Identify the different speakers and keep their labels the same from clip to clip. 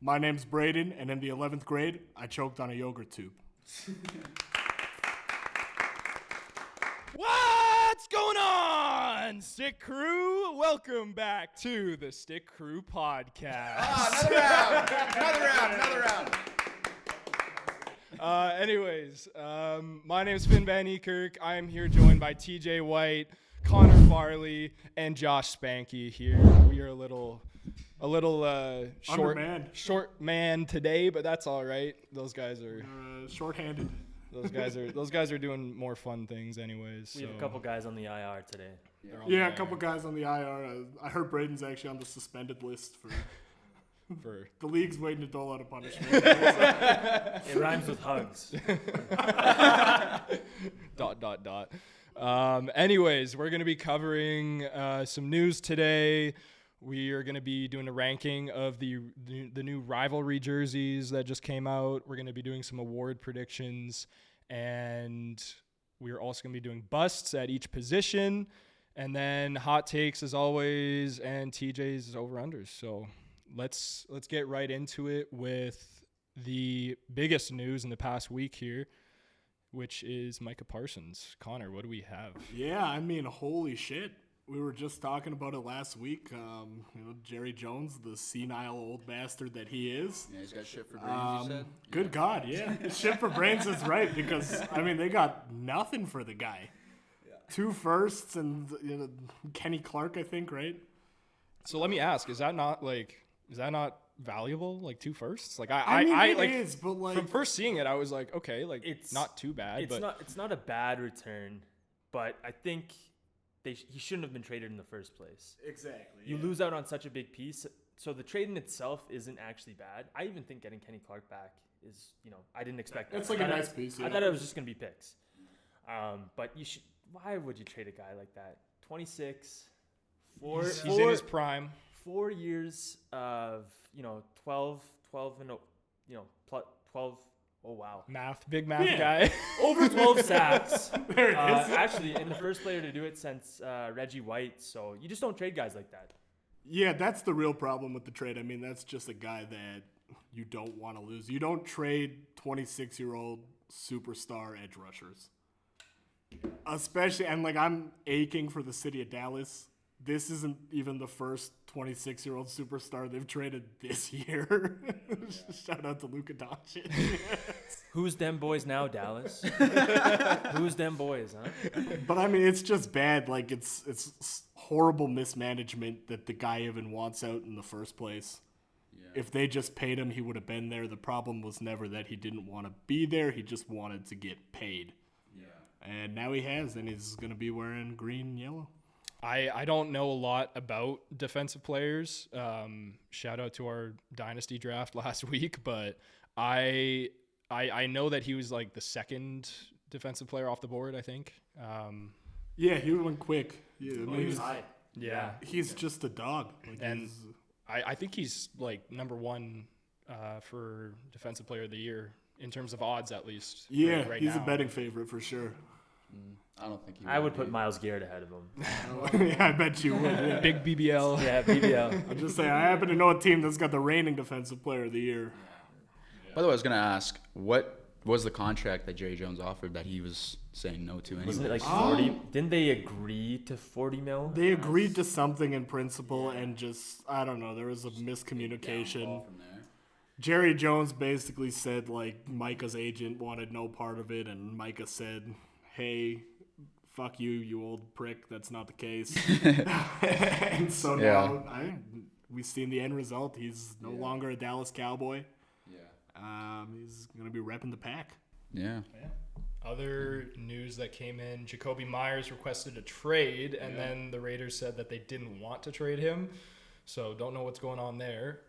Speaker 1: My name's Braden, and in the 11th grade, I choked on a yogurt tube.
Speaker 2: What's going on, Stick Crew? Welcome back to the Stick Crew podcast.
Speaker 3: Another round.
Speaker 2: Anyways, my name is Finn Van Eekirk. I am here joined by TJ White, Connor Farley, and Josh Spanky here. We are a little short man today, but that's all right. Those guys are
Speaker 1: Short-handed.
Speaker 2: Those guys are doing more fun things anyways.
Speaker 4: We have a couple guys on the IR today.
Speaker 1: Yeah, a couple guys on the IR. I heard Braden's actually on the suspended list for the league's waiting to dole out a punishment.
Speaker 4: It rhymes with hugs. ...
Speaker 2: Anyways, we're going to be covering some news today. We are going to be doing a ranking of the new rivalry jerseys that just came out. We're going to be doing some award predictions, and we're also going to be doing busts at each position, and then hot takes as always, and TJ's over-unders. So let's get right into it with the biggest news in the past week here, which is Micah Parsons. Connor, what do we have?
Speaker 1: Yeah, I mean, holy shit. We were just talking about it last week. Jerry Jones, the senile old bastard that he is.
Speaker 3: Yeah, he's got shit for brains, you said?
Speaker 1: Good God, yeah. Shit for brains is right because, I mean, they got nothing for the guy. Yeah. 2 firsts and Kenny Clark, I think, right?
Speaker 2: So let me ask, is that not valuable? Like 2 firsts? Like
Speaker 1: it is, but like
Speaker 2: from first seeing it, I was like, okay, like it's not too bad.
Speaker 4: It's not a bad return, but I think he shouldn't have been traded in the first place.
Speaker 1: Exactly.
Speaker 4: You lose out on such a big piece. So the trade in itself isn't actually bad. I even think getting Kenny Clark back is, I didn't expect that.
Speaker 1: It's like a nice piece.
Speaker 4: I thought it was just going to be picks. But why would you trade a guy like that? 26,
Speaker 2: he's in his prime.
Speaker 4: 4 years of, 12 and, 12. Oh, wow.
Speaker 2: Big math guy.
Speaker 4: Over 12 sacks.
Speaker 1: There it is.
Speaker 4: Actually, in the first player to do it since Reggie White. So you just don't trade guys like that.
Speaker 1: Yeah, that's the real problem with the trade. I mean, that's just a guy that you don't want to lose. You don't trade 26-year-old superstar edge rushers. Especially, and I'm aching for the city of Dallas. This isn't even the first 26-year-old superstar they've traded this year. Shout out to Luka Doncic.
Speaker 4: Who's them boys now, Dallas? Who's them boys, huh?
Speaker 1: But I mean, it's just bad. Like it's horrible mismanagement that the guy even wants out in the first place. Yeah. If they just paid him, he would have been there. The problem was never that he didn't want to be there. He just wanted to get paid. Yeah. And now he has, and he's going to be wearing green and yellow.
Speaker 2: I don't know a lot about defensive players. Shout out to our dynasty draft last week, but I know that he was like the second defensive player off the board, I think.
Speaker 1: Yeah, he went quick. Yeah,
Speaker 4: he was high.
Speaker 2: Yeah.
Speaker 1: He's just a dog.
Speaker 2: And I think he's like number 1 for defensive player of the year in terms of odds, at least.
Speaker 1: Yeah,
Speaker 2: right
Speaker 1: he's
Speaker 2: now.
Speaker 1: a betting favorite for sure.
Speaker 3: I don't think he would.
Speaker 4: I would put Myles Garrett ahead of him.
Speaker 1: Yeah, I bet you would. Yeah.
Speaker 2: Big BBL.
Speaker 4: Yeah, BBL.
Speaker 1: I'm just saying, I happen to know a team that's got the reigning defensive player of the year.
Speaker 3: Yeah. By the way, I was going to ask, what was the contract that Jerry Jones offered that he was saying no to anyway?
Speaker 4: Wasn't it like 40? Didn't they agree to 40 mil?
Speaker 1: They agreed to something in principle and just, I don't know, there was a miscommunication. Jerry Jones basically said, Micah's agent wanted no part of it, and Micah said, hey, fuck you, you old prick. That's not the case. And so now we've seen the end result. He's no longer a Dallas Cowboy. Yeah. He's going to be repping the pack.
Speaker 3: Yeah.
Speaker 2: Other news that came in, Jacoby Myers requested a trade, and then the Raiders said that they didn't want to trade him. So don't know what's going on there.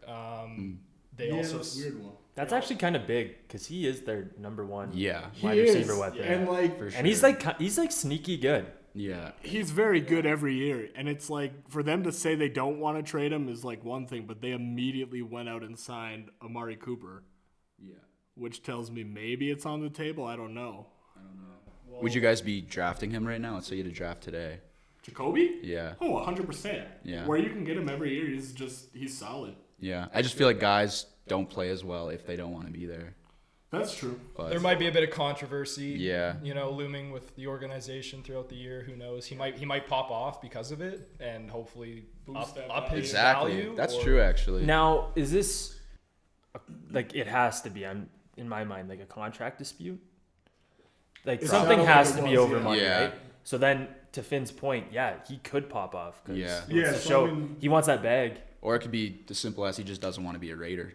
Speaker 2: They also
Speaker 1: that's a weird one.
Speaker 4: That's actually kind of big because he is their number 1 wide
Speaker 1: he
Speaker 4: receiver
Speaker 1: is.
Speaker 4: weapon.
Speaker 1: And
Speaker 3: For sure.
Speaker 4: And he's like sneaky good.
Speaker 3: Yeah.
Speaker 1: He's very good every year. And it's like, for them to say they don't want to trade him is like one thing, but they immediately went out and signed Amari Cooper. Yeah. Which tells me maybe it's on the table. I don't know.
Speaker 2: Well,
Speaker 3: would you guys be drafting him right now? Let's say you had to draft today.
Speaker 1: Jacoby?
Speaker 3: Yeah.
Speaker 1: Oh, 100%.
Speaker 3: Yeah.
Speaker 1: Where you can get him every year, he's solid.
Speaker 3: Yeah. I just feel like guys don't play as well if they don't want to be there.
Speaker 1: That's true.
Speaker 3: But
Speaker 2: There might be a bit of controversy,
Speaker 3: Yeah.
Speaker 2: Looming with the organization throughout the year. Who knows? He might pop off because of it, and hopefully
Speaker 1: Boost that
Speaker 2: up
Speaker 1: value.
Speaker 2: his
Speaker 3: exactly.
Speaker 2: value.
Speaker 3: That's
Speaker 2: or-
Speaker 3: true, actually.
Speaker 4: Now, is this like it has to be? I'm in my mind like a contract dispute. Like
Speaker 1: It
Speaker 4: something
Speaker 1: sounded
Speaker 4: has
Speaker 1: like
Speaker 4: to
Speaker 1: it
Speaker 4: be
Speaker 1: was,
Speaker 4: over
Speaker 1: yeah.
Speaker 4: money,
Speaker 3: Yeah.
Speaker 4: right? So then, to Finn's point, yeah, he could pop off. 'Cause
Speaker 3: Yeah.
Speaker 4: he wants
Speaker 1: Yeah,
Speaker 4: to
Speaker 1: so
Speaker 4: show
Speaker 1: I mean-
Speaker 4: he wants that bag.
Speaker 3: Or it could be as simple as he just doesn't want to be a Raider.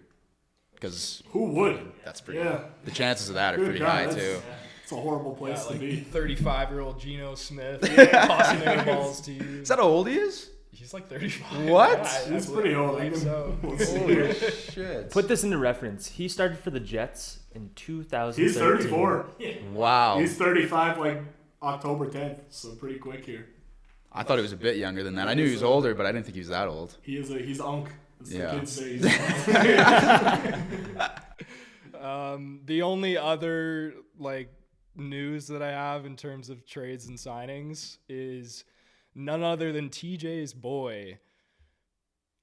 Speaker 3: Because
Speaker 1: Who would?
Speaker 3: that's pretty.
Speaker 1: Yeah.
Speaker 3: The chances of that are
Speaker 1: Good
Speaker 3: pretty
Speaker 1: God,
Speaker 3: high
Speaker 1: that's-
Speaker 3: too.
Speaker 1: It's a horrible
Speaker 2: Yeah,
Speaker 1: place to
Speaker 2: like
Speaker 1: be.
Speaker 2: 35-year-old Geno Smith tossing air balls to you.
Speaker 3: Is that how old he is?
Speaker 2: He's like 35.
Speaker 3: What?
Speaker 2: Yeah, I
Speaker 1: He's
Speaker 2: believe-
Speaker 1: pretty old.
Speaker 2: I think so.
Speaker 1: We'll see.
Speaker 3: Holy shit.
Speaker 4: Put this into reference. He started for the Jets in 2013.
Speaker 1: He's 34.
Speaker 3: Wow.
Speaker 1: He's 35 like October 10th, so pretty quick here.
Speaker 3: I thought he was a bit younger than that. I knew he was older, but I didn't think he was that old.
Speaker 1: He's Unk. As
Speaker 3: Yeah.
Speaker 1: the kids say. He's
Speaker 2: The only other news that I have in terms of trades and signings is none other than TJ's boy,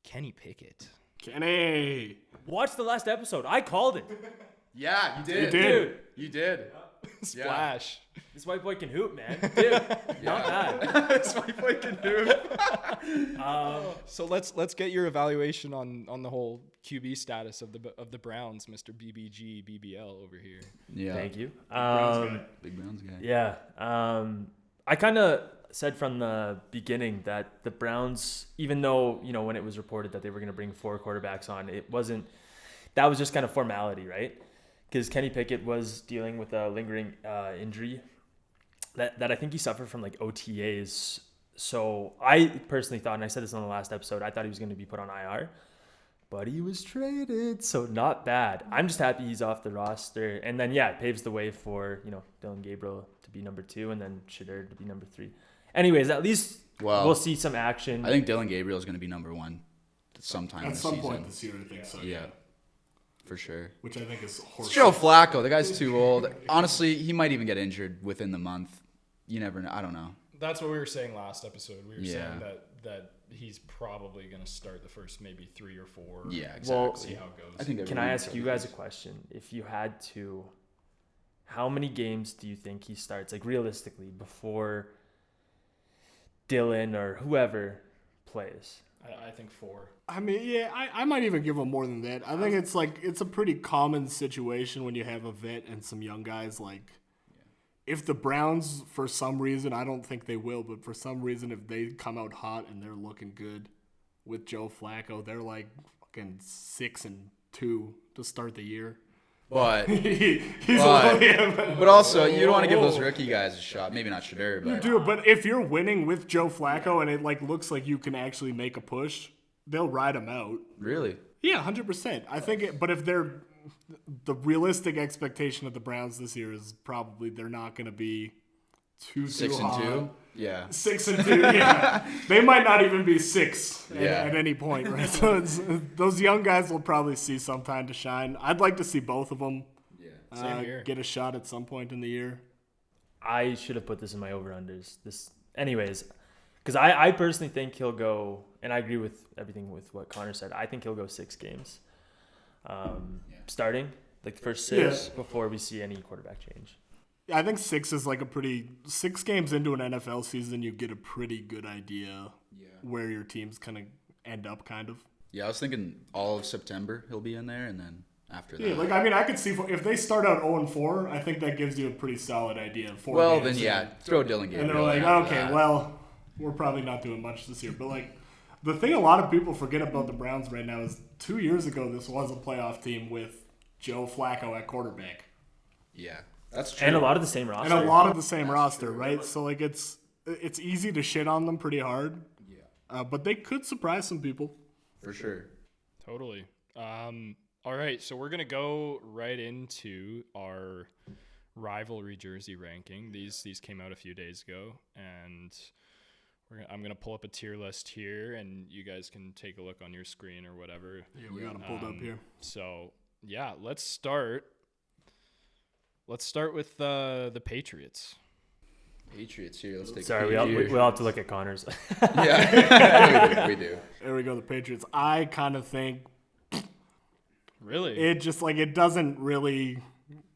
Speaker 2: Kenny Pickett.
Speaker 1: Kenny.
Speaker 4: Watch the last episode. I called it.
Speaker 3: Yeah, you did.
Speaker 1: You did.
Speaker 3: You did.
Speaker 2: Splash.
Speaker 4: This white boy can hoop, man. Dude, not bad.
Speaker 3: That's my fucking dude.
Speaker 2: So let's get your evaluation on the whole QB status of the Browns, Mr. BBG BBL over here.
Speaker 3: Yeah.
Speaker 4: Thank you.
Speaker 3: Big Browns guy.
Speaker 4: Yeah. I kind of said from the beginning that the Browns, even though, when it was reported that they were going to bring 4 quarterbacks on, that was just kind of formality, right? Because Kenny Pickett was dealing with a lingering injury that I think he suffered from OTAs. So I personally thought, and I said this on the last episode, I thought he was going to be put on IR, but he was traded. So not bad. I'm just happy he's off the roster. And then, it paves the way for, Dylan Gabriel to be number 2 and then Shadur to be number 3. Anyways, at least we'll see some action.
Speaker 3: I think Dylan Gabriel is going to be number 1 sometime
Speaker 1: At
Speaker 3: this
Speaker 1: some
Speaker 3: season.
Speaker 1: point this year, I think so.
Speaker 3: Yeah. For sure.
Speaker 1: Which I think is horse.
Speaker 3: It's Joe Flacco. The guy's too old. Honestly, he might even get injured within the month. You never know. I don't know.
Speaker 2: That's what we were saying last episode. We were
Speaker 3: Yeah.
Speaker 2: saying that he's probably going to start the first maybe 3 or 4.
Speaker 3: Yeah,
Speaker 4: Well,
Speaker 3: exactly.
Speaker 2: See how it goes.
Speaker 3: I think
Speaker 4: Can I ask you guys a question? If you had to, how many games do you think he starts, realistically, before Dylan or whoever plays?
Speaker 2: I think 4.
Speaker 1: I mean, yeah, I might even give him more than that. I think it's a pretty common situation when you have a vet and some young guys. If the Browns, for some reason, I don't think they will, but for some reason, if they come out hot and they're looking good with Joe Flacco, they're fucking 6-2 to start the year.
Speaker 3: But
Speaker 1: He's
Speaker 3: but also, you don't want to give those rookie guys a shot. Maybe not Shadur, but
Speaker 1: Dude, but if you're winning with Joe Flacco and it looks like you can actually make a push, they'll ride him out.
Speaker 3: really,
Speaker 1: Yeah, 100%. I think but if the realistic expectation of the Browns this year is probably they're not going to be
Speaker 3: 6-2. Yeah.
Speaker 1: 6-2. Yeah, they might not even be 6
Speaker 3: Yeah.
Speaker 1: at any point, right? So those young guys will probably see some time to shine. I'd like to see both of them
Speaker 2: Same here.
Speaker 1: get a shot at some point in the year.
Speaker 4: I should have put this in my over-unders. Anyways, because I personally think he'll go, and I agree with everything with what Connor said. I think he'll go 6 games, starting the first 6 before we see any quarterback change.
Speaker 1: I think 6 is 6 games into an NFL season, you get a pretty good idea where your team's gonna end up, kind of.
Speaker 3: Yeah, I was thinking all of September he'll be in there, and then after that.
Speaker 1: Yeah, I could see if they start out 0-4, I think that gives you a pretty solid idea. Of 4
Speaker 3: well,
Speaker 1: games
Speaker 3: then
Speaker 1: in.
Speaker 3: throw Dylan Gabriel.
Speaker 1: And they're like,
Speaker 3: in after
Speaker 1: okay,
Speaker 3: that.
Speaker 1: well, we're probably not doing much this year. But the thing a lot of people forget about the Browns right now is 2 years ago this was a playoff team with Joe Flacco at quarterback.
Speaker 3: Yeah, that's true.
Speaker 4: And a lot of the same roster.
Speaker 1: And a lot of the same roster, right? So it's easy to shit on them pretty hard. Yeah. But they could surprise some people.
Speaker 3: For sure.
Speaker 2: Totally. All right, so we're gonna go right into our rivalry jersey ranking. These came out a few days ago, and I'm gonna pull up a tier list here, and you guys can take a look on your screen or whatever.
Speaker 1: Yeah, we got them pulled up here.
Speaker 2: So yeah, let's start. Let's start with the Patriots.
Speaker 3: Patriots here. Let's take
Speaker 4: Sorry,
Speaker 3: a
Speaker 4: we
Speaker 3: peek here.
Speaker 4: all have to look at Connor's.
Speaker 3: Yeah, we do.
Speaker 1: There we go, the Patriots. I kind of think,
Speaker 2: Really?
Speaker 1: It just like it doesn't really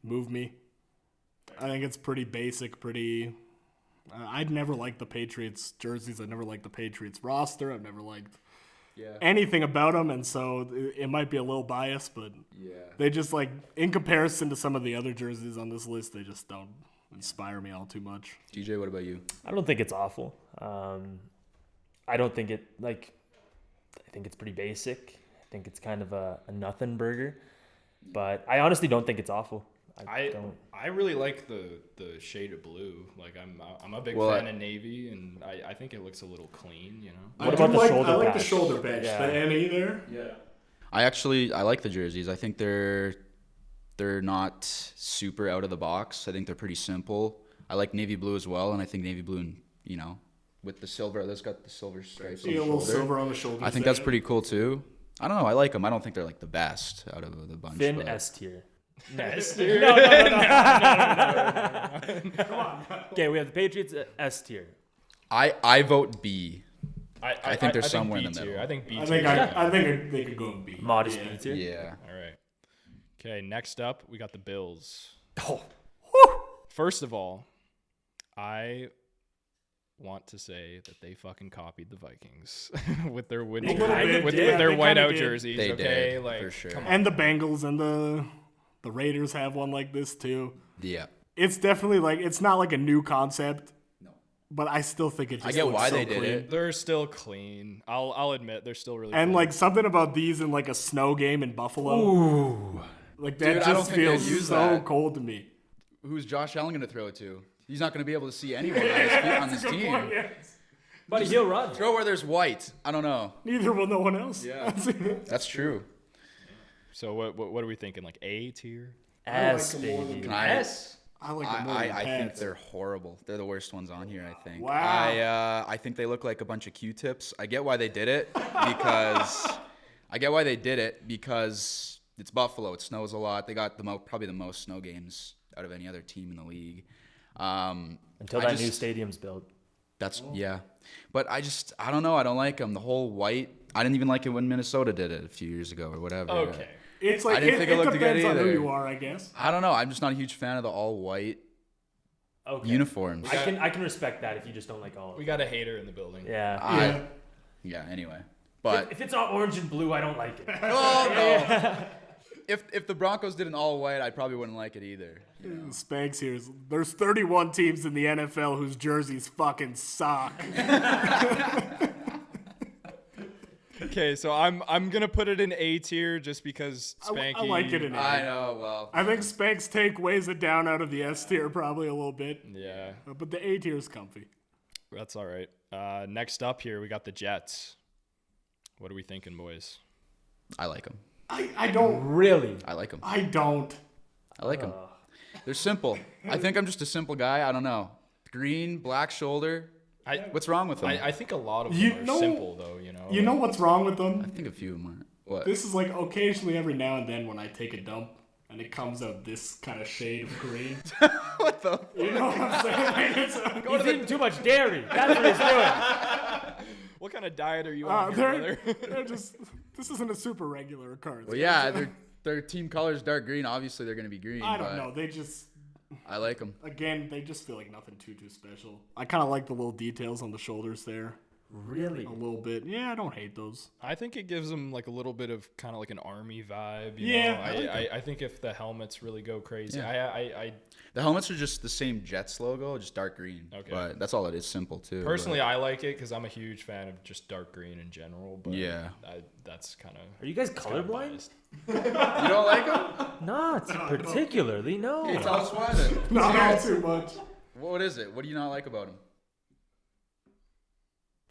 Speaker 1: move me. I think it's pretty basic, pretty. I'd never liked the Patriots jerseys. I never liked the Patriots roster. I've never liked anything about them, and so it might be a little biased, but they just like in comparison to some of the other jerseys on this list, they just don't inspire me all too much.
Speaker 3: DJ, what about you?
Speaker 4: I don't think it's awful. I don't think it like. I think it's pretty basic. I think it's kind of a nothing burger, but I honestly don't think it's awful.
Speaker 2: I really like the shade of blue. Like I'm a big fan of navy, and I think it looks a little clean. You know.
Speaker 4: What about the shoulder?
Speaker 1: I like the
Speaker 4: patch?
Speaker 1: shoulder patch.
Speaker 4: Yeah.
Speaker 1: The NE there.
Speaker 2: Yeah.
Speaker 3: I like the jerseys. I think they're not super out of the box. I think they're pretty simple. I like navy blue as well, and I think navy blue, with the silver, that's got the silver stripes.
Speaker 1: See a little silver on the shoulders.
Speaker 3: I think that's pretty cool too. I don't know. I like them. I don't think they're like the best out of the bunch.
Speaker 4: Thin
Speaker 3: but
Speaker 4: S tier.
Speaker 2: S
Speaker 4: No.
Speaker 2: tier.
Speaker 4: Come on. Okay, we have the Patriots S tier.
Speaker 3: I vote B.
Speaker 2: I
Speaker 3: think they're somewhere
Speaker 2: B
Speaker 3: in the
Speaker 2: tier.
Speaker 3: middle.
Speaker 2: I think B
Speaker 1: I
Speaker 2: tier.
Speaker 1: think they could go and beat.
Speaker 4: Modest B tier.
Speaker 3: Yeah.
Speaker 2: All right. Okay, next up, we got the Bills.
Speaker 4: Oh.
Speaker 2: First of all, I want to say that they fucking copied the Vikings with their
Speaker 1: They kinda did.
Speaker 2: with
Speaker 1: Yeah,
Speaker 2: their
Speaker 1: they
Speaker 2: whiteout
Speaker 1: kinda did.
Speaker 2: jerseys.
Speaker 3: They
Speaker 2: okay,
Speaker 3: did,
Speaker 2: like
Speaker 3: for sure.
Speaker 2: come on.
Speaker 1: And the Bengals and the Raiders have one like this too.
Speaker 3: Yeah.
Speaker 1: It's definitely like it's not like a new concept.
Speaker 3: No.
Speaker 1: But I still think it just
Speaker 3: I get
Speaker 1: looks
Speaker 3: why
Speaker 1: so
Speaker 3: they did
Speaker 1: clean.
Speaker 3: it.
Speaker 2: They're still clean. I'll admit they're still really
Speaker 1: And
Speaker 2: clean.
Speaker 1: like something about these in like a snow game in Buffalo.
Speaker 4: Ooh.
Speaker 1: Like that
Speaker 3: Dude, I don't
Speaker 1: just
Speaker 3: think they'd
Speaker 1: feels
Speaker 3: use
Speaker 1: so
Speaker 3: that.
Speaker 1: cold to me.
Speaker 3: Who's Josh Allen going to throw it to? He's not going to be able to see anyone on his team.
Speaker 4: Buddy, he'll run.
Speaker 3: Throw where there's white. I don't know.
Speaker 1: Neither will no one else.
Speaker 3: Yeah. That's true.
Speaker 2: So what are we thinking? Like A tier?
Speaker 4: S,
Speaker 1: them more than
Speaker 4: baby.
Speaker 3: Can I?
Speaker 2: S.
Speaker 1: I like it more than
Speaker 3: I think
Speaker 1: Pats.
Speaker 3: they're horrible. They're the worst ones on here, I think.
Speaker 1: Wow.
Speaker 3: I think they look like a bunch of Q-tips. I get why they did it because it's Buffalo. It snows a lot. They got probably the most snow games out of any other team in the league.
Speaker 4: Until that new stadium's built.
Speaker 3: Yeah. But I don't know. I don't like them. The whole white. I didn't even like it when Minnesota did it a few years ago or whatever.
Speaker 2: Okay.
Speaker 1: It's like
Speaker 3: I didn't think it looked good
Speaker 1: depends on who
Speaker 3: either.
Speaker 1: you are, I guess.
Speaker 3: I don't know. I'm just not a huge fan of the all white
Speaker 4: Okay.
Speaker 3: uniforms.
Speaker 4: I can respect that if you just don't like all of
Speaker 2: We
Speaker 4: it.
Speaker 2: got a hater in the building.
Speaker 4: Yeah.
Speaker 1: Yeah.
Speaker 3: Anyway. But
Speaker 4: If it's not orange and blue, I don't like it.
Speaker 3: oh no. If the Broncos did an all white, I probably wouldn't like it either.
Speaker 1: Spanx here. There's 31 teams in the NFL whose jerseys fucking suck.
Speaker 2: Okay, so I'm gonna put it in A tier just because Spanky.
Speaker 1: I like it in A.
Speaker 3: I know. Well,
Speaker 1: I think Spanx take weighs it down out of the S tier probably a little bit.
Speaker 2: Yeah,
Speaker 1: But the A tier is comfy.
Speaker 2: that's all right. Next up here, we got the Jets. What are we thinking, boys?
Speaker 3: I like them.
Speaker 1: I don't.
Speaker 4: Really?
Speaker 3: I like them.
Speaker 1: I don't.
Speaker 3: I like them. They're simple. I think I'm just a simple guy. I don't know. Green, black shoulder. What's wrong with them?
Speaker 2: I think a lot of
Speaker 1: You
Speaker 2: them are
Speaker 1: know-
Speaker 2: simple though. You know.
Speaker 1: You know what's wrong with
Speaker 3: I
Speaker 1: them?
Speaker 3: think a few of them are. What?
Speaker 1: This is like occasionally every now and then when I take a dump and it comes out this kind of shade of green.
Speaker 3: What the?
Speaker 1: You know what I'm saying? Like,
Speaker 4: He's eating too much dairy. That's what he's doing.
Speaker 2: What kind of diet are you on, here, brother?
Speaker 1: they're just. This isn't a super regular occurrence.
Speaker 3: Well, yeah, their team color is dark green. Obviously, they're gonna be green.
Speaker 1: I don't
Speaker 3: but
Speaker 1: know. They just.
Speaker 3: I like them.
Speaker 1: Again, they just feel like nothing too special. I kind of like the little details on the shoulders there.
Speaker 4: Really?
Speaker 1: A little bit. Yeah, I don't hate those.
Speaker 2: I think it gives them like a little bit of kind of like an army vibe. You
Speaker 1: Yeah,
Speaker 2: know?
Speaker 1: I like
Speaker 2: I think if the helmets really go crazy,
Speaker 3: Yeah.
Speaker 2: I
Speaker 3: The helmets are just the same Jets logo, just dark green.
Speaker 2: Okay.
Speaker 3: But that's all it is. Simple too.
Speaker 2: personally I like it because I'm a huge fan of just dark green in general. But
Speaker 3: Yeah.
Speaker 2: that's kind of.
Speaker 4: Are you guys colorblind?
Speaker 3: You don't like them?
Speaker 4: Not particularly, no.
Speaker 3: Hey, tell us why then.
Speaker 1: Not too much.
Speaker 3: What is it? What do you not like about them?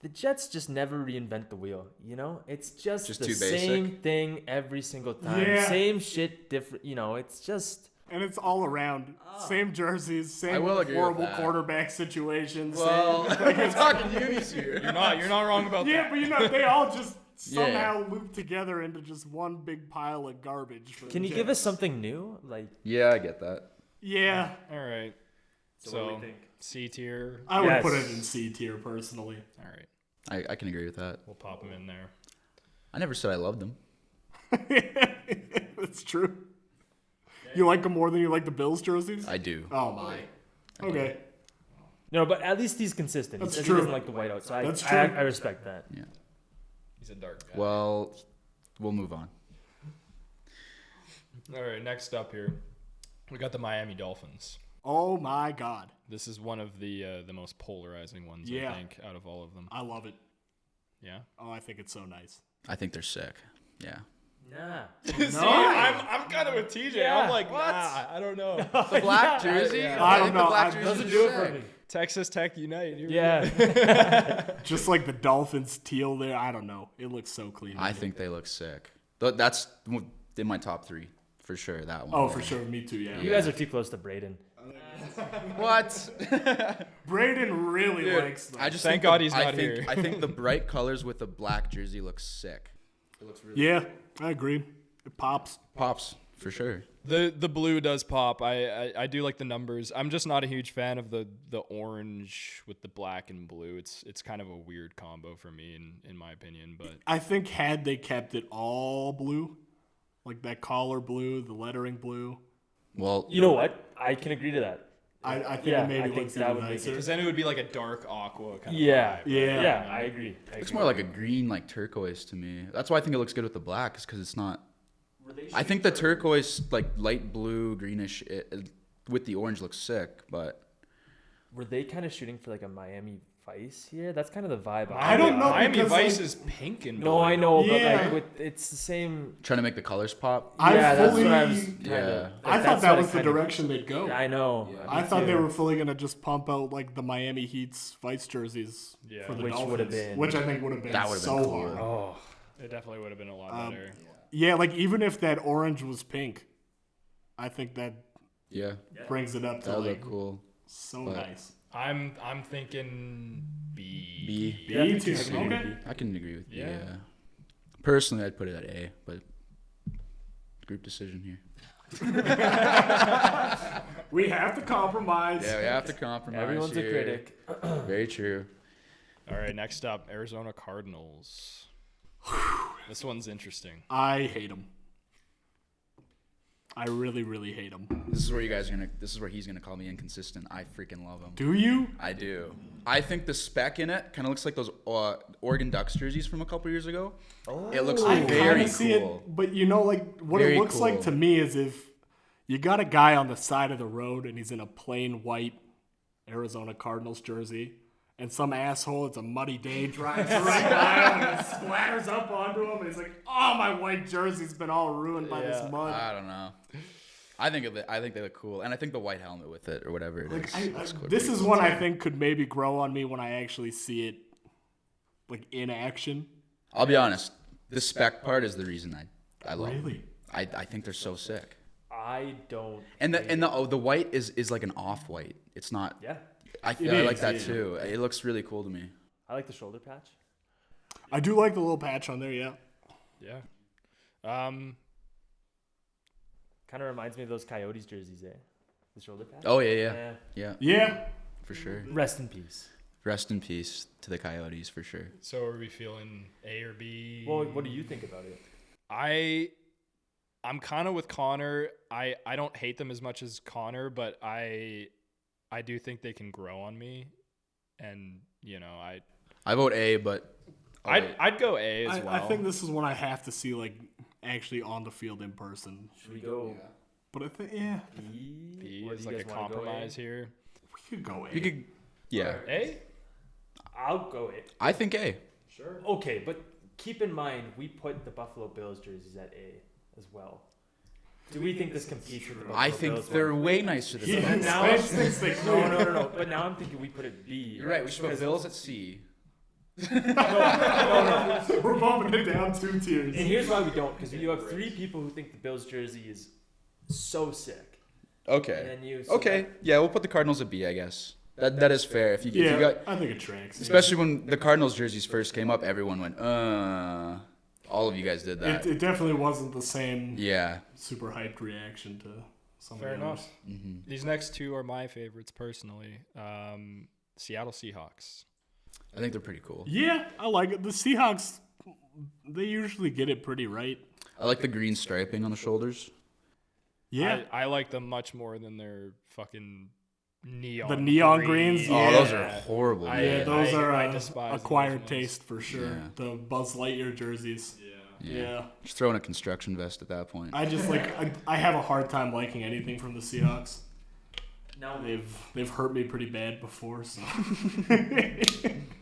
Speaker 4: The Jets just never reinvent the wheel, you know? It's just
Speaker 3: Just
Speaker 4: the
Speaker 3: too basic?
Speaker 4: same thing every single time.
Speaker 1: Yeah.
Speaker 4: Same shit, different, it's just...
Speaker 1: And it's all around. Same jerseys,
Speaker 3: I
Speaker 1: same
Speaker 3: will agree with
Speaker 1: horrible
Speaker 3: that.
Speaker 1: quarterback situations.
Speaker 3: Well, we're talking unis here.
Speaker 2: You're not wrong about
Speaker 1: Yeah,
Speaker 2: that.
Speaker 1: but they all just
Speaker 3: Yeah.
Speaker 1: somehow loop together into just one big pile of garbage. For
Speaker 4: Can
Speaker 1: the
Speaker 4: you give us
Speaker 1: Jets.
Speaker 4: something new? Like,
Speaker 3: Yeah, I get that.
Speaker 1: Yeah,
Speaker 2: All right.
Speaker 4: So
Speaker 2: So,
Speaker 4: what do we think?
Speaker 2: C tier.
Speaker 1: I would
Speaker 4: Yes.
Speaker 1: put it in C tier personally.
Speaker 2: All right,
Speaker 3: I can agree with that.
Speaker 2: we'll pop them in there.
Speaker 3: I never said I loved them.
Speaker 1: That's true. You like them more than you like the Bills jerseys?
Speaker 3: I do.
Speaker 1: Oh, my. Okay.
Speaker 4: No, but at least he's consistent.
Speaker 1: That's
Speaker 4: he says
Speaker 1: true.
Speaker 4: he doesn't like the whiteout, so
Speaker 1: That's
Speaker 4: I
Speaker 1: true.
Speaker 4: respect that.
Speaker 3: Yeah.
Speaker 2: He's a dark guy.
Speaker 3: Well, we'll move on.
Speaker 2: All right, next up here, we got the Miami Dolphins.
Speaker 1: Oh, my God.
Speaker 2: This is one of the most polarizing ones,
Speaker 1: Yeah.
Speaker 2: I think, out of all of them.
Speaker 1: I love it.
Speaker 2: Yeah?
Speaker 1: Oh, I think it's so nice.
Speaker 3: I think they're sick. Yeah.
Speaker 4: Nah.
Speaker 2: See, I'm kind of with TJ.
Speaker 4: Yeah.
Speaker 2: I'm like,
Speaker 3: What?
Speaker 2: nah, I don't know.
Speaker 3: The black jersey?
Speaker 1: I don't
Speaker 3: think
Speaker 1: know.
Speaker 3: The black
Speaker 1: I-
Speaker 3: jersey
Speaker 4: Doesn't
Speaker 3: is
Speaker 4: do it for
Speaker 3: sick.
Speaker 4: me.
Speaker 2: Texas Tech Unite. Here we
Speaker 4: Yeah.
Speaker 1: Just like the Dolphins teal there. I don't know. It looks so clean.
Speaker 3: I think they look sick. That's in my top 3 for sure. That one.
Speaker 1: Oh, for sure. Me too, yeah.
Speaker 4: You guys are too close to Braden.
Speaker 3: What?
Speaker 1: Braden really
Speaker 3: Dude,
Speaker 1: likes them.
Speaker 3: I just
Speaker 2: Thank
Speaker 3: think
Speaker 2: God
Speaker 3: the-
Speaker 2: he's
Speaker 3: I
Speaker 2: not
Speaker 3: think-
Speaker 2: here.
Speaker 3: I think the bright colors with the black jersey looks sick. It looks really
Speaker 1: Yeah, I agree. It pops.
Speaker 3: pops for sure.
Speaker 2: The blue does pop. I do like the numbers. I'm just not a huge fan of the orange with the black and blue. It's kind of a weird combo for me in my opinion. But
Speaker 1: I think had they kept it all blue, like that collar blue, the lettering blue,
Speaker 3: Well,
Speaker 4: You know what? I can agree to that.
Speaker 1: I think
Speaker 4: Yeah,
Speaker 1: it maybe
Speaker 4: I think
Speaker 1: looks
Speaker 4: that
Speaker 1: even
Speaker 4: would make
Speaker 1: nicer.
Speaker 2: because then it would be like a dark aqua kind
Speaker 4: Yeah.
Speaker 2: of vibe.
Speaker 1: Yeah.
Speaker 4: Yeah, I agree.
Speaker 3: it's more like a green, like turquoise to me. That's why I think it looks good with the black, is because it's not. I think the turquoise, like light blue, greenish, with the orange looks sick, but
Speaker 4: Were they kind of shooting for like a Miami Vice here? That's kind of the vibe.
Speaker 1: I don't know,
Speaker 2: Miami
Speaker 1: because,
Speaker 2: Vice
Speaker 1: like-
Speaker 2: is pink and
Speaker 4: No,
Speaker 2: blue.
Speaker 4: I know,
Speaker 1: Yeah.
Speaker 4: but like it's the same.
Speaker 3: trying to make the colors pop.
Speaker 1: I
Speaker 4: yeah, that's
Speaker 1: fully,
Speaker 4: what I was. Kinda,
Speaker 3: Yeah.
Speaker 1: I thought that was the direction they'd go.
Speaker 4: I know.
Speaker 1: I thought they were fully gonna just pump out like the Miami Heat's Vice jerseys
Speaker 2: Yeah.
Speaker 1: for the
Speaker 4: Which
Speaker 1: Dolphins,
Speaker 4: would've been-
Speaker 1: which I think would have been
Speaker 3: That would've
Speaker 1: so
Speaker 3: been cool.
Speaker 1: hard.
Speaker 4: Oh,
Speaker 2: It definitely would have been a lot better.
Speaker 1: Yeah, like even if that orange was pink, I think that
Speaker 3: Yeah,
Speaker 1: brings it up to
Speaker 3: that would
Speaker 1: like
Speaker 3: look cool.
Speaker 1: so
Speaker 3: But-
Speaker 1: nice.
Speaker 2: I'm thinking B.
Speaker 3: B.
Speaker 1: B
Speaker 4: Yeah,
Speaker 1: too.
Speaker 4: I can agree.
Speaker 1: Okay.
Speaker 3: I can agree with you.
Speaker 2: Yeah.
Speaker 3: Yeah. Personally, I'd put it at A, but group decision here.
Speaker 1: We have to compromise.
Speaker 3: Yeah, we have to compromise.
Speaker 4: everyone's a
Speaker 3: here.
Speaker 4: critic.
Speaker 3: Very true.
Speaker 2: All right, next up, Arizona Cardinals. This one's interesting.
Speaker 1: I hate him. I really, really hate him.
Speaker 3: This is where he's gonna call me inconsistent. I freaking love him.
Speaker 1: Do you?
Speaker 3: I do. I think the spec in it kind of looks like those Oregon Ducks jerseys from a couple years ago.
Speaker 4: Oh.
Speaker 3: It looks
Speaker 1: I
Speaker 3: very
Speaker 1: kind
Speaker 3: cool.
Speaker 1: of see it, but you know, like what
Speaker 3: Very
Speaker 1: it looks like
Speaker 3: cool.
Speaker 1: to me is if you got a guy on the side of the road and he's in a plain white Arizona Cardinals jersey, and some asshole, it's a muddy day, drives right by him and splatters up onto him, and he's like, "Oh, my white jersey's been all ruined by this mud."
Speaker 3: I don't know. I think they look cool, and I think the white helmet with it or whatever it is.
Speaker 1: Like,
Speaker 3: looks cool.
Speaker 1: this is one I think could maybe grow on me when I actually see it, like in action.
Speaker 3: I'll be honest. The spec part is the reason I love them.
Speaker 1: Really?
Speaker 3: I think they're so sick.
Speaker 4: I don't.
Speaker 3: And the white is like an off white. It's not.
Speaker 4: Yeah,
Speaker 3: I
Speaker 1: is,
Speaker 3: like that
Speaker 1: yeah.
Speaker 3: too. It looks really cool to me.
Speaker 4: I like the shoulder patch.
Speaker 1: I do like the little patch on there. Yeah.
Speaker 2: Yeah.
Speaker 4: Kind of reminds me of those Coyotes jerseys, eh? The shoulder patch.
Speaker 3: Oh yeah,
Speaker 1: Yeah.
Speaker 3: for sure.
Speaker 4: Rest in peace.
Speaker 3: Rest in peace to the Coyotes for sure.
Speaker 2: So are we feeling A or B?
Speaker 4: Well, what do you think about it?
Speaker 2: I'm kind of with Connor. I don't hate them as much as Connor, but I do think they can grow on me, and you know
Speaker 3: I vote A, but
Speaker 2: I'd go A as well.
Speaker 1: I think this is one I have to see like actually on the field in person.
Speaker 4: Should we go
Speaker 1: But I think yeah,
Speaker 4: B?
Speaker 2: B
Speaker 4: Or
Speaker 2: is
Speaker 4: do you
Speaker 2: like a
Speaker 4: guys wanna go
Speaker 2: compromise
Speaker 4: A?
Speaker 2: here.
Speaker 1: we could go A.
Speaker 3: you could. Yeah,
Speaker 2: A?
Speaker 4: I'll go A.
Speaker 3: I think A.
Speaker 4: Sure. Okay, but keep in mind we put the Buffalo Bills jerseys at A as well. Do we think this competes with the Buffalo
Speaker 3: I think
Speaker 4: Bills
Speaker 3: they're
Speaker 4: one?
Speaker 3: way nicer than
Speaker 1: Yeah.
Speaker 3: the
Speaker 4: Now
Speaker 1: Spence thinks they
Speaker 4: no. But now I'm thinking we put it B.
Speaker 3: You're right. We should put Bills at C.
Speaker 1: We're bumping it down 2 tiers.
Speaker 4: And here's why we don't, because you have 3 people who think the Bills jersey is so sick.
Speaker 3: Okay.
Speaker 4: And then you. So
Speaker 3: Okay. Yeah, we'll put the Cardinals at B, I guess. That is fair. If you
Speaker 1: Yeah,
Speaker 3: got,
Speaker 1: I think it tracks.
Speaker 3: especially when the Cardinals jerseys first came up, everyone went, All of you guys did that.
Speaker 1: It definitely wasn't the same
Speaker 3: Yeah.
Speaker 1: super hyped reaction to some
Speaker 2: Fair
Speaker 1: of the others.
Speaker 2: enough.
Speaker 3: Mm-hmm.
Speaker 2: These next two are my favorites personally. Seattle Seahawks.
Speaker 3: I think they're pretty cool.
Speaker 1: Yeah, I like it. The Seahawks, they usually get it pretty right.
Speaker 3: I like the green striping on the shoulders.
Speaker 1: Yeah.
Speaker 2: I like them much more than their fucking neon.
Speaker 1: The neon greens?
Speaker 3: Oh,
Speaker 1: Yeah.
Speaker 3: those are horrible.
Speaker 1: Yeah, those are
Speaker 2: I despise
Speaker 1: acquired
Speaker 2: those ones.
Speaker 1: taste for sure.
Speaker 3: Yeah.
Speaker 1: The Buzz Lightyear jerseys. Yeah.
Speaker 3: Just throw in a construction vest at that point.
Speaker 1: I just I have a hard time liking anything from the Seahawks.
Speaker 4: Now
Speaker 1: They've hurt me pretty bad before, so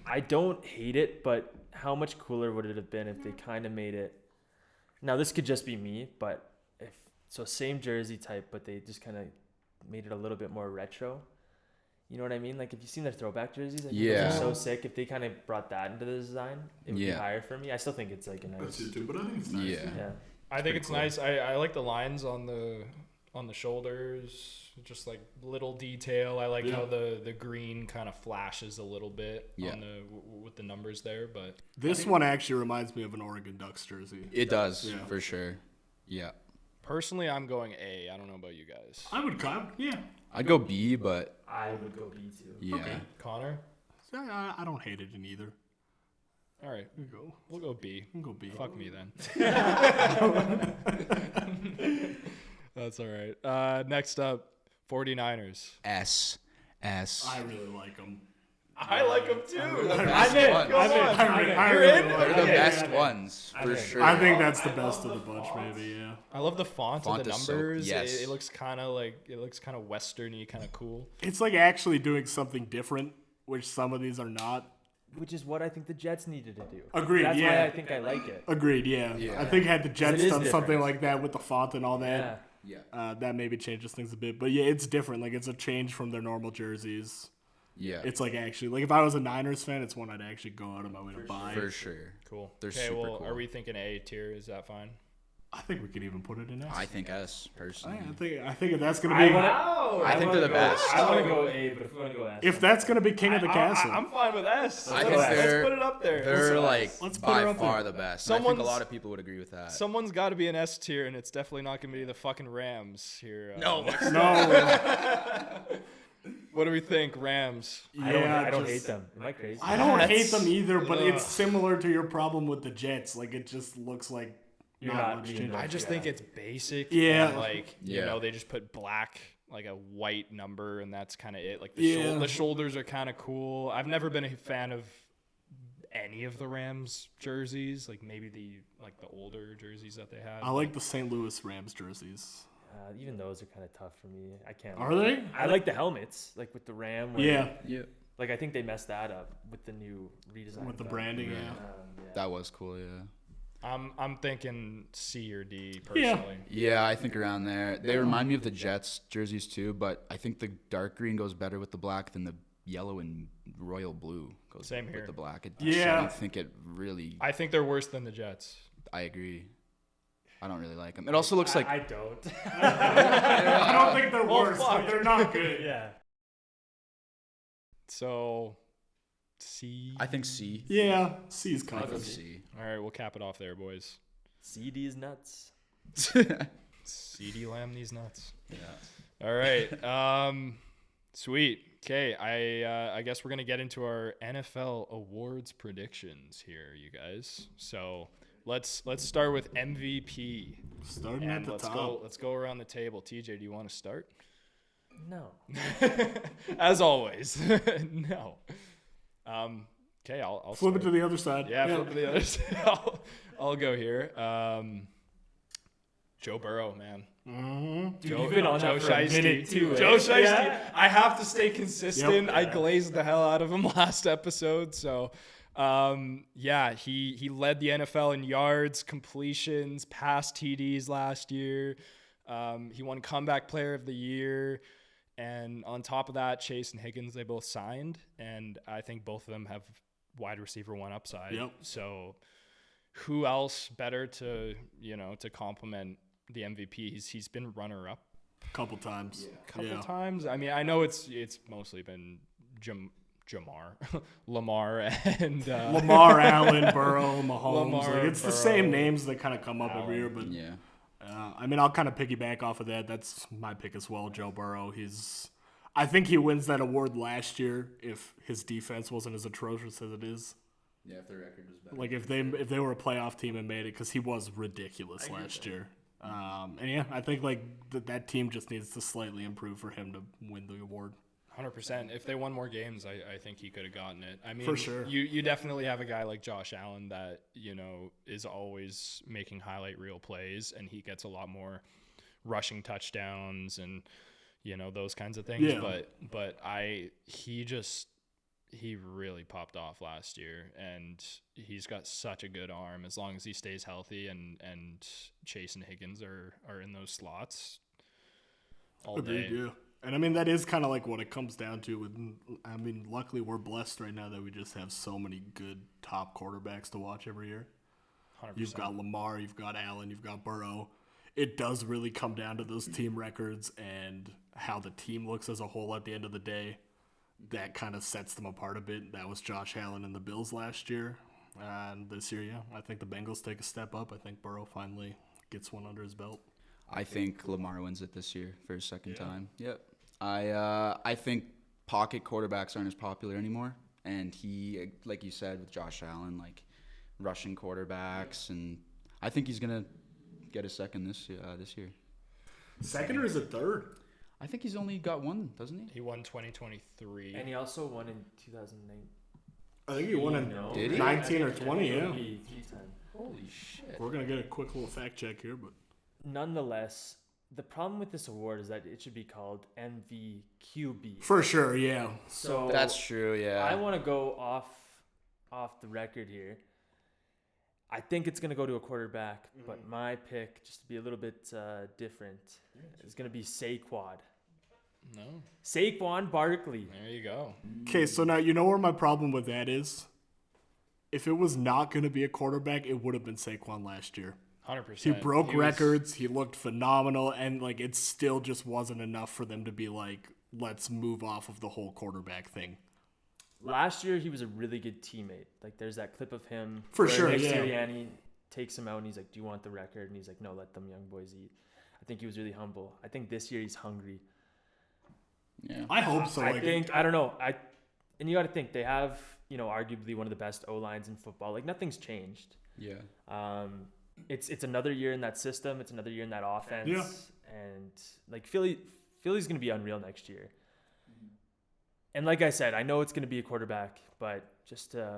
Speaker 4: I don't hate it, but how much cooler would it have been if they kind of made it? Now this could just be me, but same jersey type, but they just kind of made it a little bit more retro. You know what I mean? Like if you've seen their throwback jerseys, I think those are so sick. If they kind of brought that into the design, it would be higher for me. I still think it's like a nice.
Speaker 1: that's it too, but I think it's nice.
Speaker 3: Yeah.
Speaker 2: I think it's nice. I like the lines on the shoulders, just like little detail. I like how the green kind of flashes a little bit on with the numbers there. But
Speaker 1: This one actually reminds me of an Oregon Ducks jersey.
Speaker 3: It does, for sure. Yeah.
Speaker 2: personally, I'm going A. I don't know about you guys.
Speaker 1: I would
Speaker 3: I'd go B, but
Speaker 4: I would go B too.
Speaker 3: yeah.
Speaker 1: Okay.
Speaker 2: Connor?
Speaker 1: I don't hate it in either.
Speaker 2: All right, we'll go B.
Speaker 1: We'll go B.
Speaker 2: Fuck me then. That's all right. Next up, 49ers.
Speaker 3: S.
Speaker 1: I really like them.
Speaker 2: I like them too.
Speaker 3: I'm in.
Speaker 1: I really like
Speaker 3: They're the best ones, for sure.
Speaker 1: I think that's the best of the bunch, maybe. Yeah.
Speaker 2: I love the font of the
Speaker 3: is so-
Speaker 2: numbers.
Speaker 3: yes.
Speaker 2: It looks kind of westerny, kind of cool.
Speaker 1: It's like actually doing something different, which some of these are not.
Speaker 4: Which is what I think the Jets needed to do.
Speaker 1: Agreed,
Speaker 4: That's
Speaker 1: yeah.
Speaker 4: why I think I like it.
Speaker 1: Agreed. Yeah. I think had the Jets
Speaker 4: is
Speaker 1: done something
Speaker 4: different.
Speaker 1: like that with the font and all that,
Speaker 3: Yeah.
Speaker 1: that maybe changes things a bit. But yeah, it's different. Like it's a change from their normal jerseys.
Speaker 3: Yeah.
Speaker 1: It's like actually, like if I was a Niners fan, it's one I'd actually go out of my way to buy.
Speaker 3: For sure.
Speaker 2: Cool.
Speaker 3: They're
Speaker 2: okay,
Speaker 3: super
Speaker 2: well,
Speaker 3: cool.
Speaker 2: are we thinking A tier? Is that fine?
Speaker 1: I think we could even put it in S.
Speaker 3: I think S, personally.
Speaker 1: I think if that's gonna be
Speaker 3: I think they're the best.
Speaker 4: I want to go A, but if we want to go S.
Speaker 1: if that's gonna be king of the castle.
Speaker 2: I'm fine with S.
Speaker 3: I think
Speaker 2: Let's put it up there.
Speaker 3: They're like
Speaker 1: Let's put her
Speaker 3: by
Speaker 1: up
Speaker 3: far
Speaker 1: there.
Speaker 3: the best. And I think a
Speaker 2: Someone's-
Speaker 3: lot of people would agree with that.
Speaker 2: Someone's got to be an S tier, and it's definitely not going to be the fucking Rams here.
Speaker 3: No.
Speaker 1: No,
Speaker 2: What do we think, Rams?
Speaker 4: I don't hate them. Am I crazy?
Speaker 1: I don't hate them either, but it's similar to your problem with the Jets. Like it just looks like
Speaker 4: You're
Speaker 1: not
Speaker 4: not
Speaker 1: much
Speaker 4: being
Speaker 1: change.
Speaker 2: I just think it's basic.
Speaker 1: Yeah.
Speaker 2: And like, you
Speaker 3: Yeah.
Speaker 2: know, they just put black, like a white number, and that's kind of it. Like
Speaker 1: Yeah.
Speaker 2: the shoulders are kind of cool. I've never been a fan of any of the Rams jerseys. Like maybe the older jerseys that they had.
Speaker 1: I like the St. Louis Rams jerseys.
Speaker 4: Even those are kind of tough for me. I can't.
Speaker 1: Are they?
Speaker 4: I like the helmets, like with the Ram. where-
Speaker 1: Yeah,
Speaker 3: Yeah.
Speaker 4: Like I think they messed that up with the new redesign.
Speaker 1: with the
Speaker 4: but,
Speaker 1: branding. Yeah.
Speaker 4: yeah.
Speaker 3: That was cool, yeah.
Speaker 2: I'm thinking C or D personally.
Speaker 3: Yeah, I think around there. They remind me of the Jets jerseys too, but I think the dark green goes better with the black than the yellow and royal blue goes
Speaker 2: Same here.
Speaker 3: with the black.
Speaker 1: Yeah.
Speaker 3: I think it really.
Speaker 2: I think they're worse than the Jets.
Speaker 3: I agree. I don't really like them. It also looks like
Speaker 4: I don't.
Speaker 1: I don't think they're worse,
Speaker 2: fuck.
Speaker 1: but they're not good.
Speaker 4: yeah.
Speaker 2: So C.
Speaker 3: I think C.
Speaker 1: Yeah, C's
Speaker 3: I
Speaker 1: kind
Speaker 3: think
Speaker 1: of.
Speaker 3: C.
Speaker 2: All right, we'll cap it off there, boys.
Speaker 4: CD is nuts.
Speaker 2: CD lamb these nuts. Yeah. All right. Sweet. Okay. I guess we're gonna get into our NFL awards predictions here, you guys. So let's start with MVP.
Speaker 1: Starting at
Speaker 2: And
Speaker 1: the
Speaker 2: let's
Speaker 1: top.
Speaker 2: let's go around the table. TJ, do you want to start?
Speaker 4: No.
Speaker 2: As always. No. Okay, I'll
Speaker 1: Flip
Speaker 2: start.
Speaker 1: it to the other side.
Speaker 2: Yeah, flip to the other side. I'll go here. Joe Burrow, man.
Speaker 1: Mm-hmm.
Speaker 4: Dude, you've been on that for a minute too.
Speaker 2: Joe
Speaker 4: eh?
Speaker 2: Shiesty.
Speaker 4: Yeah.
Speaker 2: I have to stay consistent.
Speaker 1: Yep.
Speaker 2: I glazed the hell out of him last episode. So, yeah, he led the NFL in yards, completions, pass TDs last year. He won Comeback Player of the Year. And on top of that, Chase and Higgins, they both signed. And I think both of them have wide receiver one upside.
Speaker 1: Yep.
Speaker 2: So who else better to complement the MVP? He's been runner up
Speaker 1: Couple times.
Speaker 2: a couple times. I mean, I know it's mostly been Lamar and
Speaker 1: Lamar, Allen, Burrow, Mahomes.
Speaker 2: Lamar,
Speaker 1: Like, it's the
Speaker 2: Burrow,
Speaker 1: same names that kind of come up every year. But
Speaker 3: Yeah.
Speaker 1: I mean, I'll kind of piggyback off of that. That's my pick as well, Joe Burrow. I think he wins that award last year if his defense wasn't as atrocious as it is.
Speaker 3: Yeah, if their record was better.
Speaker 1: Like if they were a playoff team and made it, because he was ridiculous last year. And yeah, I think like that team just needs to slightly improve for him to win the award.
Speaker 2: 100%. If they won more games, I think he could have gotten it. I mean,
Speaker 1: For sure.
Speaker 2: You definitely have a guy like Josh Allen that, is always making highlight reel plays, and he gets a lot more rushing touchdowns and, those kinds of things.
Speaker 1: Yeah.
Speaker 2: But he really popped off last year, and he's got such a good arm as long as he stays healthy and Chase and Higgins are in those slots all
Speaker 1: Agreed,
Speaker 2: day.
Speaker 1: yeah. And I mean, that is kind of like what it comes down to. Luckily we're blessed right now that we just have so many good top quarterbacks to watch every year.
Speaker 2: 100%.
Speaker 1: You've got Lamar, you've got Allen, you've got Burrow. It does really come down to those team records and how the team looks as a whole at the end of the day. That kind of sets them apart a bit. That was Josh Allen and the Bills last year. And this year, yeah, I think the Bengals take a step up. I think Burrow finally gets one under his belt.
Speaker 3: I think Lamar wins it this year for his second time. Yep. I think pocket quarterbacks aren't as popular anymore. And he, like you said, with Josh Allen, like rushing quarterbacks. And I think he's going to get a second this year.
Speaker 1: Second or is it third?
Speaker 3: I think he's only got one, doesn't he?
Speaker 2: He won 2023.
Speaker 4: And he also won in 2009.
Speaker 1: I think he won in
Speaker 3: Did he?
Speaker 1: 19 or 20, yeah.
Speaker 4: 3 times.
Speaker 3: Holy shit.
Speaker 1: We're going to get a quick little fact check here, but
Speaker 4: Nonetheless, the problem with this award is that it should be called MVQB.
Speaker 1: for sure, yeah.
Speaker 4: So
Speaker 3: That's true, yeah.
Speaker 4: I want to go off the record here. I think it's going to go to a quarterback, but my pick, just to be a little bit different, is going to be Saquon.
Speaker 2: No.
Speaker 4: Saquon Barkley.
Speaker 2: There you go.
Speaker 1: Okay, so now you know where my problem with that is? If it was not going to be a quarterback, it would have been Saquon last year.
Speaker 2: 100%.
Speaker 1: He broke records. He looked phenomenal, and like it still just wasn't enough for them to be like, let's move off of the whole quarterback thing.
Speaker 4: Last year, he was a really good teammate. Like, there's that clip of him.
Speaker 1: For
Speaker 4: where
Speaker 1: sure,
Speaker 4: Nick
Speaker 1: yeah.
Speaker 4: Sirianni takes him out, and he's like, do you want the record? And he's like, no, let them young boys eat. I think he was really humble. I think this year he's hungry.
Speaker 3: Yeah.
Speaker 1: I hope so.
Speaker 4: I don't know. And you got to think, they have, arguably one of the best O-lines in football. Like, nothing's changed.
Speaker 3: Yeah.
Speaker 4: It's another year in that system. It's another year in that offense.
Speaker 1: Yeah.
Speaker 4: And, like, Philly's going to be unreal next year. And like I said, I know it's going to be a quarterback, but just come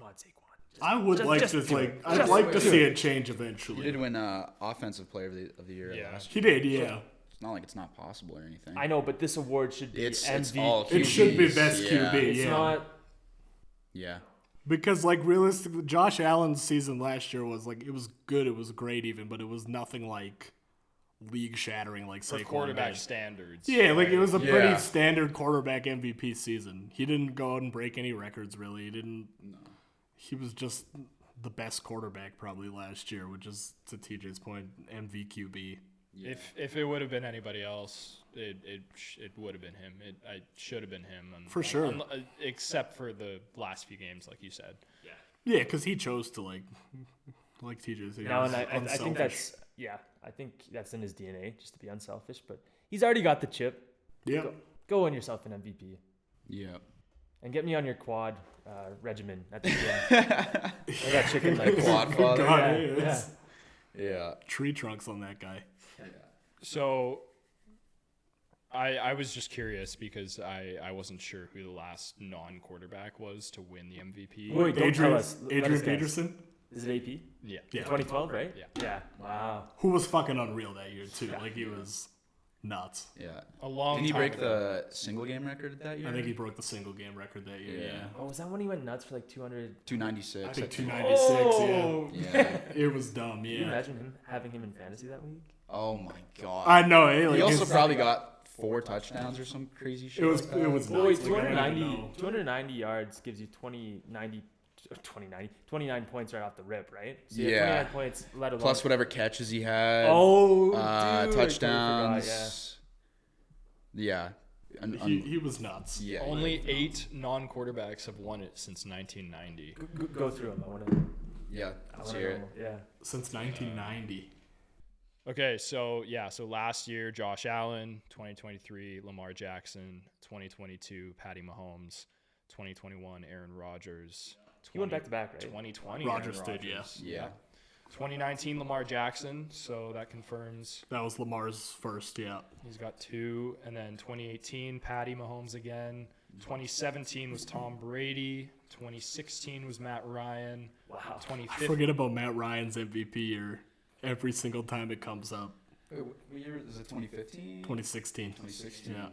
Speaker 4: on, Saquon.
Speaker 1: I would
Speaker 4: Just-
Speaker 1: like
Speaker 4: just
Speaker 1: to
Speaker 4: do
Speaker 1: like
Speaker 4: it.
Speaker 1: I'd
Speaker 4: Just
Speaker 1: like to
Speaker 4: do
Speaker 1: see
Speaker 4: it.
Speaker 1: it change
Speaker 3: He
Speaker 1: eventually.
Speaker 3: did win Offensive Player of the Year
Speaker 2: Yeah.
Speaker 3: last
Speaker 1: He
Speaker 3: year.
Speaker 1: did, yeah.
Speaker 3: It's not like it's not possible or anything.
Speaker 4: I know, but this award should be
Speaker 3: It's
Speaker 4: MVP.
Speaker 3: all
Speaker 1: It should be
Speaker 3: QBs,
Speaker 1: best
Speaker 3: yeah.
Speaker 1: QB,
Speaker 4: It's
Speaker 1: yeah.
Speaker 4: not.
Speaker 3: Yeah.
Speaker 1: Because like realistically, Josh Allen's season last year was like it was good, it was great even, but it was nothing like league shattering like
Speaker 2: For
Speaker 1: Saquon
Speaker 2: quarterback
Speaker 1: did.
Speaker 2: standards.
Speaker 1: Yeah, like it was a
Speaker 3: Yeah.
Speaker 1: pretty standard quarterback MVP season. He didn't go out and break any records really. He was just the best quarterback probably last year, which is to TJ's point, MVQB.
Speaker 3: Yeah.
Speaker 2: If it would have been anybody else, it would have been him. It should have been him.
Speaker 1: For sure.
Speaker 2: Except for the last few games, like you said.
Speaker 1: Yeah, because he chose to like TJ said.
Speaker 4: No, and I think I think that's in his DNA, just to be unselfish. But he's already got the chip.
Speaker 1: yeah.
Speaker 4: Go win yourself an MVP.
Speaker 3: Yeah.
Speaker 4: And get me on your quad regimen at the gym. I got chicken legs.
Speaker 3: Quad father.
Speaker 1: God,
Speaker 4: Yeah,
Speaker 1: yeah, it's
Speaker 3: Yeah.
Speaker 1: tree trunks on that guy.
Speaker 2: So I was just curious because I wasn't sure who the last non-quarterback was to win the MVP.
Speaker 4: Wait, don't tell us. Let
Speaker 1: Adrian
Speaker 4: us guess.
Speaker 1: Peterson,
Speaker 4: Is it AP?
Speaker 2: Yeah.
Speaker 1: Yeah.
Speaker 4: 2012, right?
Speaker 2: Yeah.
Speaker 4: Yeah. Wow.
Speaker 1: who was fucking unreal that year too. Like he was nuts.
Speaker 3: Yeah.
Speaker 2: A long
Speaker 3: Didn't he
Speaker 2: time
Speaker 3: break
Speaker 2: ago.
Speaker 3: the single game record that year?
Speaker 1: I think he broke the single game record that year. Yeah,
Speaker 4: Oh, was that when he went nuts for like 200?
Speaker 3: 296.
Speaker 1: I think
Speaker 3: think.
Speaker 1: 296.
Speaker 4: Oh,
Speaker 3: Yeah.
Speaker 1: Yeah, it was dumb.
Speaker 4: Can you
Speaker 1: Yeah,
Speaker 4: imagine having him in fantasy that week?
Speaker 3: Oh my god.
Speaker 1: I know. Like,
Speaker 3: He also
Speaker 1: his-
Speaker 3: probably got 4 touchdowns or some crazy shit.
Speaker 1: It was
Speaker 3: like that.
Speaker 1: it was
Speaker 4: Oh, wait,
Speaker 1: nuts. Like, I don't even
Speaker 4: 290,
Speaker 1: know.
Speaker 4: 290 yards gives you 29 points right off the rip, right? So you have
Speaker 3: Yeah.
Speaker 4: 29 points, let alone.
Speaker 3: Plus whatever catches he had.
Speaker 4: oh, dude, I totally
Speaker 3: touchdowns.
Speaker 4: forgot,
Speaker 3: Yeah.
Speaker 1: He was nuts.
Speaker 3: Yeah.
Speaker 2: Only 8 non-quarterbacks have won it since 1990.
Speaker 4: yeah. Go through them. I want to.
Speaker 3: Yeah. Let's hear it.
Speaker 4: Yeah.
Speaker 1: Since 1990.
Speaker 2: Okay, so last year Josh Allen, 2023 Lamar Jackson, 2022 Patty Mahomes, 2021 Aaron Rodgers,
Speaker 4: He went back to back, right?
Speaker 2: 2020.
Speaker 1: Rodgers
Speaker 2: Aaron
Speaker 1: did, yeah.
Speaker 2: Rodgers.
Speaker 3: Yeah.
Speaker 2: 2019 Lamar Jackson, so that confirms
Speaker 1: That was Lamar's first, yeah.
Speaker 2: he's got 2. And then 2018 Patty Mahomes again. 2017 was Tom Brady. 2016 was Matt Ryan.
Speaker 4: Wow.
Speaker 1: I
Speaker 2: 2015
Speaker 1: forget about Matt Ryan's MVP year every single time it comes up.
Speaker 3: Wait, what year is it? 2015?
Speaker 1: 2016.
Speaker 3: 2016.
Speaker 1: Yeah.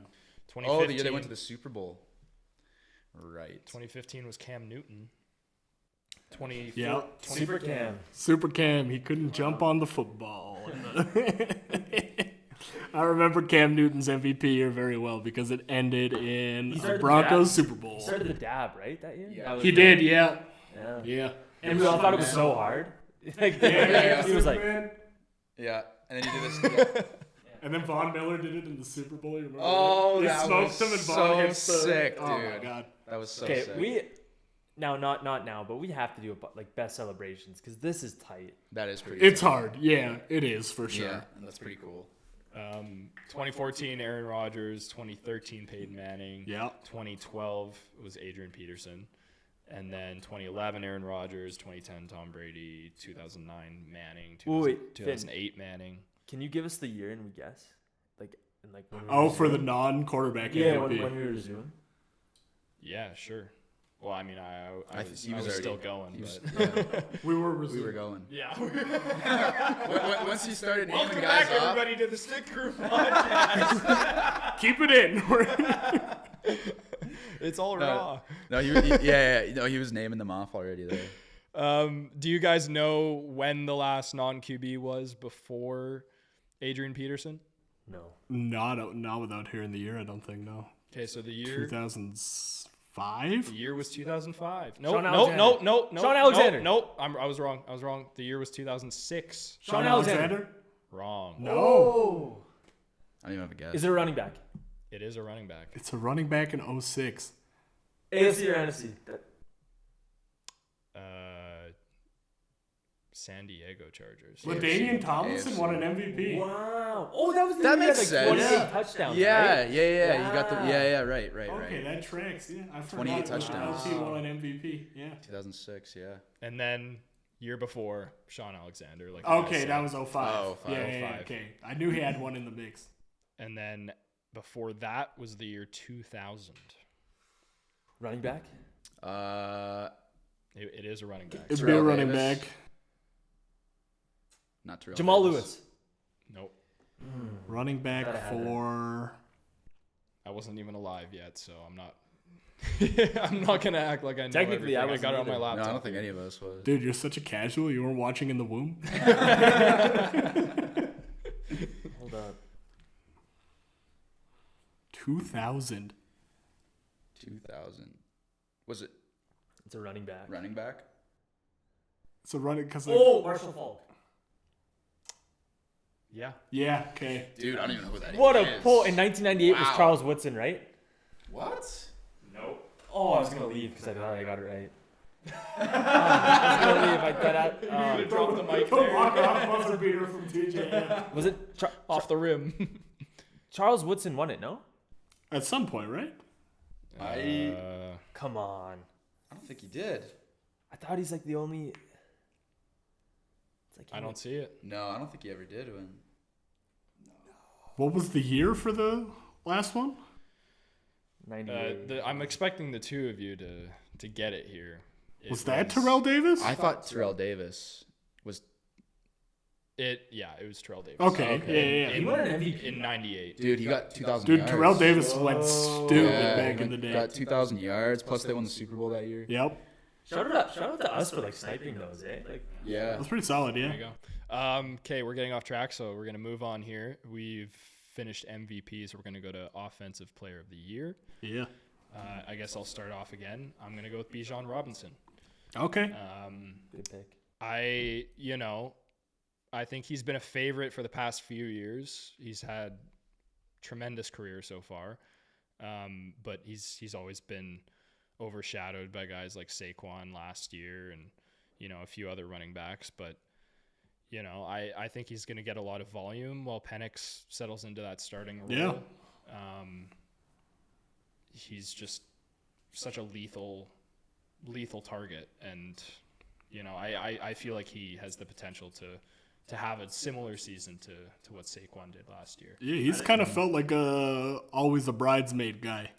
Speaker 2: 2015,
Speaker 3: Oh, the year they went to the Super Bowl. Right.
Speaker 2: 2015 was Cam Newton.
Speaker 1: Yeah.
Speaker 4: Super Cam.
Speaker 1: Super Cam, he couldn't jump on the football. I remember Cam Newton's MVP year very well because it ended in
Speaker 4: He
Speaker 1: a
Speaker 4: started the
Speaker 1: Broncos
Speaker 4: dab.
Speaker 1: Super Bowl.
Speaker 4: He started the dab, right, that year?
Speaker 3: Yeah.
Speaker 4: That was
Speaker 1: He
Speaker 4: the-
Speaker 1: did, yeah.
Speaker 4: Yeah.
Speaker 1: Yeah.
Speaker 4: And we all thought it was so hard. Like,
Speaker 3: Yeah.
Speaker 4: he was like,
Speaker 3: Yeah. And then you did this. Yeah.
Speaker 1: And then Von Miller did it in the Super Bowl. You remember
Speaker 3: Oh,
Speaker 1: he
Speaker 3: that
Speaker 1: smoked
Speaker 3: was
Speaker 1: him and Von
Speaker 3: so
Speaker 1: hits the,
Speaker 3: sick,
Speaker 1: Oh my
Speaker 3: dude.
Speaker 1: god.
Speaker 3: That was so
Speaker 4: okay,
Speaker 3: sick.
Speaker 4: we now not now, but we have to do like best celebrations because this is tight.
Speaker 3: That is pretty
Speaker 1: It's
Speaker 3: sick.
Speaker 1: hard. Yeah, it is for sure.
Speaker 3: Yeah, and that's pretty cool.
Speaker 2: 2014 Aaron Rodgers. 2013 Peyton Manning.
Speaker 1: Yeah.
Speaker 2: 2012 was Adrian Peterson. And then 2011 Aaron Rodgers. 2010 Tom Brady. 2009 Manning.
Speaker 4: Wait,
Speaker 2: 2008 Manning.
Speaker 4: Can you give us the year and we guess? Like, and like. When we
Speaker 1: Oh,
Speaker 4: were
Speaker 1: for the
Speaker 4: doing-
Speaker 1: non-quarterback
Speaker 4: Yeah,
Speaker 1: MVP.
Speaker 4: when we were doing.
Speaker 2: Yeah, sure. Well, I mean, I was,
Speaker 3: he
Speaker 2: I
Speaker 3: was
Speaker 2: was
Speaker 3: already-
Speaker 2: still going,
Speaker 3: he was-
Speaker 2: but
Speaker 3: yeah,
Speaker 1: We were
Speaker 3: we were going.
Speaker 2: yeah.
Speaker 3: Once he started naming
Speaker 2: Welcome
Speaker 3: guys
Speaker 2: back,
Speaker 3: off,
Speaker 2: everybody, to the Stick Crew podcast.
Speaker 1: Keep it in.
Speaker 2: It's all
Speaker 3: No.
Speaker 2: raw.
Speaker 3: no, he was naming them off already there.
Speaker 2: Do you guys know when the last non-QB was before Adrian Peterson?
Speaker 4: No.
Speaker 1: not without hearing the year, I don't think, no.
Speaker 2: Okay, so the year
Speaker 1: 2005?
Speaker 2: the year was 2005. No,
Speaker 4: Sean
Speaker 2: no,
Speaker 4: Alexander.
Speaker 2: no, no, no.
Speaker 4: Sean Alexander.
Speaker 2: No, I was wrong. I was wrong. The year was 2006.
Speaker 1: Sean Alexander?
Speaker 2: Wrong.
Speaker 1: No.
Speaker 4: Oh.
Speaker 3: I don't even have a guess.
Speaker 4: Is it a running back?
Speaker 2: It is a running back.
Speaker 1: It's a running back in 06.
Speaker 4: AFC or NFC?
Speaker 2: San Diego Chargers.
Speaker 1: LaDainian Tomlinson
Speaker 3: AFC.
Speaker 1: won an MVP.
Speaker 4: Wow. Oh, that was the
Speaker 3: That
Speaker 4: year he had,
Speaker 3: makes
Speaker 4: like 28
Speaker 3: sense.
Speaker 4: touchdowns.
Speaker 3: Yeah,
Speaker 4: right?
Speaker 3: yeah. You got the
Speaker 4: Yeah.
Speaker 3: right.
Speaker 1: Okay, that tracks. Yeah, I forgot
Speaker 3: 28
Speaker 1: it was
Speaker 3: touchdowns.
Speaker 1: LT won an MVP. Yeah.
Speaker 3: 2006, yeah.
Speaker 2: And then year before, Sean Alexander. Like you guys
Speaker 1: Okay,
Speaker 2: said.
Speaker 1: that was 05.
Speaker 3: Oh, 05.
Speaker 1: Yeah, okay. I knew he had one in the mix.
Speaker 2: And then before that was the year 2000.
Speaker 4: Running back?
Speaker 2: It is a running back.
Speaker 1: It'd be a
Speaker 3: Terrell
Speaker 1: running
Speaker 3: Davis.
Speaker 1: back.
Speaker 3: Not Terrell
Speaker 4: Jamal
Speaker 3: Davis.
Speaker 4: Lewis.
Speaker 2: Nope.
Speaker 1: Running back
Speaker 4: Thought I had that.
Speaker 1: for...
Speaker 2: I wasn't even alive yet, so I'm not. I'm not gonna act like I know.
Speaker 4: Technically, I
Speaker 2: everything. I got it on my
Speaker 4: wasn't
Speaker 3: No,
Speaker 2: laptop.
Speaker 3: I don't think any of us was.
Speaker 1: Dude, you're such a casual. You weren't watching in the womb?
Speaker 4: Hold up.
Speaker 1: 2000.
Speaker 3: 2000. Was it
Speaker 4: It's a running back.
Speaker 3: running back?
Speaker 1: It's a running... Cause
Speaker 4: Oh, Marshall Falk.
Speaker 2: Yeah.
Speaker 1: yeah, okay.
Speaker 3: Dude, I don't even know who that
Speaker 4: What
Speaker 3: is.
Speaker 4: a pull. In 1998 was
Speaker 3: Wow.
Speaker 4: Charles Woodson, right?
Speaker 3: What?
Speaker 2: Nope.
Speaker 4: Oh, I was going to leave because I thought I got it right. I was going to leave. I thought that.
Speaker 2: Drop the mic
Speaker 1: The
Speaker 2: there.
Speaker 1: walk-off buzzer beater from TJ. Yeah.
Speaker 4: Was it
Speaker 2: Off the rim.
Speaker 4: Charles Woodson won it, no?
Speaker 1: At some point, right?
Speaker 4: Come on.
Speaker 3: I don't think he did.
Speaker 4: I thought he's like the only. It's like
Speaker 2: I don't see it.
Speaker 3: No, I don't think he ever did win.
Speaker 1: What was the year for the last one?
Speaker 4: 98.
Speaker 2: I'm expecting the two of you to get it here. It
Speaker 1: Was that Terrell Davis?
Speaker 3: I thought Terrell Davis was.
Speaker 2: It was Terrell Davis.
Speaker 1: Okay, yeah.
Speaker 2: In,
Speaker 4: He won an MVP.
Speaker 2: in '98.
Speaker 3: Dude, he got 2,000
Speaker 1: Dude,
Speaker 3: yards.
Speaker 1: Terrell Davis went stupid
Speaker 3: Yeah,
Speaker 1: back
Speaker 3: he
Speaker 1: in the day.
Speaker 3: got 2,000 yards, plus they won the Super Bowl that year.
Speaker 1: Yep.
Speaker 4: Shout out to us for like sniping those, eh? Like,
Speaker 3: Yeah.
Speaker 1: That's pretty solid,
Speaker 2: There
Speaker 1: yeah.
Speaker 2: you go. Okay, we're getting off track, so we're gonna move on here. We've finished MVP, so we're gonna go to Offensive Player of the Year.
Speaker 1: Yeah.
Speaker 2: I guess I'll start off again. I'm gonna go with Bijan Robinson.
Speaker 1: Okay.
Speaker 4: good pick.
Speaker 2: I think he's been a favorite for the past few years. He's had tremendous career so far, but he's always been overshadowed by guys like Saquon last year and a few other running backs. But I think he's going to get a lot of volume while Penix settles into that starting role.
Speaker 1: Yeah.
Speaker 2: He's just such a lethal lethal target, and I feel like he has the potential to have a similar season to what Saquon did last year.
Speaker 1: Yeah, he's kind of felt like always a bridesmaid guy.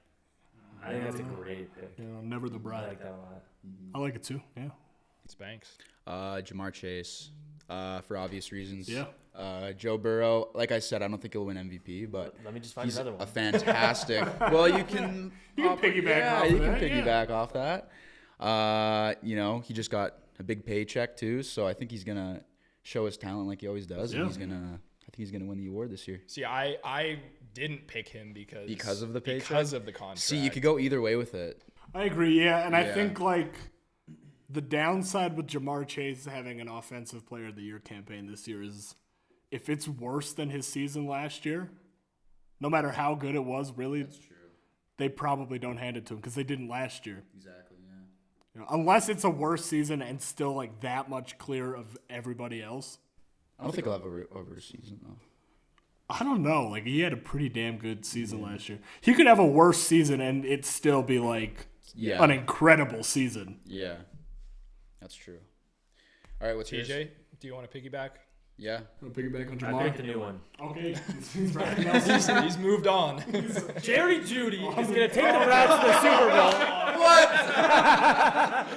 Speaker 4: I think that's a great pick.
Speaker 1: Never the bride.
Speaker 4: I like that a lot.
Speaker 1: I like it too. Yeah.
Speaker 2: It's Banks.
Speaker 3: Jamar Chase, for obvious reasons.
Speaker 1: Yeah.
Speaker 3: Joe Burrow, like I said, I don't think he'll win MVP, but
Speaker 4: Let me just find
Speaker 3: he's
Speaker 4: another one.
Speaker 3: a fantastic. Well, you can
Speaker 1: piggyback off
Speaker 3: you
Speaker 1: of
Speaker 3: can
Speaker 1: that,
Speaker 3: piggyback off that. He just got a big paycheck too, so I think he's gonna show his talent like he always does, and I think he's gonna win the award this year.
Speaker 2: See, I didn't pick him because
Speaker 3: of the paycheck?
Speaker 2: because of the contract.
Speaker 3: See, you could go either way with it.
Speaker 1: I agree. Yeah, and I
Speaker 3: Yeah.
Speaker 1: think like the downside with Jamar Chase having an Offensive Player of the Year campaign this year is if it's worse than his season last year, no matter how good it was, really,
Speaker 3: true.
Speaker 1: they probably don't hand it to him because they didn't last year.
Speaker 3: Exactly. Yeah.
Speaker 1: Unless it's a worse season and still like that much clear of everybody else.
Speaker 3: I don't think he'll have a season though.
Speaker 1: I don't know. Like he had a pretty damn good season last year. He could have a worse season and it still be like an incredible season.
Speaker 3: Yeah. That's true. All right, what's yours?
Speaker 2: TJ, do you want to piggyback?
Speaker 3: Yeah.
Speaker 1: Piggyback on
Speaker 4: I picked a new one.
Speaker 1: Okay.
Speaker 2: He's moved on.
Speaker 4: Jerry Jeudy is going to take the Browns to the Super Bowl.
Speaker 3: What?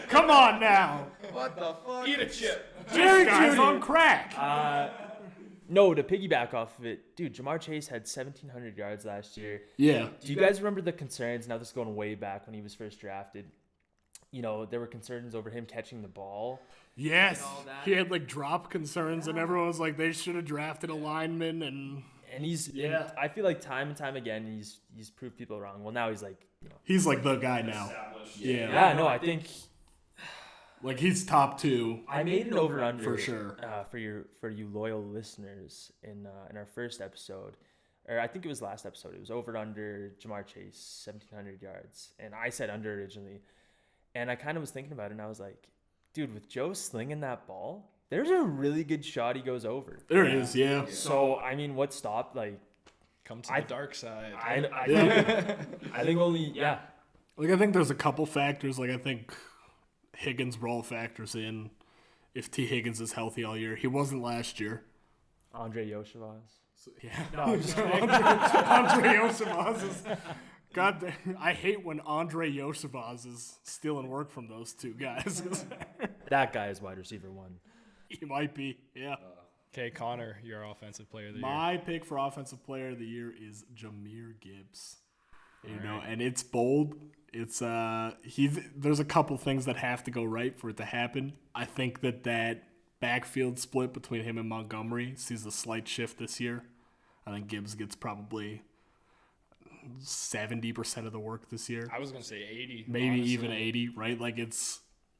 Speaker 1: Come on now.
Speaker 3: What the fuck?
Speaker 2: Eat a chip.
Speaker 1: Jerry Jeudy's on crack.
Speaker 4: No, to piggyback off of it, dude, Jamar Chase had 1,700 yards last year.
Speaker 1: Yeah.
Speaker 4: Do you guys remember the concerns? Now this is going way back when he was first drafted. There were concerns over him catching the ball.
Speaker 1: Yes. He had like drop concerns and everyone was like they should have drafted a lineman and
Speaker 4: And I feel like time and time again he's proved people wrong. Well, now he's like,
Speaker 1: he's like the guy now. Yeah.
Speaker 4: yeah, no, I think
Speaker 1: Like he's top 2.
Speaker 4: I made an over under
Speaker 1: for sure.
Speaker 4: For you loyal listeners in our first episode, or I think it was last episode. It was over under Jamar Chase 1,700 yards, and I said under originally, and I kind of was thinking about it, and I was like, dude, with Joe slinging that ball, there's a really good shot he goes over.
Speaker 1: There it is, yeah.
Speaker 4: So I mean, what stopped? Like,
Speaker 2: Come to the dark side.
Speaker 4: I think only
Speaker 1: Like I think there's a couple factors. Like I think Higgins' role factors in. If T. Higgins is healthy all year, he wasn't last year.
Speaker 4: Andre Yoshivaz.
Speaker 1: Yeah.
Speaker 4: No, I'm just kidding.
Speaker 1: Andre Yoshivaz is. God, I hate when Andre Yoshivaz is stealing work from those two guys.
Speaker 4: That guy is wide receiver 1.
Speaker 1: He might be, yeah.
Speaker 2: Okay, Connor, your offensive player of the year.
Speaker 1: My pick for offensive player of the year is Jahmyr Gibbs. And it's bold. It's there's a couple things that have to go right for it to happen. I think that backfield split between him and Montgomery sees a slight shift this year. I think Gibbs gets probably 70% of the work this year.
Speaker 2: I was going to say 80.
Speaker 1: Maybe
Speaker 2: honestly.
Speaker 1: even 80, right? Like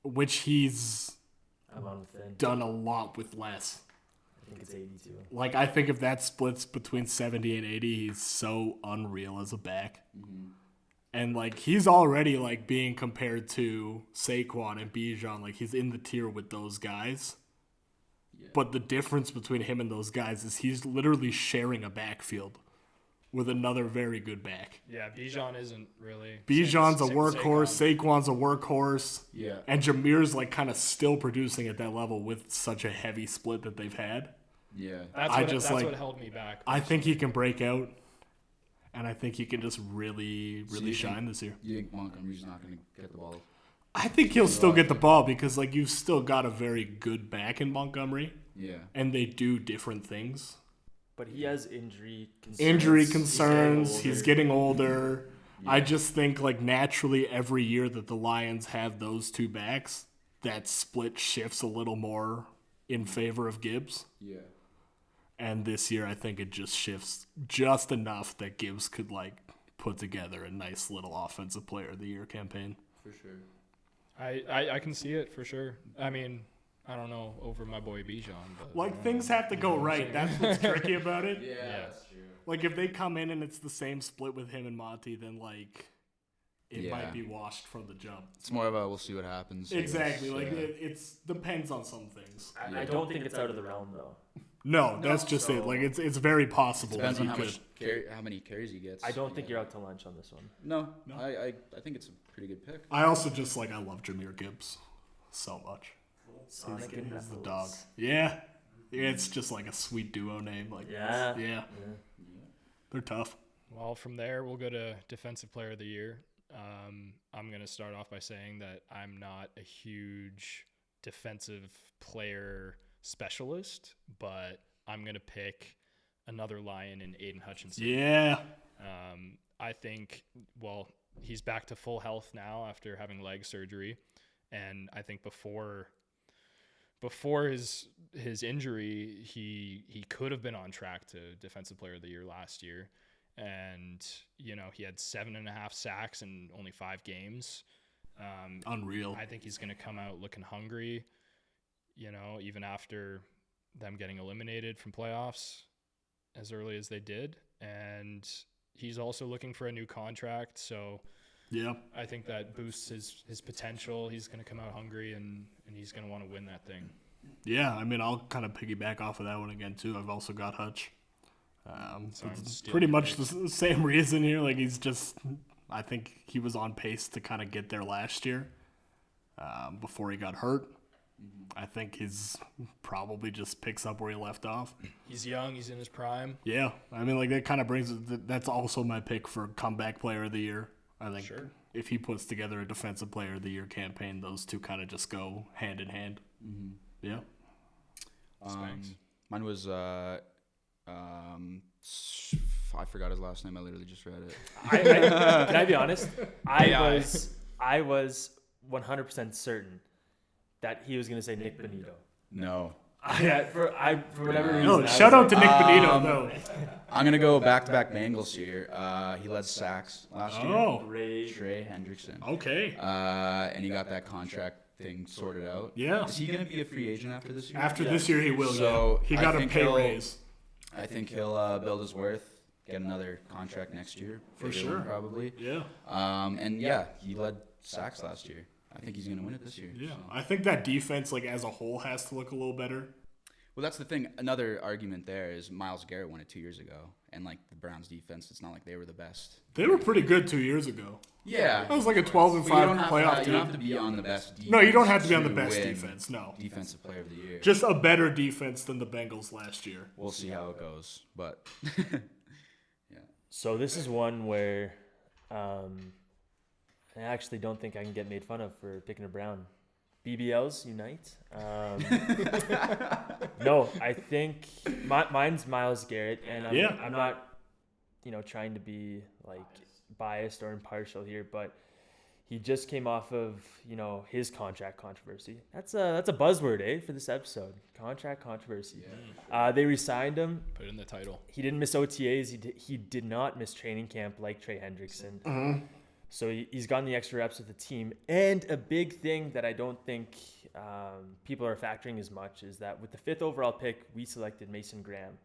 Speaker 1: which he's
Speaker 4: I'm on with it.
Speaker 1: done a lot with less.
Speaker 4: I think it's 82.
Speaker 1: Like, I think if that splits between 70 and 80, he's so unreal as a back. Mm-hmm. And, like, he's already, like, being compared to Saquon and Bijan. Like, he's in the tier with those guys. Yeah. But the difference between him and those guys is he's literally sharing a backfield with another very good back.
Speaker 2: Yeah, Bijan isn't really.
Speaker 1: Bijan's a workhorse. Saquon's a workhorse.
Speaker 3: Yeah.
Speaker 1: And Jahmyr's, like, kind of still producing at that level with such a heavy split that they've had.
Speaker 3: Yeah.
Speaker 2: That's what held me back.
Speaker 1: I think he can break out, and I think he can just really shine this year.
Speaker 3: You think Montgomery's not going to get the ball?
Speaker 1: I think he'll still get the ball because, like, you've still got a very good back in Montgomery.
Speaker 3: Yeah.
Speaker 1: And they do different things.
Speaker 4: But he has injury
Speaker 1: concerns. He's getting older.
Speaker 3: Yeah.
Speaker 1: I just think, like, naturally every year that the Lions have those two backs, that split shifts a little more in favor of Gibbs.
Speaker 3: Yeah.
Speaker 1: And this year, I think it just shifts just enough that Gibbs could, like, put together a nice little offensive player of the year campaign.
Speaker 3: For sure.
Speaker 2: I can see it for sure. I mean, I don't know over my boy Bijan, but
Speaker 1: Like, things have to go right. That's what's tricky about it.
Speaker 3: Yeah, that's true.
Speaker 1: Like, if they come in and it's the same split with him and Monty, then, like, it might be washed from the jump.
Speaker 3: It's more of a we'll see what happens.
Speaker 1: Exactly. Like, it's depends on some things.
Speaker 4: I don't think it's out of the realm, though.
Speaker 1: No, that's just it. Like it's very possible.
Speaker 3: Depends
Speaker 1: that
Speaker 3: on
Speaker 1: he
Speaker 3: how
Speaker 1: could.
Speaker 3: how many carries he gets.
Speaker 4: I don't think you're out to lunch on this one.
Speaker 3: No, I think it's a pretty good pick.
Speaker 1: I also just I love Jahmyr Gibbs so much.
Speaker 4: Sonic
Speaker 1: He's
Speaker 4: and
Speaker 1: the
Speaker 4: Knuckles.
Speaker 1: dog. Yeah. It's just like a sweet duo name. Like
Speaker 4: Yeah.
Speaker 1: They're tough.
Speaker 2: Well, from there, we'll go to Defensive Player of the Year. I'm going to start off by saying that I'm not a huge defensive player specialist, but I'm going to pick another Lion in Aiden Hutchinson.
Speaker 1: Yeah.
Speaker 2: I think, he's back to full health now after having leg surgery. And I think before his injury, he could have been on track to Defensive Player of the Year last year. And, he had 7.5 sacks in only 5 games.
Speaker 1: Unreal.
Speaker 2: I think he's going to come out looking hungry, even after them getting eliminated from playoffs as early as they did. And he's also looking for a new contract. So
Speaker 1: yeah,
Speaker 2: I think that boosts his potential. He's going to come out hungry and he's going to want to win that thing.
Speaker 1: Yeah, I'll kind of piggyback off of that one again, too. I've also got Hutch. It's
Speaker 2: stealing
Speaker 1: pretty
Speaker 2: your
Speaker 1: much
Speaker 2: pick.
Speaker 1: the same reason here. Like, I think he was on pace to kind of get there last year before he got hurt. I think he's probably just picks up where he left off.
Speaker 2: He's young. He's in his prime.
Speaker 1: Yeah, that kind of that's also my pick for comeback player of the year. I think if he puts together a defensive player of the year campaign, those two kind of just go hand in hand. Mm-hmm. Yeah.
Speaker 3: Mine was I forgot his last name. I literally just read it.
Speaker 4: Can I be honest? I was 100% certain that he was going to say Nick Benito.
Speaker 3: No.
Speaker 4: For whatever reason.
Speaker 1: No, shout out to Nick Benito, though.
Speaker 3: I'm gonna go back-to-back Bengals here. He led sacks last year.
Speaker 1: Oh,
Speaker 3: Trey Hendrickson.
Speaker 1: okay.
Speaker 3: And he got that contract thing sorted out.
Speaker 1: Yeah.
Speaker 3: Is he gonna be a free agent after this year?
Speaker 1: After this year, he will.
Speaker 3: So
Speaker 1: he got a pay raise.
Speaker 3: I think he'll build his worth, get another contract next year.
Speaker 1: For
Speaker 3: Bigger
Speaker 1: sure.
Speaker 3: one, probably.
Speaker 1: Yeah.
Speaker 3: And yeah, he led sacks last year. I think he's gonna win it this year.
Speaker 1: Yeah,
Speaker 3: so.
Speaker 1: I think that defense, as a whole, has to look a little better.
Speaker 3: Well, that's the thing. Another argument there is Myles Garrett won it 2 years ago, and the Browns' defense, it's not like they were the best.
Speaker 1: They were pretty good 2 years ago.
Speaker 3: Yeah,
Speaker 1: That was like a 12-5 playoff
Speaker 3: You
Speaker 1: team.
Speaker 3: don't have to be on the best defense.
Speaker 1: No, you don't have to be on the
Speaker 3: to
Speaker 1: best
Speaker 3: win
Speaker 1: defense. No,
Speaker 3: Defensive Player of the Year.
Speaker 1: just a better defense than the Bengals last year.
Speaker 3: We'll see how it goes, but
Speaker 4: So this is one where I actually don't think I can get made fun of for picking a Brown. BBLs unite. No, I think mine's Myles Garrett, and I'm not, trying to be biased or impartial here, but he just came off of his contract controversy. That's a buzzword, for this episode. Contract controversy. Yeah. They re-signed him.
Speaker 2: Put it in the title.
Speaker 4: He didn't miss OTAs. He did not miss training camp like Trey Hendrickson.
Speaker 1: Mm-hmm.
Speaker 4: So he's gotten the extra reps with the team. And a big thing that I don't think people are factoring as much is that with the 5th overall pick, we selected Mason Graham,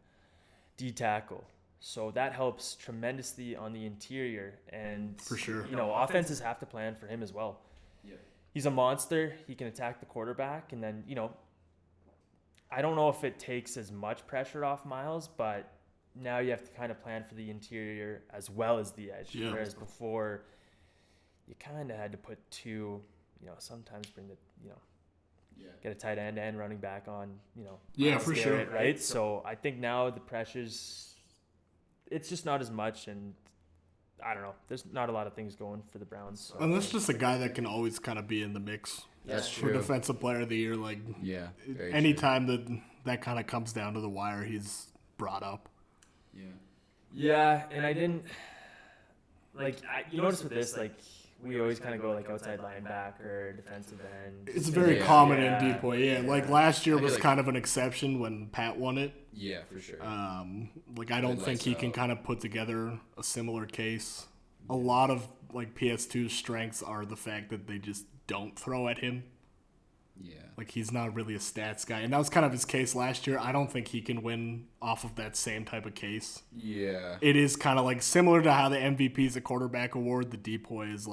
Speaker 4: D-tackle. So that helps tremendously on the interior. And,
Speaker 1: For sure.
Speaker 4: Offenses have to plan for him as well.
Speaker 3: Yeah.
Speaker 4: He's a monster. He can attack the quarterback. And then, I don't know if it takes as much pressure off Myles, but now you have to kind of plan for the interior as well as the edge.
Speaker 1: Yeah.
Speaker 4: Whereas before, you kind of had to put two, sometimes bring the, get a tight end and running back on, Myles
Speaker 1: for
Speaker 4: Garrett,
Speaker 1: sure.
Speaker 4: right? So I think now the pressure's, it's just not as much, and I don't know. There's not a lot of things going for the Browns. So.
Speaker 1: And that's just a guy that can always kind of be in the mix.
Speaker 3: That's
Speaker 1: For
Speaker 3: true.
Speaker 1: defensive player of the year,
Speaker 3: Yeah. very
Speaker 1: anytime that kind of comes down to the wire, he's brought up.
Speaker 3: true. Yeah.
Speaker 4: Yeah, and I didn't you notice with this, we always kind of go outside linebacker, defensive end.
Speaker 1: It's very
Speaker 3: Yeah.
Speaker 1: common
Speaker 4: Yeah.
Speaker 1: in depoy. Yeah, last year
Speaker 3: I feel
Speaker 1: was
Speaker 3: like-
Speaker 1: kind of an exception when Pat won it.
Speaker 3: Yeah, for sure.
Speaker 1: I don't think he can kind of put together a similar case. A lot of PS2's strengths are the fact that they just don't throw at him.
Speaker 3: Yeah.
Speaker 1: He's not really a stats guy, and that was kind of his case last year. I don't think he can win off of that same type of case.
Speaker 3: Yeah.
Speaker 1: It is kind of similar to how the MVP is a quarterback award. The depoy is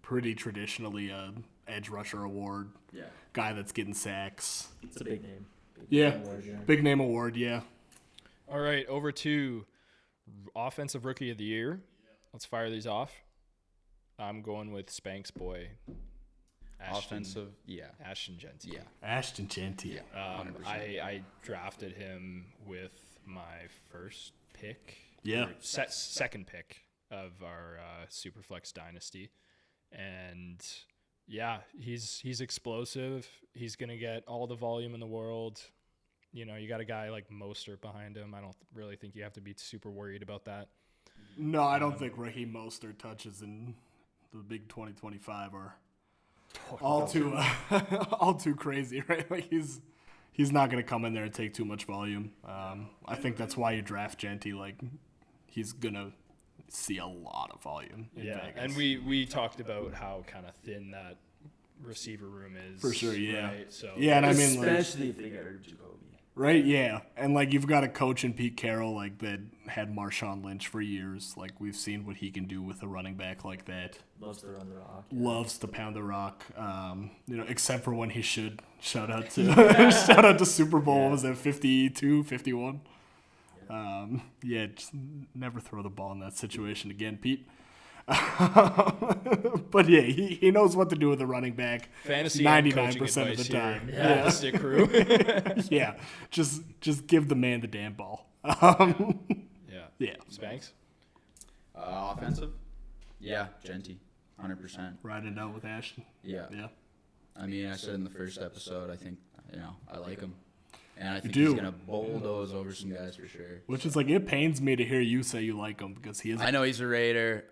Speaker 1: pretty traditionally a edge rusher award.
Speaker 3: Yeah.
Speaker 1: Guy that's getting sacks.
Speaker 4: It's a big name.
Speaker 1: Big name award, yeah.
Speaker 2: All right, over to Offensive Rookie of the Year. Let's fire these off. I'm going with Spanx boy. Ashton Genty.
Speaker 3: Yeah.
Speaker 1: Ashton Genty.
Speaker 3: Yeah.
Speaker 2: I drafted him with my first pick.
Speaker 1: Yeah.
Speaker 2: Second pick of our Superflex dynasty. And yeah, he's explosive. He's going to get all the volume in the world. You know, you got a guy like Mostert behind him. I don't really think you have to be super worried about that.
Speaker 1: No, I don't think Raheem Mostert touches in the big 2025 are all too crazy, right? Like he's not going to come in there and take too much volume. I think that's why you draft Genty. Like he's going to see a lot of volume in Vegas.
Speaker 2: And we talked about how kind of thin that receiver room is.
Speaker 1: For sure, yeah.
Speaker 2: Right? So
Speaker 1: yeah, and I mean,
Speaker 4: especially if they get rid of Jacoby.
Speaker 1: Right, yeah. And, like, you've got a coach in Pete Carroll, like, that had Marshawn Lynch for years. Like, we've seen what he can do with a running back like that.
Speaker 4: Loves to run the rock.
Speaker 1: Loves to pound the rock. You know, except for when he should. Shout out to Super Bowl, what was it, 52, 51? Just never throw the ball in that situation again, Pete. But yeah, he knows what to do with a running back.
Speaker 2: Fantasy
Speaker 1: 99% of the time.
Speaker 2: Yeah, stick crew.
Speaker 1: Yeah, just give the man the damn ball. Yeah.
Speaker 2: Spanx.
Speaker 3: Offensive. Yeah, Genty, 100%.
Speaker 1: Riding it out with Ashton.
Speaker 3: Yeah. I mean, I said in the first episode, I think I like him. And I think
Speaker 1: You
Speaker 3: he's
Speaker 1: do.
Speaker 3: going to bulldoze over some guys for sure.
Speaker 1: Which is like, it pains me to hear you say you like him because he is.
Speaker 3: I know he's a Raider.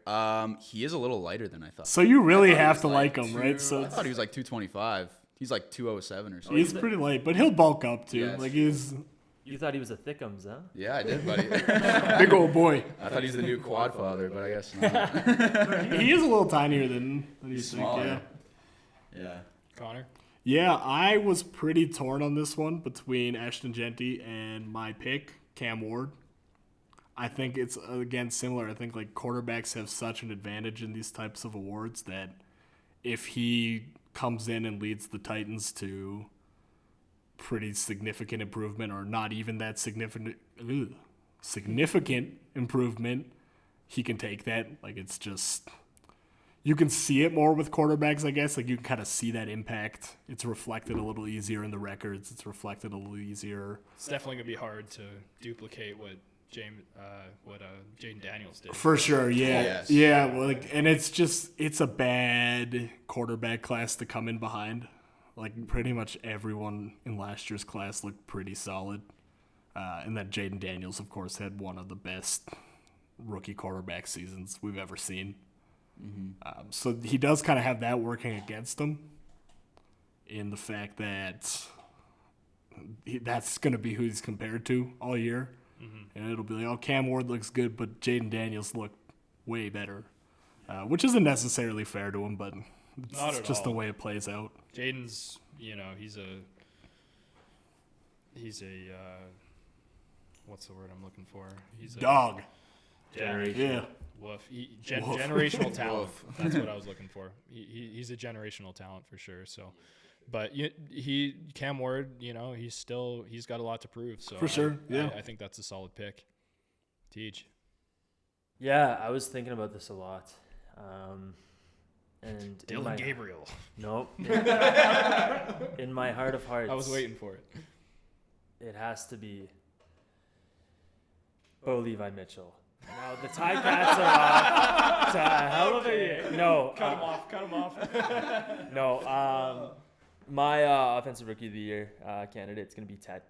Speaker 3: He is a little lighter than I thought.
Speaker 1: So you really
Speaker 3: I thought he
Speaker 1: have
Speaker 3: was
Speaker 1: to like him, right? So
Speaker 3: I thought he was like 225. He's like 207 or something.
Speaker 1: he's pretty light, but he'll bulk up too.
Speaker 3: Yeah,
Speaker 1: like
Speaker 3: true.
Speaker 1: he's
Speaker 4: You thought he was a Thickums, huh?
Speaker 3: Yeah, I did, buddy.
Speaker 1: big old boy.
Speaker 3: I thought he's the new quad father, but I guess not.
Speaker 1: He is a little tinier than you
Speaker 3: He's
Speaker 1: think.
Speaker 3: small,
Speaker 1: Yeah.
Speaker 3: Yeah.
Speaker 2: Connor.
Speaker 1: Yeah, I was pretty torn on this one between Ashton Genty and my pick, Cam Ward. I think it's, again, similar. I think, like, quarterbacks have such an advantage in these types of awards that if he comes in and leads the Titans to pretty significant improvement or not even that significant improvement, he can take that. Like, it's just... You can see it more with quarterbacks, I guess. Like, you can kind of see that impact. It's reflected a little easier in the records. It's reflected a little easier.
Speaker 2: It's definitely gonna be hard to duplicate what Jaden Daniels did.
Speaker 1: For sure, yeah.
Speaker 3: Yes.
Speaker 1: Yeah, well, like, and it's a bad quarterback class to come in behind. Like, pretty much everyone in last year's class looked pretty solid. And then Jaden Daniels, of course, had one of the best rookie quarterback seasons we've ever seen. Mm-hmm. So he does kind of have that working against him in the fact that that's going to be who he's compared to all year. Mm-hmm. And it'll be like, oh, Cam Ward looks good, but Jaden Daniels looked way better, which isn't necessarily fair to him, but it's just the way it plays out.
Speaker 2: Jaden's, he's a what's the word I'm looking for? He's a
Speaker 1: dog.
Speaker 2: Generation.
Speaker 1: Yeah.
Speaker 2: Woof. Generational talent. That's what I was looking for. He's a generational talent for sure. So, but Cam Ward, he's got a lot to prove. So
Speaker 1: for sure, yeah.
Speaker 2: I think that's a solid pick. Teach.
Speaker 4: Yeah, I was thinking about this a lot. And
Speaker 2: Dylan Gabriel.
Speaker 4: Nope. In my heart of hearts,
Speaker 2: I was waiting for it.
Speaker 4: It has to be Bo Levi Mitchell. No, the Ticats are off. It's a hell of a year. No.
Speaker 2: Cut him off.
Speaker 4: No. My Offensive Rookie of the Year candidate's going to be Ted.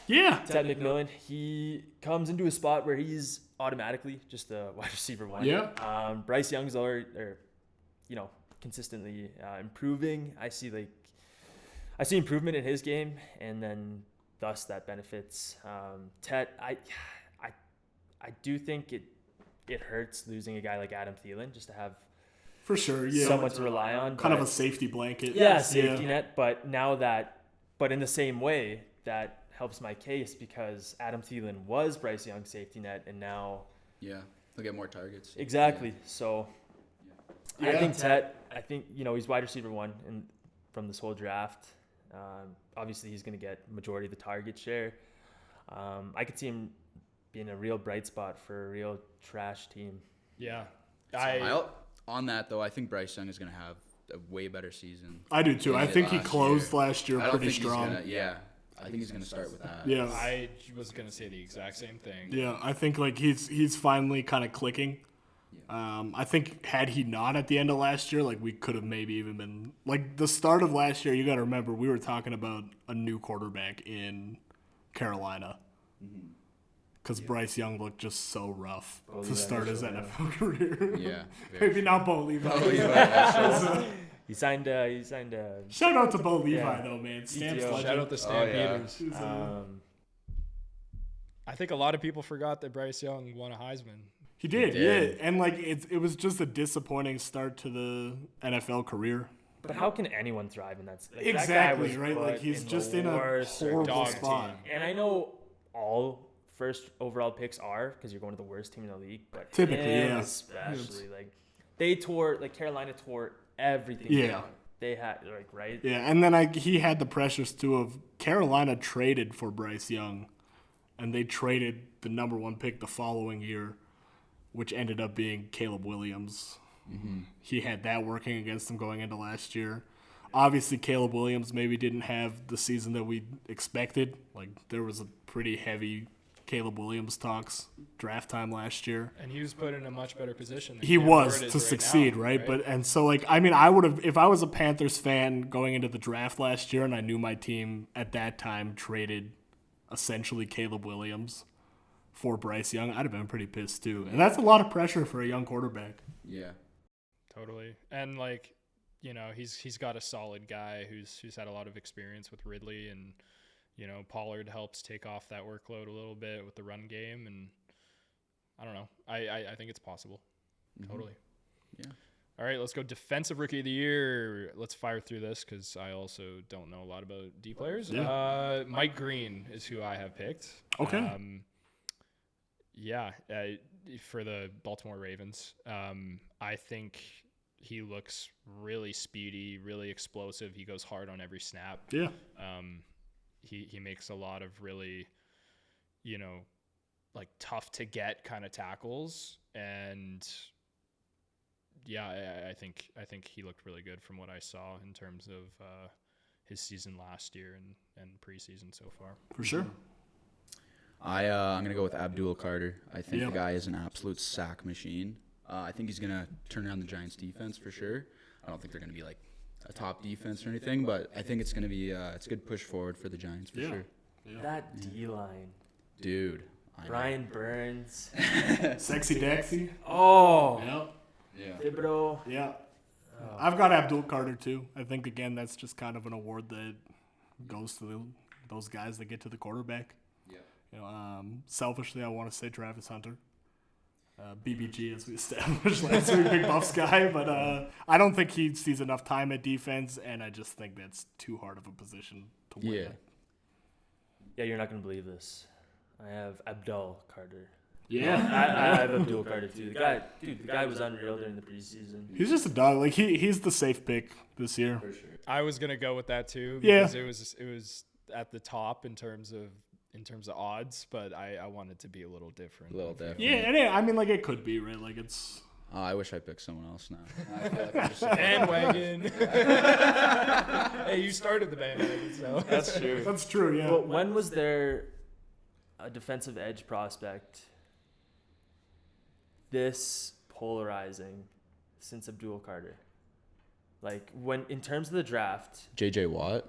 Speaker 1: Yeah.
Speaker 4: Ted McMillan. He comes into a spot where he's automatically just a wide receiver one.
Speaker 1: Yeah.
Speaker 4: Bryce Young's are consistently improving. I see improvement in his game, and then thus that benefits Ted. I do think it hurts losing a guy like Adam Thielen just to have
Speaker 1: for sure, yeah,
Speaker 4: someone to rely on.
Speaker 1: Kind of a safety blanket.
Speaker 4: Yeah, safety net. But in the same way, that helps my case because Adam Thielen was Bryce Young's safety net, and now
Speaker 3: they'll get more targets.
Speaker 4: Exactly.
Speaker 3: Yeah.
Speaker 4: So
Speaker 1: Yeah.
Speaker 4: I think Ted. He's wide receiver one from this whole draft. obviously he's going to get majority of the target share. I could see him being a real bright spot for a real trash team.
Speaker 2: Yeah.
Speaker 3: On that, though, I think Bryce Young is going to have a way better season.
Speaker 1: I do, too. I think he closed last year pretty strong.
Speaker 3: I think he's going to start with that.
Speaker 1: Yeah.
Speaker 2: I was going to say the exact same thing.
Speaker 1: Yeah, I think like he's finally kind of clicking. I think had he not at the end of last year, like we could have maybe even been like the start of last year. You got to remember we were talking about a new quarterback in Carolina because Bryce Young looked just so rough to start his NFL career.
Speaker 3: Yeah,
Speaker 1: maybe not Bo Levi.
Speaker 4: He signed.
Speaker 1: Shout out to Bo Levi though, man. Stamps legend.
Speaker 2: Shout out to Stampeders. I think a lot of people forgot that Bryce Young won a Heisman.
Speaker 1: He did, yeah. And like it was just a disappointing start to the NFL career.
Speaker 4: But how can anyone thrive in that? Like,
Speaker 1: exactly,
Speaker 4: that guy was
Speaker 1: right? Like he's just in a horrible spot.
Speaker 4: And I know all first overall picks are because you're going to the worst team in the league, but
Speaker 1: typically,
Speaker 4: especially like Carolina tore everything down. They had right.
Speaker 1: Yeah, and then he had the pressures too of Carolina traded for Bryce Young, and they traded the number 1 pick the following year, which ended up being Caleb Williams. He had that working against him going into last year. Obviously, Caleb Williams maybe didn't have the season that we expected. Like there was a pretty heavy Caleb Williams talks draft time last year,
Speaker 2: and he was put in a much better position than
Speaker 1: he was to
Speaker 2: right
Speaker 1: succeed,
Speaker 2: now,
Speaker 1: right? But and so like I mean, I would have if I was a Panthers fan going into the draft last year, and I knew my team at that time traded essentially Caleb Williams for Bryce Young, I'd have been pretty pissed too. And that's a lot of pressure for a young quarterback.
Speaker 3: Yeah,
Speaker 2: totally. And like, you know, he's got a solid guy who's had a lot of experience with Ridley, and you know, Pollard helps take off that workload a little bit with the run game, and I don't know. I think it's possible. Totally.
Speaker 3: Yeah.
Speaker 2: All right, let's go defensive rookie of the year. Let's fire through this because I also don't know a lot about D players.
Speaker 1: Yeah.
Speaker 2: Mike Green is who I have picked.
Speaker 1: Okay.
Speaker 2: For the Baltimore Ravens. I think he looks really speedy, really explosive. He goes hard on every snap.
Speaker 1: Yeah.
Speaker 2: He makes a lot of really, you know, like tough to get kind of tackles, and yeah, I think he looked really good from what I saw in terms of his season last year and preseason so far.
Speaker 1: For sure.
Speaker 3: I'm gonna go with Abdul Carter. I think the guy is an absolute sack machine. I think he's gonna turn around the Giants' defense for sure. I don't think they're gonna be like a top defense or anything, but I think it's gonna be it's a good push forward for the Giants for sure.
Speaker 4: Yeah. That D line,
Speaker 3: dude.
Speaker 4: Brian Burns,
Speaker 1: Sexy Dexy.
Speaker 4: Oh,
Speaker 3: yeah.
Speaker 4: Thibodeau.
Speaker 1: Yeah. I've got Abdul Carter too. I think again that's just kind of an award that goes to those guys that get to the quarterback.
Speaker 3: Yeah.
Speaker 1: You know, selfishly, I want to say Travis Hunter. BBG, as we established last week, Big Buffs guy, but I don't think he sees enough time at defense, and I just think that's too hard of a position to win.
Speaker 3: Yeah.
Speaker 4: Yeah, you're not going to believe this. I have Abdul Carter.
Speaker 1: Yeah.
Speaker 4: I have Abdul Carter too. The guy was unreal during the preseason.
Speaker 1: He's just a dog. Like he's the safe pick this year.
Speaker 3: For sure.
Speaker 2: I was gonna go with that too because it was at the top in terms of odds, but I wanted to be a little different.
Speaker 1: Yeah, I mean, like it could be right. Like it's.
Speaker 3: I wish I picked someone else now. I feel like I'm just
Speaker 2: bandwagon. Hey, you started the bandwagon, so
Speaker 4: that's true.
Speaker 1: That's true. Yeah.
Speaker 4: But when was there a defensive edge prospect this polarizing since Abdul Carter? Like when in terms of the draft,
Speaker 3: JJ Watt.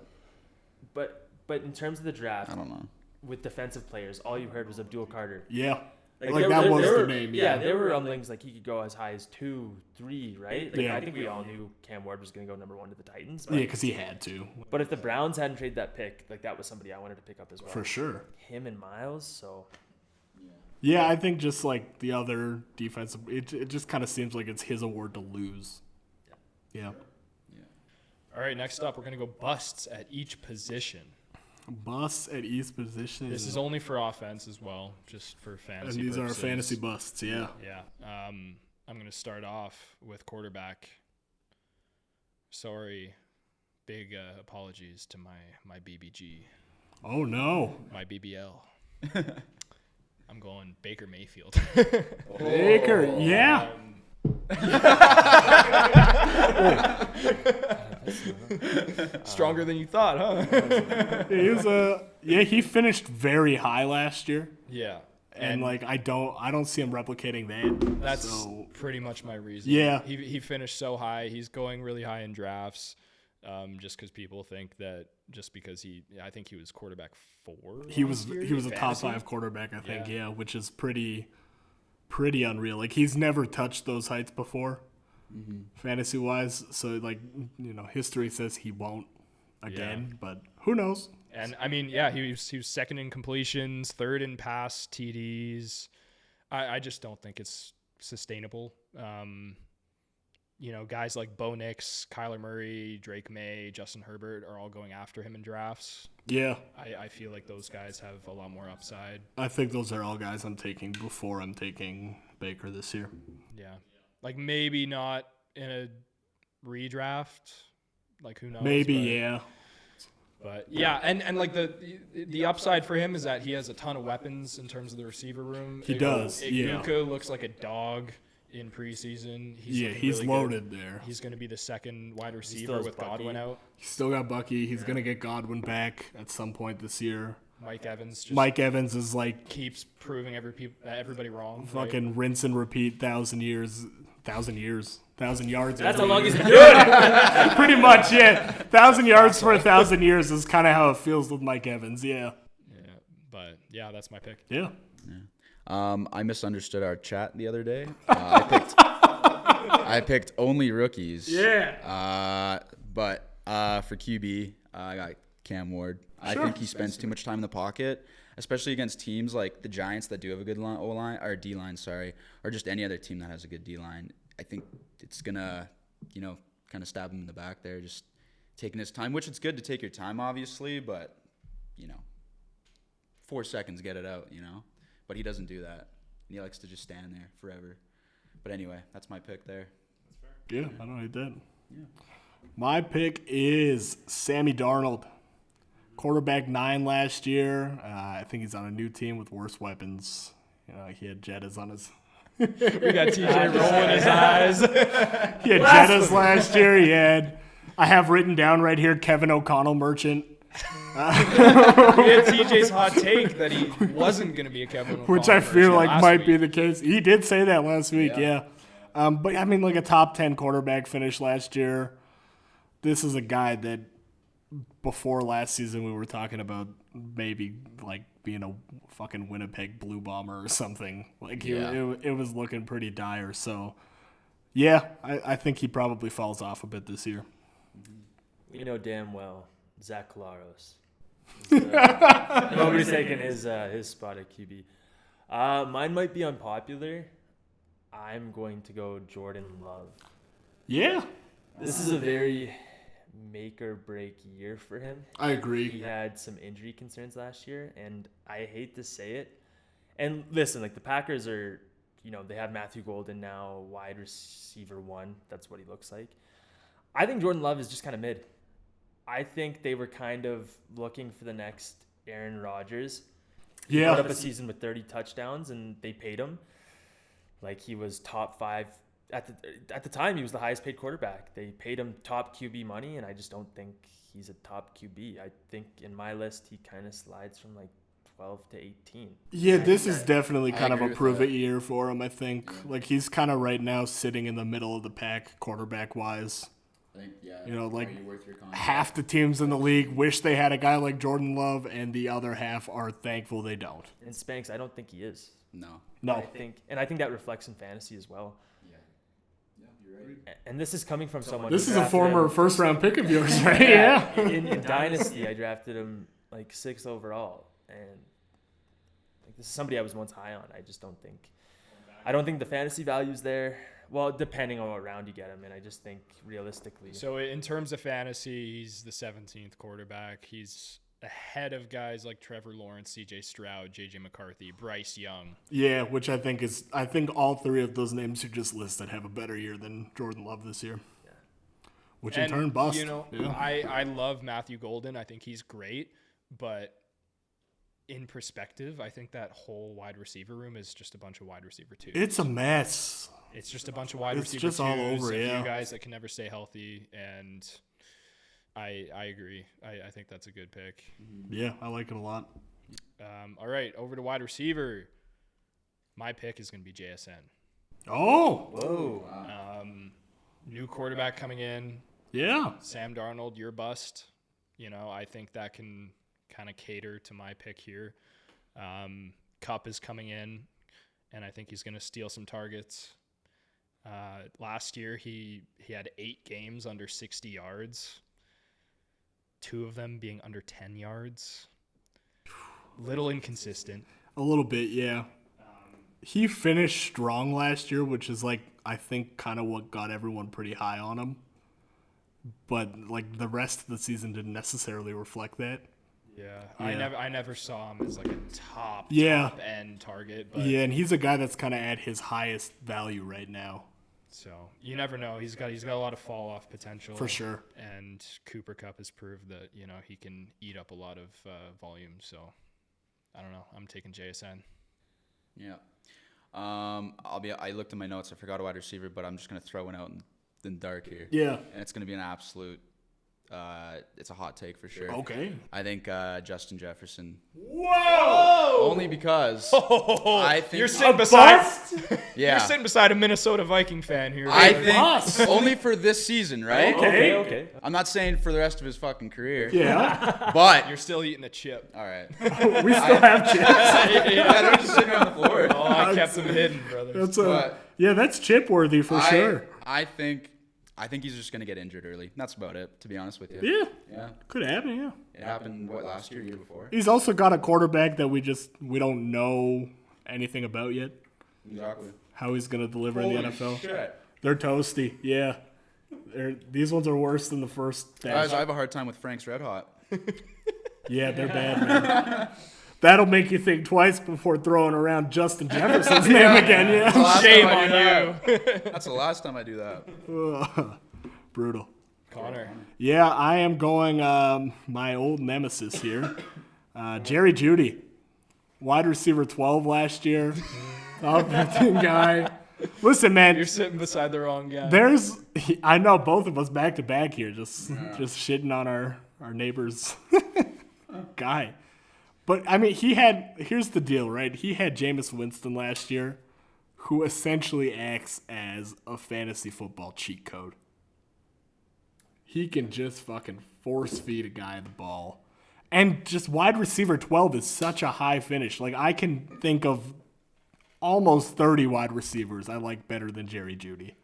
Speaker 4: But in terms of the draft,
Speaker 3: I don't know.
Speaker 4: With defensive players, all you heard was Abdul Carter.
Speaker 1: Yeah. Like that was the name.
Speaker 4: Yeah, there were rumblings like he could go as high as 2, 3, right? Like,
Speaker 1: yeah.
Speaker 4: I think we all knew Cam Ward was going to go number 1 to the Titans.
Speaker 1: But, yeah, because he had to.
Speaker 4: But if the Browns hadn't traded that pick, like that was somebody I wanted to pick up as well.
Speaker 1: For sure.
Speaker 4: Him and Miles, so.
Speaker 1: Yeah, I think just like the other defensive, it just kind of seems like it's his award to lose. Yeah.
Speaker 2: All right, next up, we're going to go busts at each position.
Speaker 1: Busts at each position.
Speaker 2: This is only for offense as well, just for fantasy
Speaker 1: And these
Speaker 2: purposes.
Speaker 1: are fantasy busts, yeah.
Speaker 2: Yeah. I'm going to start off with quarterback. Sorry, big apologies to my BBG,
Speaker 1: Oh no,
Speaker 2: my BBL. I'm going Baker Mayfield.
Speaker 1: Baker, yeah.
Speaker 2: Stronger than you thought, huh?
Speaker 1: He finished very high last year,
Speaker 2: Yeah.
Speaker 1: and like I don't see him replicating that.
Speaker 2: That's
Speaker 1: So,
Speaker 2: pretty much my reason.
Speaker 1: Yeah.
Speaker 2: He finished so high. He's going really high in drafts, just because people think that just because I think he was quarterback 4.
Speaker 1: he was
Speaker 2: last year
Speaker 1: a
Speaker 2: in
Speaker 1: top
Speaker 2: fantasy.
Speaker 1: 5 quarterback, I think.
Speaker 2: Yeah.
Speaker 1: Yeah, which is pretty unreal. Like he's never touched those heights before, fantasy wise. So like history says he won't again, but who knows?
Speaker 2: And I mean, yeah, he was second in completions, third in pass TDs. I just don't think it's sustainable. Guys like Bo Nix, Kyler Murray, Drake May, Justin Herbert are all going after him in drafts.
Speaker 1: Yeah,
Speaker 2: I feel like those guys have a lot more upside.
Speaker 1: I think those are all guys I'm taking before I'm taking Baker this year.
Speaker 2: Yeah. Like maybe not in a redraft. Like who knows?
Speaker 1: Maybe,
Speaker 2: but,
Speaker 1: yeah.
Speaker 2: But yeah, and like the upside for him is that he has a ton of weapons in terms of the receiver room.
Speaker 1: He does, yeah.
Speaker 2: Igbuka looks like a dog in preseason.
Speaker 1: He's
Speaker 2: really
Speaker 1: loaded
Speaker 2: good.
Speaker 1: there.
Speaker 2: He's going to be the second wide
Speaker 4: still
Speaker 2: receiver
Speaker 4: has
Speaker 2: with
Speaker 4: Bucky.
Speaker 2: Godwin out.
Speaker 1: He's still got Bucky. He's gonna get Godwin back at some point this year.
Speaker 2: Mike Evans just
Speaker 1: Mike Evans is like
Speaker 2: keeps proving everybody wrong. right?
Speaker 1: fucking rinse and repeat 1,000 yards.
Speaker 4: That's how long he's been doing it.
Speaker 1: Pretty much, yeah. 1,000 yards for 1,000 years is kind of how it feels with Mike Evans. Yeah.
Speaker 2: Yeah, but yeah, that's my pick.
Speaker 1: Yeah.
Speaker 3: I misunderstood our chat the other day. I picked only rookies.
Speaker 1: Yeah.
Speaker 3: But for QB, I got Cam Ward. I think he spends too much time in the pocket, especially against teams like the Giants that do have a good O-line or D-line, or just any other team that has a good D-line. I think it's gonna, kind of stab him in the back there, just taking his time. Which it's good to take your time, obviously, but 4 seconds, get it out. But he doesn't do that. He likes to just stand there forever. But anyway, that's my pick there.
Speaker 1: Yeah, I know he did. Yeah. My pick is Sammy Darnold. Quarterback 9 last year. I think he's on a new team with worse weapons. He had Jettas on his.
Speaker 2: We got TJ rolling his eyes.
Speaker 1: He had Jettas last year. I have written down right here Kevin O'Connell merchant.
Speaker 2: We had TJ's hot take that he wasn't going to be a Kevin O'Connell
Speaker 1: Which I feel like
Speaker 2: last
Speaker 1: might
Speaker 2: week.
Speaker 1: be the case. He did say that last week, yeah. But I mean, like a top 10 quarterback finish last year. This is a guy that before last season we were talking about maybe like being a fucking Winnipeg Blue Bomber or something. Like it was looking pretty dire. So yeah, I think he probably falls off a bit this year.
Speaker 4: We know damn well Zach Collaros. Nobody's taking his spot at QB. Mine might be unpopular. I'm going to go Jordan Love.
Speaker 1: Yeah,
Speaker 4: This is a very make or break year for him.
Speaker 1: I agree.
Speaker 4: He had some injury concerns last year, and I hate to say it. And listen, like the Packers are, they have Matthew Golden now, wide receiver 1. That's what he looks like. I think Jordan Love is just kind of mid. I think they were kind of looking for the next Aaron Rodgers. He put up a season with 30 touchdowns, and they paid him like he was top 5. At the time, he was the highest paid quarterback. They paid him top QB money, and I just don't think he's a top QB. I think in my list, he kind of slides from like 12 to 18.
Speaker 1: Yeah, this is definitely kind of a
Speaker 3: agree with
Speaker 1: prove
Speaker 3: that.
Speaker 1: it year for him, I think. Like he's kind of right now sitting in the middle of the pack quarterback wise.
Speaker 3: I think,
Speaker 1: like
Speaker 3: are you worth your contract?
Speaker 1: Half the teams in the league wish they had a guy like Jordan Love, and the other half are thankful they don't.
Speaker 4: And Spanks, I don't think he is.
Speaker 3: No.
Speaker 1: No.
Speaker 4: I think that reflects in fantasy as well.
Speaker 3: Yeah, you're right.
Speaker 4: And this is coming from someone.
Speaker 1: This
Speaker 4: who
Speaker 1: is a
Speaker 4: drafted
Speaker 1: former
Speaker 4: him-
Speaker 1: first round pick of yours, right? Yeah.
Speaker 4: in Dynasty, I drafted him like 6th overall, and like this is somebody I was once high on. I just don't think. I don't think the fantasy value's there. Well, depending on what round you get him in, I just think realistically.
Speaker 2: So in terms of fantasy, he's the 17th quarterback. He's ahead of guys like Trevor Lawrence, C.J. Stroud, J.J. McCarthy, Bryce Young.
Speaker 1: Yeah, which I think all 3 of those names you just listed have a better year than Jordan Love this year.
Speaker 4: Yeah.
Speaker 1: which in turn bust.
Speaker 2: I love Matthew Golden. I think he's great, but in perspective, I think that whole wide receiver room is just a bunch of wide receiver twos.
Speaker 1: It's a mess.
Speaker 2: It's just a bunch of wide receiver
Speaker 1: just
Speaker 2: twos.
Speaker 1: all over,
Speaker 2: a
Speaker 1: yeah.
Speaker 2: few guys that can never stay healthy, and I agree. I think that's a good pick.
Speaker 1: Yeah, I like it a lot.
Speaker 2: All right, over to wide receiver. My pick is going to be JSN.
Speaker 1: Oh!
Speaker 4: Whoa.
Speaker 2: New quarterback coming in.
Speaker 1: Yeah.
Speaker 2: Sam Darnold, your bust. I think that can kind of cater to my pick here. Cup is coming in, and I think he's going to steal some targets. Last year, he had 8 games under 60 yards, 2 of them being under 10 yards. Little inconsistent.
Speaker 1: A little bit, yeah. He finished strong last year, which is I think kind of what got everyone pretty high on him. But the rest of the season didn't necessarily reflect that.
Speaker 2: Yeah.
Speaker 1: Yeah.
Speaker 2: I never saw him as a top end target. But
Speaker 1: yeah, and he's a guy that's kind of at his highest value right now.
Speaker 2: So you never know. He's got a lot of fall off potential
Speaker 1: For sure.
Speaker 2: And Cooper Kupp has proved that he can eat up a lot of volume. So I don't know. I'm taking JSN.
Speaker 3: Yeah. I looked at my notes. I forgot a wide receiver, but I'm just gonna throw one out in the dark here.
Speaker 1: Yeah.
Speaker 3: And it's gonna be an absolute. It's a hot take for sure.
Speaker 1: Okay.
Speaker 3: I think Justin Jefferson.
Speaker 2: Whoa!
Speaker 3: Only because I think
Speaker 2: you're sitting beside.
Speaker 3: Yeah.
Speaker 2: You're sitting beside a Minnesota Viking fan here.
Speaker 3: I think only for this season, right?
Speaker 4: Okay.
Speaker 3: I'm not saying for the rest of his fucking career.
Speaker 1: Yeah.
Speaker 3: But
Speaker 2: You're still eating a chip.
Speaker 3: all right.
Speaker 1: We still have chips.
Speaker 3: Yeah, they're just sitting on the floor.
Speaker 2: Oh, I kept them hidden, brother.
Speaker 1: That's chip worthy for sure.
Speaker 3: I think he's just gonna get injured early. That's about it, to be honest with you.
Speaker 1: Yeah. Could happen, yeah.
Speaker 3: It happened last year before.
Speaker 1: He's also got a quarterback that we don't know anything about yet.
Speaker 3: Exactly.
Speaker 1: How he's gonna deliver in the NFL.
Speaker 3: Shit.
Speaker 1: They're toasty, yeah. These ones are worse than the first batch.
Speaker 3: Guys, I have a hard time with Frank's Red Hot.
Speaker 1: Yeah, they're bad, man. That'll make you think twice before throwing around Justin Jefferson's name again, yeah.
Speaker 2: Shame on you.
Speaker 3: That's the last time I do that.
Speaker 1: Brutal.
Speaker 2: Connor.
Speaker 1: Yeah, I am going my old nemesis here. Jerry Jeudy. Wide receiver 12 last year. Top 15 guy. Listen, man.
Speaker 2: You're sitting beside the wrong guy.
Speaker 1: I know both of us back to back here, just shitting on our neighbor's guy. But, I mean, here's the deal, right? He had Jameis Winston last year, who essentially acts as a fantasy football cheat code. He can just fucking force feed a guy the ball. And just wide receiver 12 is such a high finish. I can think of almost 30 wide receivers I like better than Jerry Jeudy.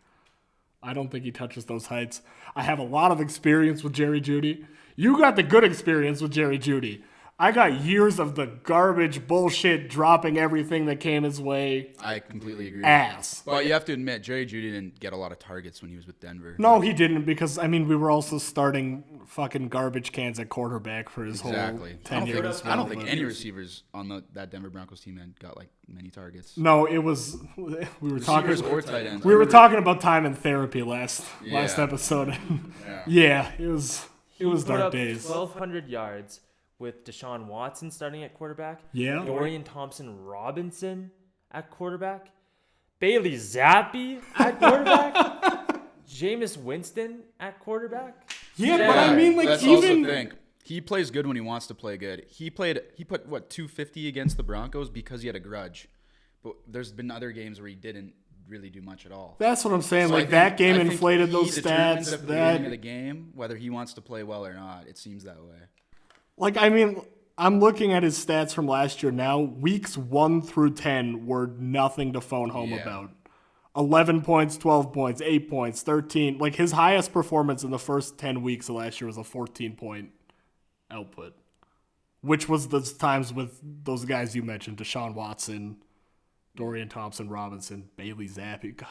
Speaker 1: I don't think he touches those heights. I have a lot of experience with Jerry Jeudy. You got the good experience with Jerry Jeudy. I got years of the garbage bullshit dropping everything that came his way.
Speaker 3: I completely agree.
Speaker 1: Ass.
Speaker 3: But you have to admit, Jerry Jeudy didn't get a lot of targets when he was with Denver.
Speaker 1: No, he didn't because, we were also starting fucking garbage cans at quarterback for his whole 10 years.
Speaker 3: I don't think any receivers on that Denver Broncos team had got many targets.
Speaker 1: No, it was we were talking
Speaker 3: or tight ends.
Speaker 1: We were talking about time in therapy last episode. Yeah, it was dark days.
Speaker 4: 1,200 yards with Deshaun Watson starting at quarterback.
Speaker 1: Yeah.
Speaker 4: Dorian Thompson-Robinson at quarterback. Bailey Zappi at quarterback. Jameis Winston at quarterback.
Speaker 1: Yeah, but
Speaker 3: that's also the thing. He plays good when he wants to play good. He put 250 against the Broncos because he had a grudge. But there's been other games where he didn't really do much at all.
Speaker 1: That's what I'm saying.
Speaker 3: So
Speaker 1: that game inflated those stats.
Speaker 3: At the beginning of the game, whether he wants to play well or not, it seems that way.
Speaker 1: I'm looking at his stats from last year now. Weeks 1 through 10 were nothing to phone home about. 11 points, 12 points, 8 points, 13. His highest performance in the first 10 weeks of last year was a 14-point output, which was the times with those guys you mentioned, Deshaun Watson, Dorian Thompson-Robinson, Bailey Zappi. God.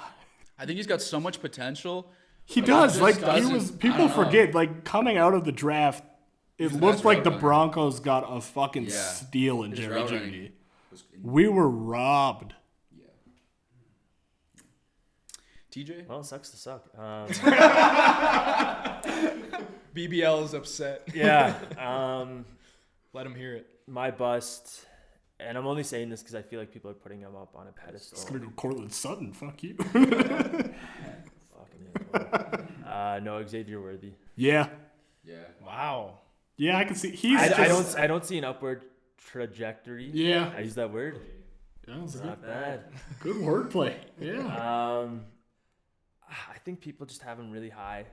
Speaker 3: I think he's got so much potential.
Speaker 1: He does. People forget, coming out of the draft, it looked like the Broncos got a fucking steal in Jerry Jeudy. We were robbed.
Speaker 3: TJ?
Speaker 4: Well, it sucks to suck.
Speaker 2: BBL is upset.
Speaker 4: Yeah.
Speaker 2: Let him hear it.
Speaker 4: My bust, and I'm only saying this because I feel like people are putting him up on a pedestal.
Speaker 1: It's gonna go Cortland Sutton. Fuck you.
Speaker 4: Fucking no, Xavier Worthy.
Speaker 1: Yeah.
Speaker 3: Yeah.
Speaker 2: Wow.
Speaker 1: Yeah, I can see.
Speaker 4: I don't see an upward trajectory.
Speaker 1: Yeah.
Speaker 4: I use that word.
Speaker 1: Yeah, that was
Speaker 4: It's
Speaker 1: good.
Speaker 4: not bad.
Speaker 1: Good wordplay. Yeah.
Speaker 4: I think people just have him really high,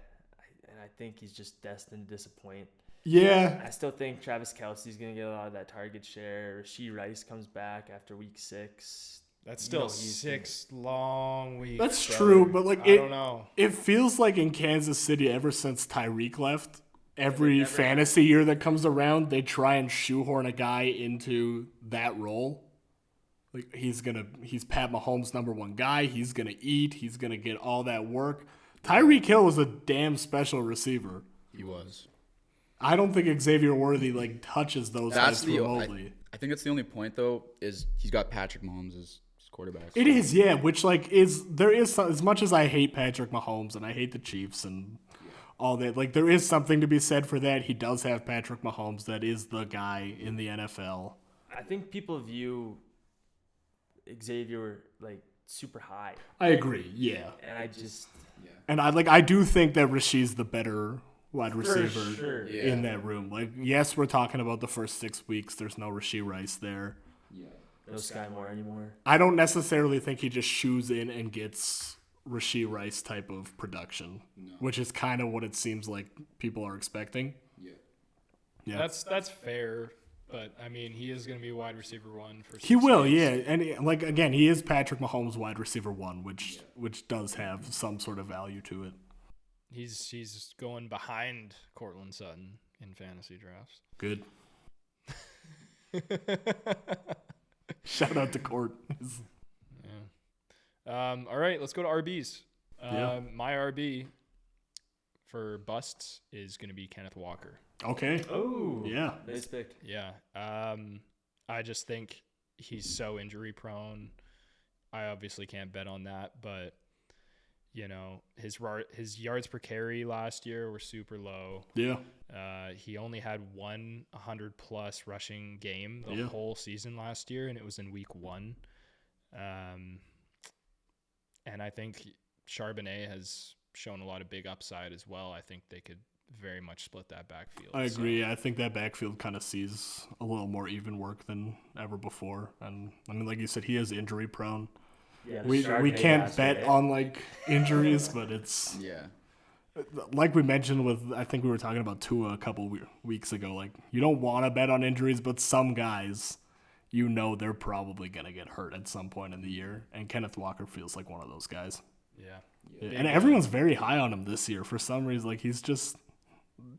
Speaker 4: and I think he's just destined to disappoint.
Speaker 1: Yeah.
Speaker 4: I still think Travis Kelce's going to get a lot of that target share. Rasheed Rice comes back after week 6.
Speaker 2: That's still 6 long weeks.
Speaker 1: That's
Speaker 2: brother.
Speaker 1: true, but like
Speaker 2: I don't know.
Speaker 1: It feels like in Kansas City, ever since Tyreek left, every fantasy year that comes around, they try and shoehorn a guy into that role. Like he's Pat Mahomes' number 1 guy. He's gonna eat. He's gonna get all that work. Tyreek Hill was a damn special receiver.
Speaker 3: He was.
Speaker 1: I don't think Xavier Worthy like touches those guys remotely.
Speaker 3: I think that's the only point though is he's got Patrick Mahomes as his quarterback.
Speaker 1: It is, yeah. Which like is as much as I hate Patrick Mahomes and I hate the Chiefs and all that, like there is something to be said for that. He does have Patrick Mahomes. That is the guy in the NFL.
Speaker 4: I think people view Xavier like super high,
Speaker 1: I agree, yeah.
Speaker 4: and I just
Speaker 1: And I do think that Rasheed's the better wide receiver
Speaker 4: sure.
Speaker 1: in that room. Like, yes, we're talking about the first 6 weeks. There's no Rasheed Rice there.
Speaker 4: no Sky Moore anymore.
Speaker 1: I don't necessarily think he just shoes in and gets Rasheed Rice type of production, which is kind of what it seems like people are expecting. Yeah.
Speaker 2: That's fair, but I mean, he is going to be wide receiver 1 for 6
Speaker 1: He will,
Speaker 2: games.
Speaker 1: yeah. And like again, he is Patrick Mahomes wide receiver 1, which does have some sort of value to it.
Speaker 2: He's going behind Cortland Sutton in fantasy drafts.
Speaker 1: Good. Shout out to Court.
Speaker 2: All right, let's go to RBs.
Speaker 1: Yeah.
Speaker 2: My RB for busts is going to be Kenneth Walker.
Speaker 1: Okay.
Speaker 4: Oh,
Speaker 1: Yeah.
Speaker 4: nice pick.
Speaker 2: Yeah. I just think he's so injury prone. I obviously can't bet on that, but you know, his yards per carry last year were super low.
Speaker 1: Yeah.
Speaker 2: He only had 100+ rushing game the whole season last year, and it was in week 1. And I think Charbonnet has shown a lot of big upside as well. I think they could very much split that backfield.
Speaker 1: I agree. I think that backfield kind of sees a little more even work than ever before. And I mean, like you said, he is injury prone.
Speaker 4: Yeah,
Speaker 1: We can't
Speaker 4: last
Speaker 1: bet
Speaker 4: year,
Speaker 1: on like injuries, but it's like we mentioned with, I think we were talking about Tua a couple weeks ago. Like you don't want to bet on injuries, but some guys, you know, they're probably gonna get hurt at some point in the year, and Kenneth Walker feels like one of those guys.
Speaker 2: Yeah.
Speaker 1: And everyone's very high on him this year for some reason. Like he's just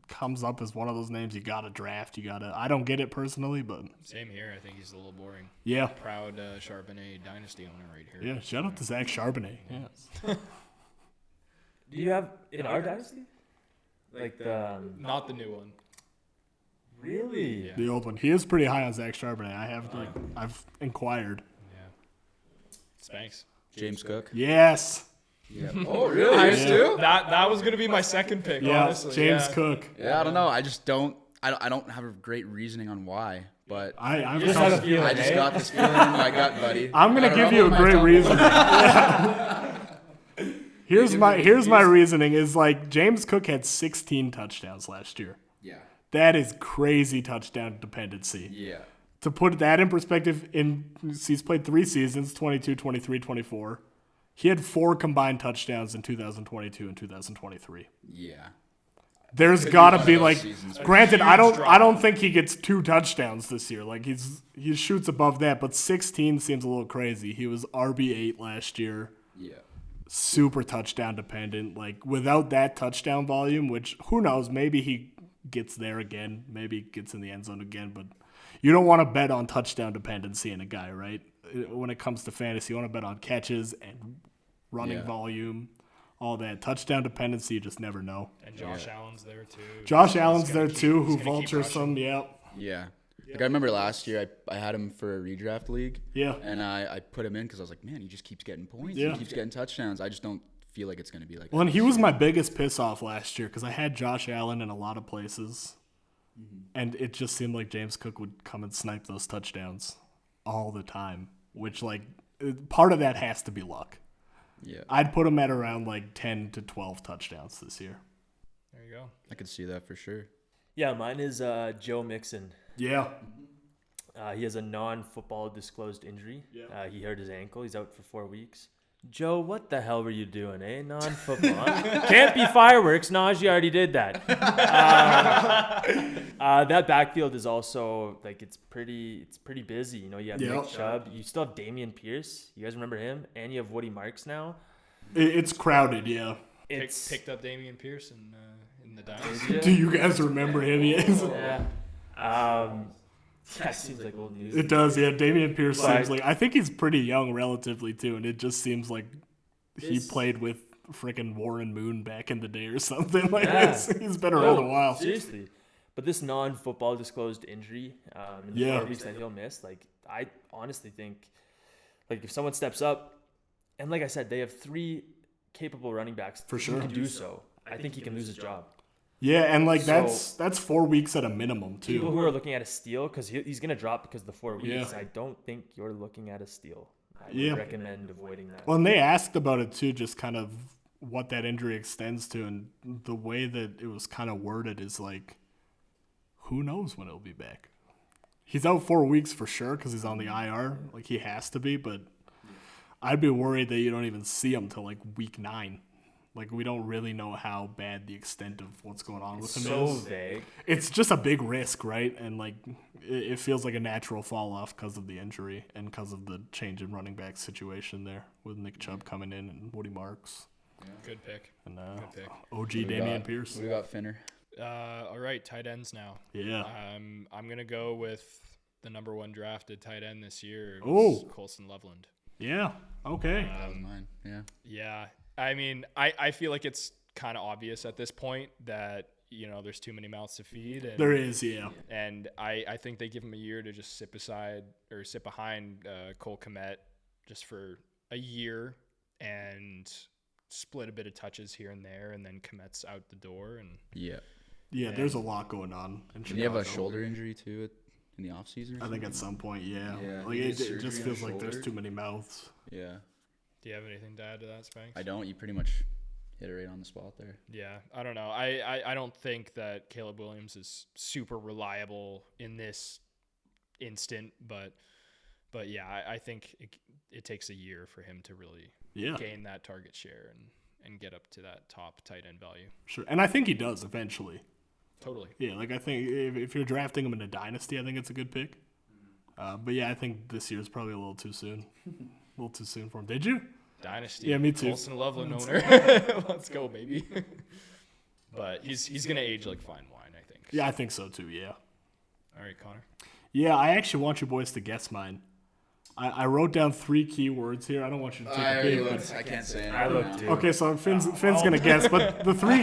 Speaker 1: comes up as one of those names you gotta draft. I don't get it personally, but
Speaker 2: Same here. I think he's a little boring.
Speaker 1: yeah.
Speaker 2: Proud Charbonnet dynasty owner right here.
Speaker 1: Yeah, shout out to Zach Charbonnet. Yeah.
Speaker 4: Do you have in our dynasty? Like the
Speaker 2: Not the new one.
Speaker 4: really?
Speaker 2: Yeah.
Speaker 1: The old one. He is pretty high on Zach Charbonnet. I've inquired.
Speaker 2: Yeah. Spanks.
Speaker 3: James Cook.
Speaker 1: Yes.
Speaker 3: Yeah. Oh, really? Nice too?
Speaker 2: That was gonna be my second pick.
Speaker 1: Yeah.
Speaker 2: Honestly.
Speaker 1: James
Speaker 2: yeah.
Speaker 1: Cook.
Speaker 3: Yeah, I don't know. I just don't. I don't have a great reasoning on why, but
Speaker 1: I'm
Speaker 4: just had a
Speaker 1: gonna
Speaker 4: feeling.
Speaker 3: I just got this feeling in my gut, buddy.
Speaker 1: I'm gonna
Speaker 3: I don't
Speaker 1: give
Speaker 3: know
Speaker 1: you a
Speaker 3: about
Speaker 1: great
Speaker 3: my
Speaker 1: reasoning. Here's my reasoning is like James Cook had 16 touchdowns last year.
Speaker 3: Yeah.
Speaker 1: That is crazy touchdown dependency.
Speaker 3: Yeah.
Speaker 1: To put that in perspective, he's played 3 seasons, 22, 23, 24. He had 4 combined touchdowns in 2022 and 2023.
Speaker 3: Yeah.
Speaker 1: There's
Speaker 3: Could
Speaker 1: got
Speaker 3: be
Speaker 1: to
Speaker 3: one
Speaker 1: be
Speaker 3: of those
Speaker 1: like,
Speaker 3: seasons.
Speaker 1: granted, I
Speaker 2: huge
Speaker 1: don't think he gets 2 touchdowns this year. Like he shoots above that, but 16 seems a little crazy. He was RB8 last year.
Speaker 3: Yeah.
Speaker 1: Super touchdown dependent. Like without that touchdown volume, which who knows, maybe he gets there again, maybe gets in the end zone again, but you don't want to bet on touchdown dependency in a guy, right? When it comes to fantasy, you want to bet on catches and running volume, all that. Touchdown dependency, you just never know.
Speaker 2: And Josh Allen's there too.
Speaker 1: Josh
Speaker 2: He's
Speaker 1: Allen's
Speaker 2: gonna
Speaker 1: there too, who
Speaker 2: he's gonna keep
Speaker 1: vultures
Speaker 2: rushing.
Speaker 1: some. Yeah.
Speaker 3: Yeah. Like I remember last year, I had him for a redraft league.
Speaker 1: Yeah.
Speaker 3: And I put him in because I was like, man, he just keeps getting points.
Speaker 1: Yeah.
Speaker 3: He keeps getting touchdowns. I just don't feel like it's going to be like
Speaker 1: Well, and he was my biggest piss off last year because I had Josh Allen in a lot of places. And it just seemed like James Cook would come and snipe those touchdowns all the time, which, like, part of that has to be luck.
Speaker 3: Yeah.
Speaker 1: I'd put him at around, like, 10 to 12 touchdowns this year.
Speaker 2: There you go.
Speaker 3: I could see that for sure.
Speaker 4: Yeah, mine is Joe Mixon.
Speaker 1: Yeah.
Speaker 4: He has a non-football disclosed injury.
Speaker 1: Yeah.
Speaker 4: He hurt his ankle. He's out for 4 weeks. Joe, what the hell were you doing, eh? Non-football. Can't be fireworks. Najee already did that. That backfield is also, like, it's pretty busy. You know, you have Nick Chubb. You still have Damian Pierce. You guys remember him? And you have Woody Marks now.
Speaker 1: It's crowded, yeah.
Speaker 4: It's
Speaker 2: picked up Damian Pierce in the dynasty.
Speaker 1: Do you guys remember him?
Speaker 4: Yeah. That seems like old news.
Speaker 1: It does, yeah. Damian Pierce seems like, I think he's pretty young relatively too, and it just seems like he played with freaking Warren Moon back in the day or something. Like he's been around a while.
Speaker 4: Seriously. But this non-football disclosed injury in the 4 weeks that he'll miss, like, I honestly think, like, if someone steps up, and like I said, they have 3 capable running backs
Speaker 1: for sure
Speaker 4: who can do so. I think he can lose his job.
Speaker 1: Yeah, and like that's 4 weeks at a minimum too.
Speaker 4: People who are looking at a steal because he's gonna drop because of the 4 weeks.
Speaker 1: Yeah.
Speaker 4: I don't think you're looking at a steal. I would recommend avoiding that.
Speaker 1: Well, and they asked about it too, just kind of what that injury extends to, and the way that it was kind of worded is like, who knows when he'll be back? He's out 4 weeks for sure because he's on the IR. Like, he has to be, but I'd be worried that you don't even see him till like week 9. Like, we don't really know how bad the extent of what's going on with him is.
Speaker 4: So vague.
Speaker 1: It's just a big risk, right? And, like, it feels like a natural fall-off because of the injury and because of the change in running back situation there with Nick Chubb coming in and Woody Marks.
Speaker 2: Yeah. Good pick.
Speaker 1: And
Speaker 2: Good pick.
Speaker 1: OG Damian Pierce.
Speaker 3: What do we got, Finner?
Speaker 2: All right, tight ends now.
Speaker 1: Yeah.
Speaker 2: I'm going to go with the number 1 drafted tight end this year. Colson Loveland.
Speaker 1: Yeah. Okay.
Speaker 3: That was mine. Yeah.
Speaker 2: Yeah. I mean, I feel like it's kind of obvious at this point that, you know, there's too many mouths to feed. And,
Speaker 1: there is, yeah.
Speaker 2: And I think they give him a year to just sit behind Cole Kmet just for a year and split a bit of touches here and there, and then Kmet's out the door. And
Speaker 1: Yeah, there's a lot going on.
Speaker 3: Did he have a shoulder injury too in the offseason?
Speaker 1: I think at some point, yeah. Like,
Speaker 3: He
Speaker 1: it
Speaker 3: did
Speaker 1: just
Speaker 3: surgery
Speaker 1: feels
Speaker 3: on
Speaker 1: like there's
Speaker 3: shoulder.
Speaker 1: too many mouths.
Speaker 3: Yeah.
Speaker 2: Do you have anything to add to that, Spanks?
Speaker 3: I don't. You pretty much hit it right on the spot there.
Speaker 2: Yeah, I don't know. I don't think that Caleb Williams is super reliable in this instant, but yeah, I think it takes a year for him to really gain that target share and get up to that top tight end value.
Speaker 1: Sure, and I think he does eventually.
Speaker 2: Totally.
Speaker 1: Yeah, like I think if you're drafting him in a dynasty, I think it's a good pick. But yeah, I think this year's probably a little too soon. A little too soon for him. Did you?
Speaker 2: Dynasty.
Speaker 1: Yeah, me too.
Speaker 2: Colson Loveland owner. Let's go, baby. But he's gonna age like fine wine, I think.
Speaker 1: Yeah, I think so too. Yeah.
Speaker 2: All right, Connor.
Speaker 1: Yeah, I actually want you boys to guess mine. I wrote down 3 keywords here. I don't want you to take a peek.
Speaker 3: I can't say it.
Speaker 4: I looked too.
Speaker 1: Okay, so Finn's gonna guess, but the three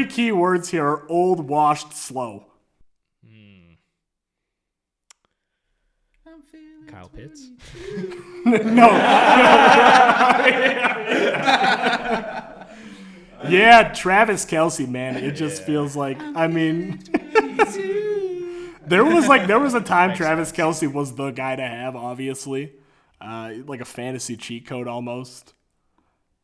Speaker 1: keywords here are old, washed, slow.
Speaker 2: Kyle Pitts.
Speaker 1: No. Yeah, Travis Kelce, man. It just feels like, I mean, there was a time Travis Kelce was the guy to have, obviously, like a fantasy cheat code almost.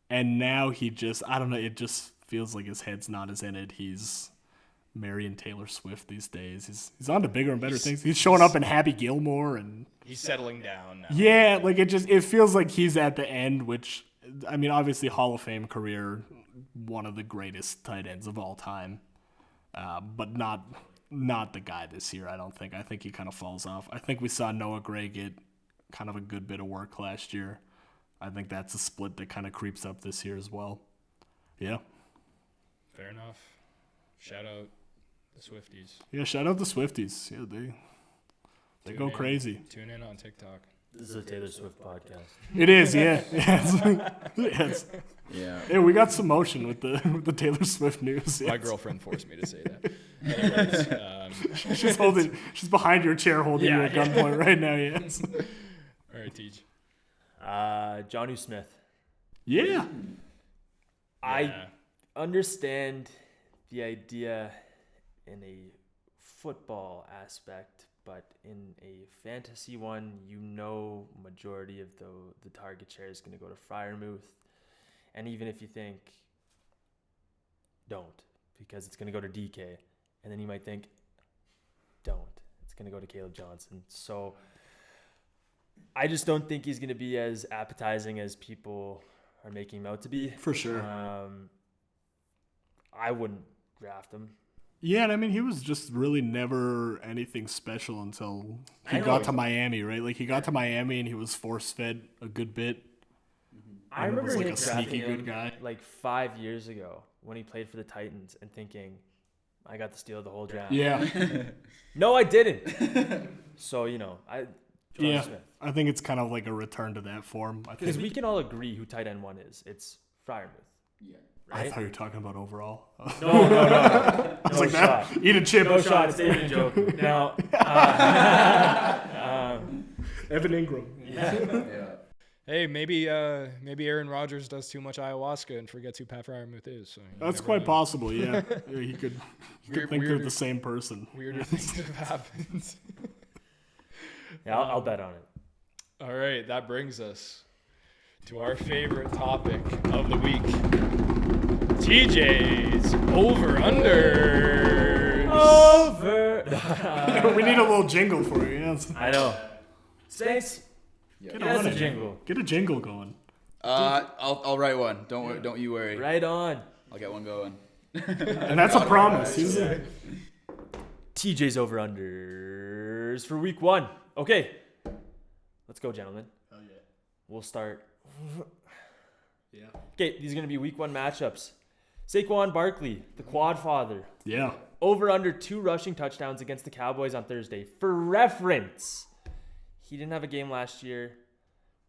Speaker 1: And now he just, I don't know, it just feels like his head's not as in it. He's marrying Taylor Swift these days. He's on to bigger and better things. He's showing up in Happy Gilmore and
Speaker 2: he's settling down now.
Speaker 1: Yeah, like it feels like he's at the end, which, I mean, obviously Hall of Fame career, one of the greatest tight ends of all time, but not the guy this year, I don't think. I think he kind of falls off. I think we saw Noah Gray get kind of a good bit of work last year. I think that's a split that kind of creeps up this year as well. Yeah.
Speaker 2: Fair enough. Shout out the Swifties.
Speaker 1: Yeah, shout out the Swifties. Yeah, they go crazy.
Speaker 2: Tune in on TikTok.
Speaker 4: This is a Taylor Swift podcast.
Speaker 1: It is, yeah. Yes.
Speaker 3: Yeah.
Speaker 1: Hey, we got some motion with the Taylor Swift news. Yes.
Speaker 2: My girlfriend forced me to say that. Anyways,
Speaker 1: she's behind your chair holding you at gunpoint right now, yes.
Speaker 2: All right, Teach.
Speaker 4: Jonnu Smith.
Speaker 1: Yeah.
Speaker 4: I understand the idea in a football aspect, but in a fantasy one, majority of the target share is going to go to Freiermuth. And even if you think, don't, because it's going to go to DK. And then you might think, don't. It's going to go to Caleb Johnson. So I just don't think he's going to be as appetizing as people are making him out to be.
Speaker 1: For sure.
Speaker 4: I wouldn't draft him.
Speaker 1: Yeah, and I mean, he was just really never anything special until he got to Miami, right? Like, he got to Miami and he was force-fed a good bit.
Speaker 4: I remember
Speaker 1: was like
Speaker 4: him
Speaker 1: a sneaky
Speaker 4: drafting
Speaker 1: good guy.
Speaker 4: like 5 years ago when he played for the Titans and thinking, I got to steal the whole draft.
Speaker 1: Yeah.
Speaker 4: No, I didn't. So, John Smith.
Speaker 1: I think it's kind of like a return to that form.
Speaker 4: Because we can all agree who tight end one is. It's Freiermuth.
Speaker 3: Yeah.
Speaker 1: I thought you were talking about overall.
Speaker 4: No.
Speaker 1: I was like,
Speaker 4: shot.
Speaker 1: Eat a chip.
Speaker 4: No shot. It's David Njoku. Now,
Speaker 1: Evan Ingram.
Speaker 4: yeah.
Speaker 2: Hey, maybe Aaron Rodgers does too much ayahuasca and forgets who Pat Freiermuth is. So
Speaker 1: That's quite possible, yeah. He could think they're the same person.
Speaker 2: Weirder things have happened.
Speaker 4: Yeah, I'll bet on it.
Speaker 2: All right, that brings us to our favorite topic of the week. TJ's over-unders.
Speaker 1: We need a little jingle for you, yes.
Speaker 4: I know. Stace,
Speaker 1: Get
Speaker 4: that's
Speaker 1: on
Speaker 4: a
Speaker 1: it.
Speaker 4: jingle.
Speaker 1: Get a jingle going.
Speaker 3: I'll write one. Don't you worry.
Speaker 4: Right on.
Speaker 3: I'll get one going.
Speaker 1: And that's a promise.
Speaker 4: TJ's over-unders for week 1. Okay. Let's go, gentlemen.
Speaker 1: Oh, yeah.
Speaker 4: We'll start.
Speaker 1: Yeah.
Speaker 4: Okay, these are going to be week 1 matchups. Saquon Barkley, the quad father.
Speaker 1: Yeah.
Speaker 4: Over under 2 rushing touchdowns against the Cowboys on Thursday. For reference, he didn't have a game last year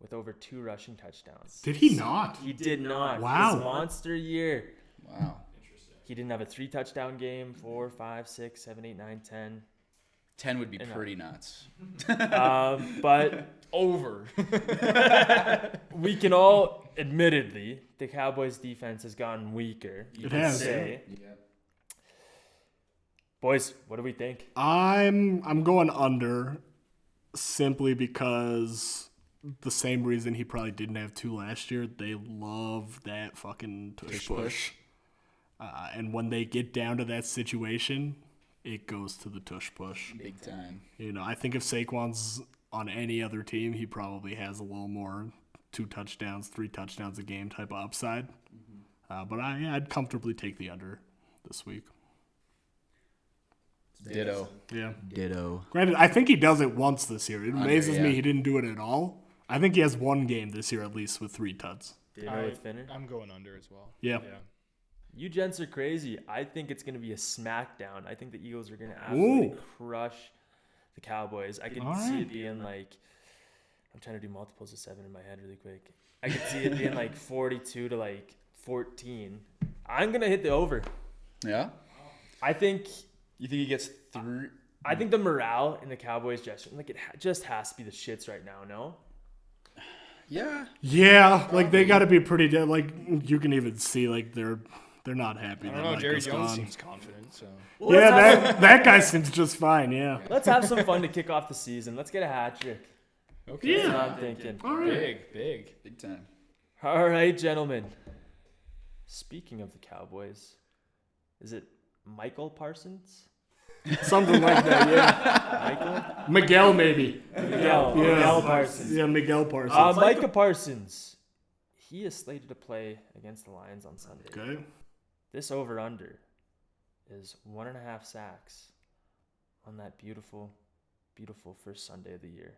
Speaker 4: with over 2 rushing touchdowns.
Speaker 1: Did he not?
Speaker 4: He did not.
Speaker 1: Wow.
Speaker 4: His monster year.
Speaker 3: Wow.
Speaker 4: He didn't have a 3 touchdown game. 4, 5, 6, 7, 8, 9, 10.
Speaker 3: 10 would be pretty nuts.
Speaker 4: But
Speaker 2: Over.
Speaker 4: we can all, admittedly, the Cowboys' defense has gotten weaker. You
Speaker 1: It
Speaker 4: can
Speaker 1: has.
Speaker 4: say.
Speaker 3: Yeah.
Speaker 4: Boys, what do we think?
Speaker 1: I'm going under simply because the same reason he probably didn't have 2 last year. They love that fucking tush push. And when they get down to that situation, it goes to the tush push.
Speaker 3: Big time.
Speaker 1: I think if Saquon's on any other team, he probably has a little more 2 touchdowns, 3 touchdowns a game type of upside. But I'd comfortably take the under this week.
Speaker 3: Ditto.
Speaker 1: Yeah.
Speaker 3: Ditto.
Speaker 1: Granted, I think he does it once this year. It amazes me
Speaker 3: yeah.
Speaker 1: he didn't do it at all. I think he has 1 game this year at least with 3 tuds.
Speaker 4: Dinner with Finner?
Speaker 2: I'm going under as well.
Speaker 1: Yeah.
Speaker 4: You gents are crazy. I think it's going to be a smackdown. I think the Eagles are going to absolutely crush the Cowboys. I can see it being like, I'm trying to do multiples of 7 in my head really quick. I could see it being like 42 to like 14. I'm going to hit the over.
Speaker 3: Yeah?
Speaker 4: I think
Speaker 3: You think he gets 3?
Speaker 4: I think the morale in the Cowboys just has to be the shits right now, no?
Speaker 3: Yeah.
Speaker 1: Yeah, like they got to be pretty dead. Like you can even see like they're not happy.
Speaker 2: I don't know. Jerry Jones seems confident. So
Speaker 4: Well,
Speaker 1: Yeah, that guy seems just fine. Yeah.
Speaker 4: let's have some fun to kick off the season. Let's get a hat trick.
Speaker 2: okay.
Speaker 4: That's what I'm thinking.
Speaker 1: All right.
Speaker 2: Big.
Speaker 3: time.
Speaker 4: All right, gentlemen. Speaking of the Cowboys, is it Michael Parsons?
Speaker 1: Something like that. Yeah.
Speaker 4: Michael?
Speaker 1: Miguel maybe.
Speaker 4: Miguel Parsons.
Speaker 1: Yeah, Miguel Parsons.
Speaker 4: Micah Parsons. He is slated to play against the Lions on Sunday.
Speaker 1: Okay.
Speaker 4: This over-under is 1.5 sacks on that beautiful, beautiful first Sunday of the year.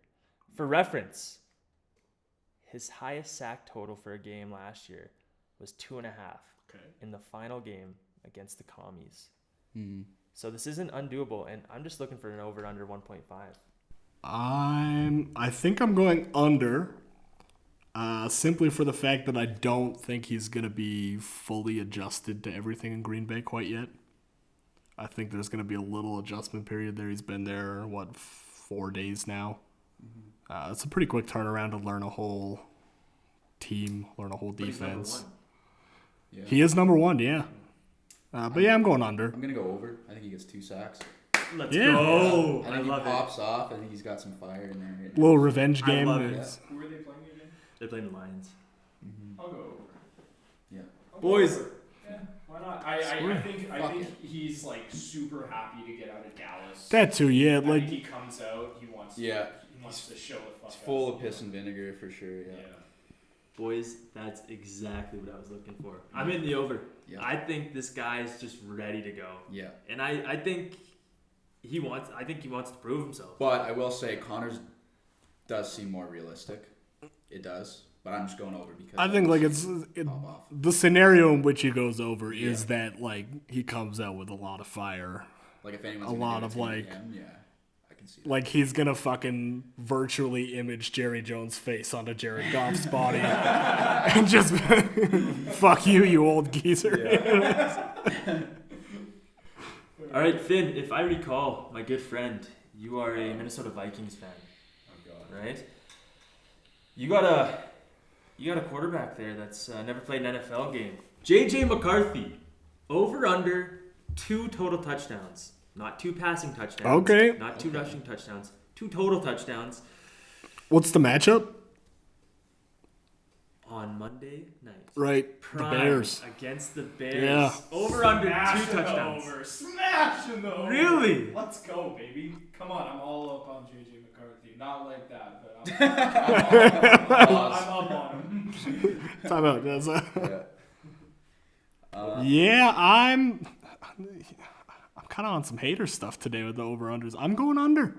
Speaker 4: For reference, his highest sack total for a game last year was 2.5 in the final game against the Commies. So this isn't undoable, and I'm just looking for an over-under 1.5.
Speaker 1: I think I'm going under, simply for the fact that I don't think he's going to be fully adjusted to everything in Green Bay quite yet. I think there's going to be a little adjustment period there. He's been there, 4 days now. It's a pretty quick turnaround to learn a whole team, learn a whole defense.
Speaker 3: Yeah.
Speaker 1: He is number 1, yeah. But yeah, I'm going under.
Speaker 3: I'm going to go over. I think he gets 2 sacks.
Speaker 4: Let's
Speaker 1: Yeah.
Speaker 4: go.
Speaker 3: I think he pops off. I think he's got some fire in there.
Speaker 1: Little revenge game.
Speaker 4: I love it.
Speaker 3: Yeah.
Speaker 2: Who are they playing again?
Speaker 4: They're playing the Lions.
Speaker 2: I'll go over.
Speaker 3: Yeah.
Speaker 4: Boys.
Speaker 2: Yeah, why not? I think he's like super happy to get out of Dallas.
Speaker 1: That too, yeah.
Speaker 2: I
Speaker 1: Like
Speaker 2: think he comes out, he wants to show the fuck
Speaker 3: It's
Speaker 2: out.
Speaker 3: full of piss and vinegar for sure. Yeah.
Speaker 4: Boys, that's exactly what I was looking for. I'm in the over.
Speaker 3: Yeah.
Speaker 4: I think this guy is just ready to go.
Speaker 3: Yeah.
Speaker 4: And I think he wants to prove himself.
Speaker 3: But I will say Connors does seem more realistic. It does. But I'm just going over because
Speaker 1: I think like the scenario in which he goes over is that like he comes out with a lot of fire.
Speaker 3: Like if anyone's
Speaker 1: A
Speaker 3: gonna
Speaker 1: lot
Speaker 3: do it,
Speaker 1: of,
Speaker 3: it's gonna be
Speaker 1: like-
Speaker 3: him. Yeah. I can see that.
Speaker 1: Like he's gonna fucking virtually image Jerry Jones' face onto Jared Goff's body and just fuck you old geezer.
Speaker 4: All right, Finn, if I recall, my good friend, you are a Minnesota Vikings fan.
Speaker 2: Oh god.
Speaker 4: Right? You got a quarterback there that's never played an NFL game. J.J. McCarthy, over under 2 total touchdowns, not 2 passing touchdowns.
Speaker 1: Okay.
Speaker 4: Not 2 rushing touchdowns, 2 total touchdowns
Speaker 1: What's the matchup?
Speaker 4: on Monday night.
Speaker 1: Right,
Speaker 4: Prime
Speaker 1: the Bears.
Speaker 4: against the Bears.
Speaker 1: Yeah.
Speaker 4: Over under 2
Speaker 2: Smashing
Speaker 4: touchdowns.
Speaker 2: the over. Smashing the over.
Speaker 4: Really?
Speaker 2: Let's go, baby. Come on, I'm all up on JJ McCarthy. Not like that, but I'm up on him.
Speaker 1: Time out. That's
Speaker 3: Yeah.
Speaker 1: yeah, I'm kind of on some hater stuff today with the over-unders. I'm going under.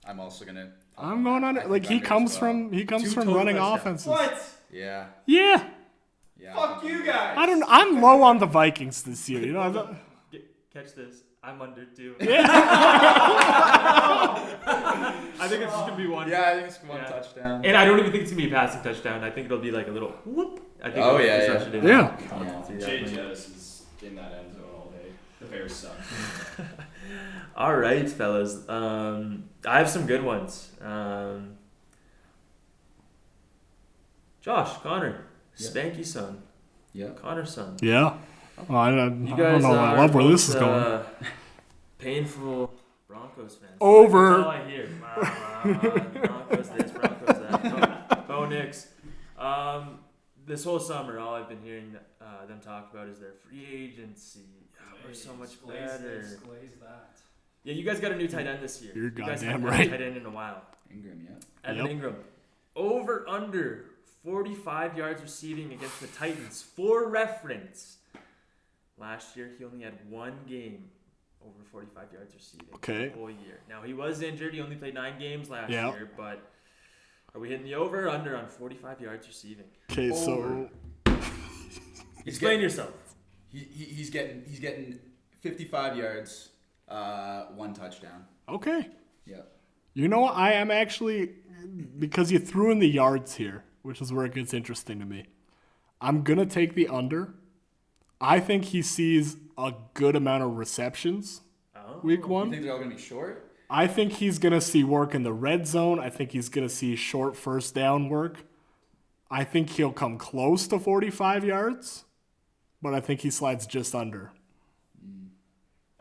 Speaker 3: I'm also gonna.
Speaker 1: I'm going under.
Speaker 3: I
Speaker 1: Like
Speaker 3: think
Speaker 1: he
Speaker 3: under
Speaker 1: comes
Speaker 3: as well.
Speaker 1: from
Speaker 4: 2
Speaker 1: from
Speaker 4: total
Speaker 1: running
Speaker 4: touchdowns.
Speaker 1: offenses.
Speaker 2: What?
Speaker 3: Yeah.
Speaker 1: Yeah.
Speaker 3: Yeah.
Speaker 2: Fuck you guys.
Speaker 1: I'm low on the Vikings this year. You know.
Speaker 4: Catch this. I'm under 2.
Speaker 1: Yeah.
Speaker 4: I think it's just going to be 1.
Speaker 3: Yeah, I think it's one
Speaker 4: Yeah.
Speaker 3: touchdown.
Speaker 4: And I don't even think it's going to be a passing touchdown. I think it'll be like a little whoop. I think
Speaker 3: Oh,
Speaker 4: it'll
Speaker 3: yeah,
Speaker 4: just
Speaker 3: yeah.
Speaker 4: rush it in.
Speaker 1: Yeah.
Speaker 2: Jay Jettis is in that end zone all day. The Bears suck.
Speaker 4: All right, fellas. I have some good ones. Josh, Connor,
Speaker 3: Yeah.
Speaker 4: Spanky son,
Speaker 3: Yeah.
Speaker 4: Connor's son.
Speaker 1: Yeah. Oh, I
Speaker 4: You
Speaker 1: don't
Speaker 4: guys
Speaker 1: know. I
Speaker 4: are
Speaker 1: love where this
Speaker 4: both,
Speaker 1: is going.
Speaker 4: Painful Broncos fans.
Speaker 1: Over.
Speaker 4: That's all I hear. Broncos this, Broncos that. Bo Nix. This whole summer, all I've been hearing them talk about is their free agency. We're so much better.
Speaker 2: Glaze that.
Speaker 4: Yeah, you guys got a new tight end this year.
Speaker 1: You're
Speaker 4: you guys
Speaker 1: goddamn
Speaker 4: haven't
Speaker 1: right.
Speaker 4: had a tight end in a while.
Speaker 3: Ingram. Yeah.
Speaker 4: Evan
Speaker 1: Yep.
Speaker 4: Ingram. Over under 45 yards receiving against the Titans. For reference, last year he only had 1 game over 45 yards receiving.
Speaker 1: Okay.
Speaker 4: The whole year. Now he was injured. He only played 9 games last
Speaker 1: Yep.
Speaker 4: year. But are we hitting the over or under on 45 yards receiving?
Speaker 1: Okay, so
Speaker 3: Over.
Speaker 4: Explain yourself.
Speaker 3: He's getting 55 yards, 1 touchdown.
Speaker 1: okay.
Speaker 3: Yeah.
Speaker 1: You know what? I am actually, because you threw in the yards here, which is where it gets interesting to me. I'm going to take the under. I think he sees a good amount of receptions week
Speaker 3: You
Speaker 1: 1.
Speaker 3: think they're all gonna be short?
Speaker 1: I think he's going to see work in the red zone. I think he's going to see short first down work. I think he'll come close to 45 yards, but I think he slides just under.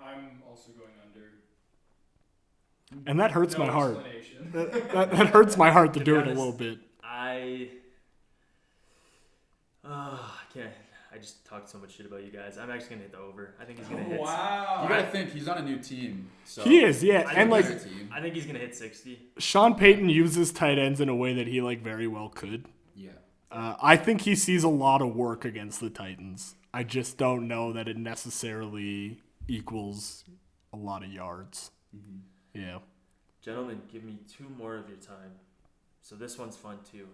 Speaker 2: I'm also going under.
Speaker 1: And that hurts
Speaker 2: No
Speaker 1: my heart.
Speaker 2: explanation.
Speaker 1: That hurts my heart to
Speaker 4: To
Speaker 1: do
Speaker 4: be
Speaker 1: it a
Speaker 4: honest,
Speaker 1: little bit.
Speaker 4: I can't. I just talked so much shit about you guys. I'm actually gonna hit the over. I think he's gonna hit.
Speaker 2: Wow.
Speaker 3: You gotta think he's on a new team. So
Speaker 1: He is, yeah.
Speaker 4: I
Speaker 1: And
Speaker 4: think
Speaker 1: like
Speaker 3: he's a team.
Speaker 4: I think he's gonna hit 60.
Speaker 1: Sean Payton uses tight ends in a way that he like very well could.
Speaker 3: Yeah.
Speaker 1: I think he sees a lot of work against the Titans. I just don't know that it necessarily equals a lot of yards. Yeah.
Speaker 4: Gentlemen, give me 2 more of your time. So this one's fun too.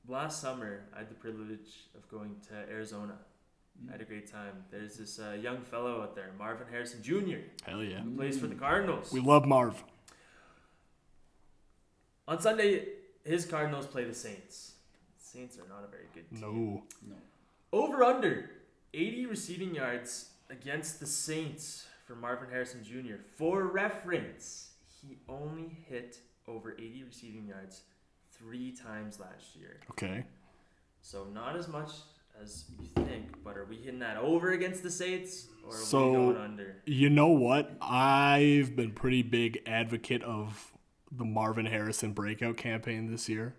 Speaker 4: Last summer, I had the privilege of going to Arizona. I had a great time. There's this young fellow out there, Marvin Harrison Jr.,
Speaker 1: Hell yeah.
Speaker 4: who plays for the Cardinals.
Speaker 1: We love Marv.
Speaker 4: On Sunday, his Cardinals play the Saints. Saints are not a very good team.
Speaker 1: No.
Speaker 4: Over under 80 receiving yards against the Saints for Marvin Harrison Jr. For reference, he only hit over 80 receiving yards 3 times last year.
Speaker 1: Okay.
Speaker 4: So not as much as you think, but are we hitting that over against the Saints, or are we
Speaker 1: So,
Speaker 4: going under?
Speaker 1: you know what? I've been pretty big advocate of the Marvin Harrison breakout campaign this year.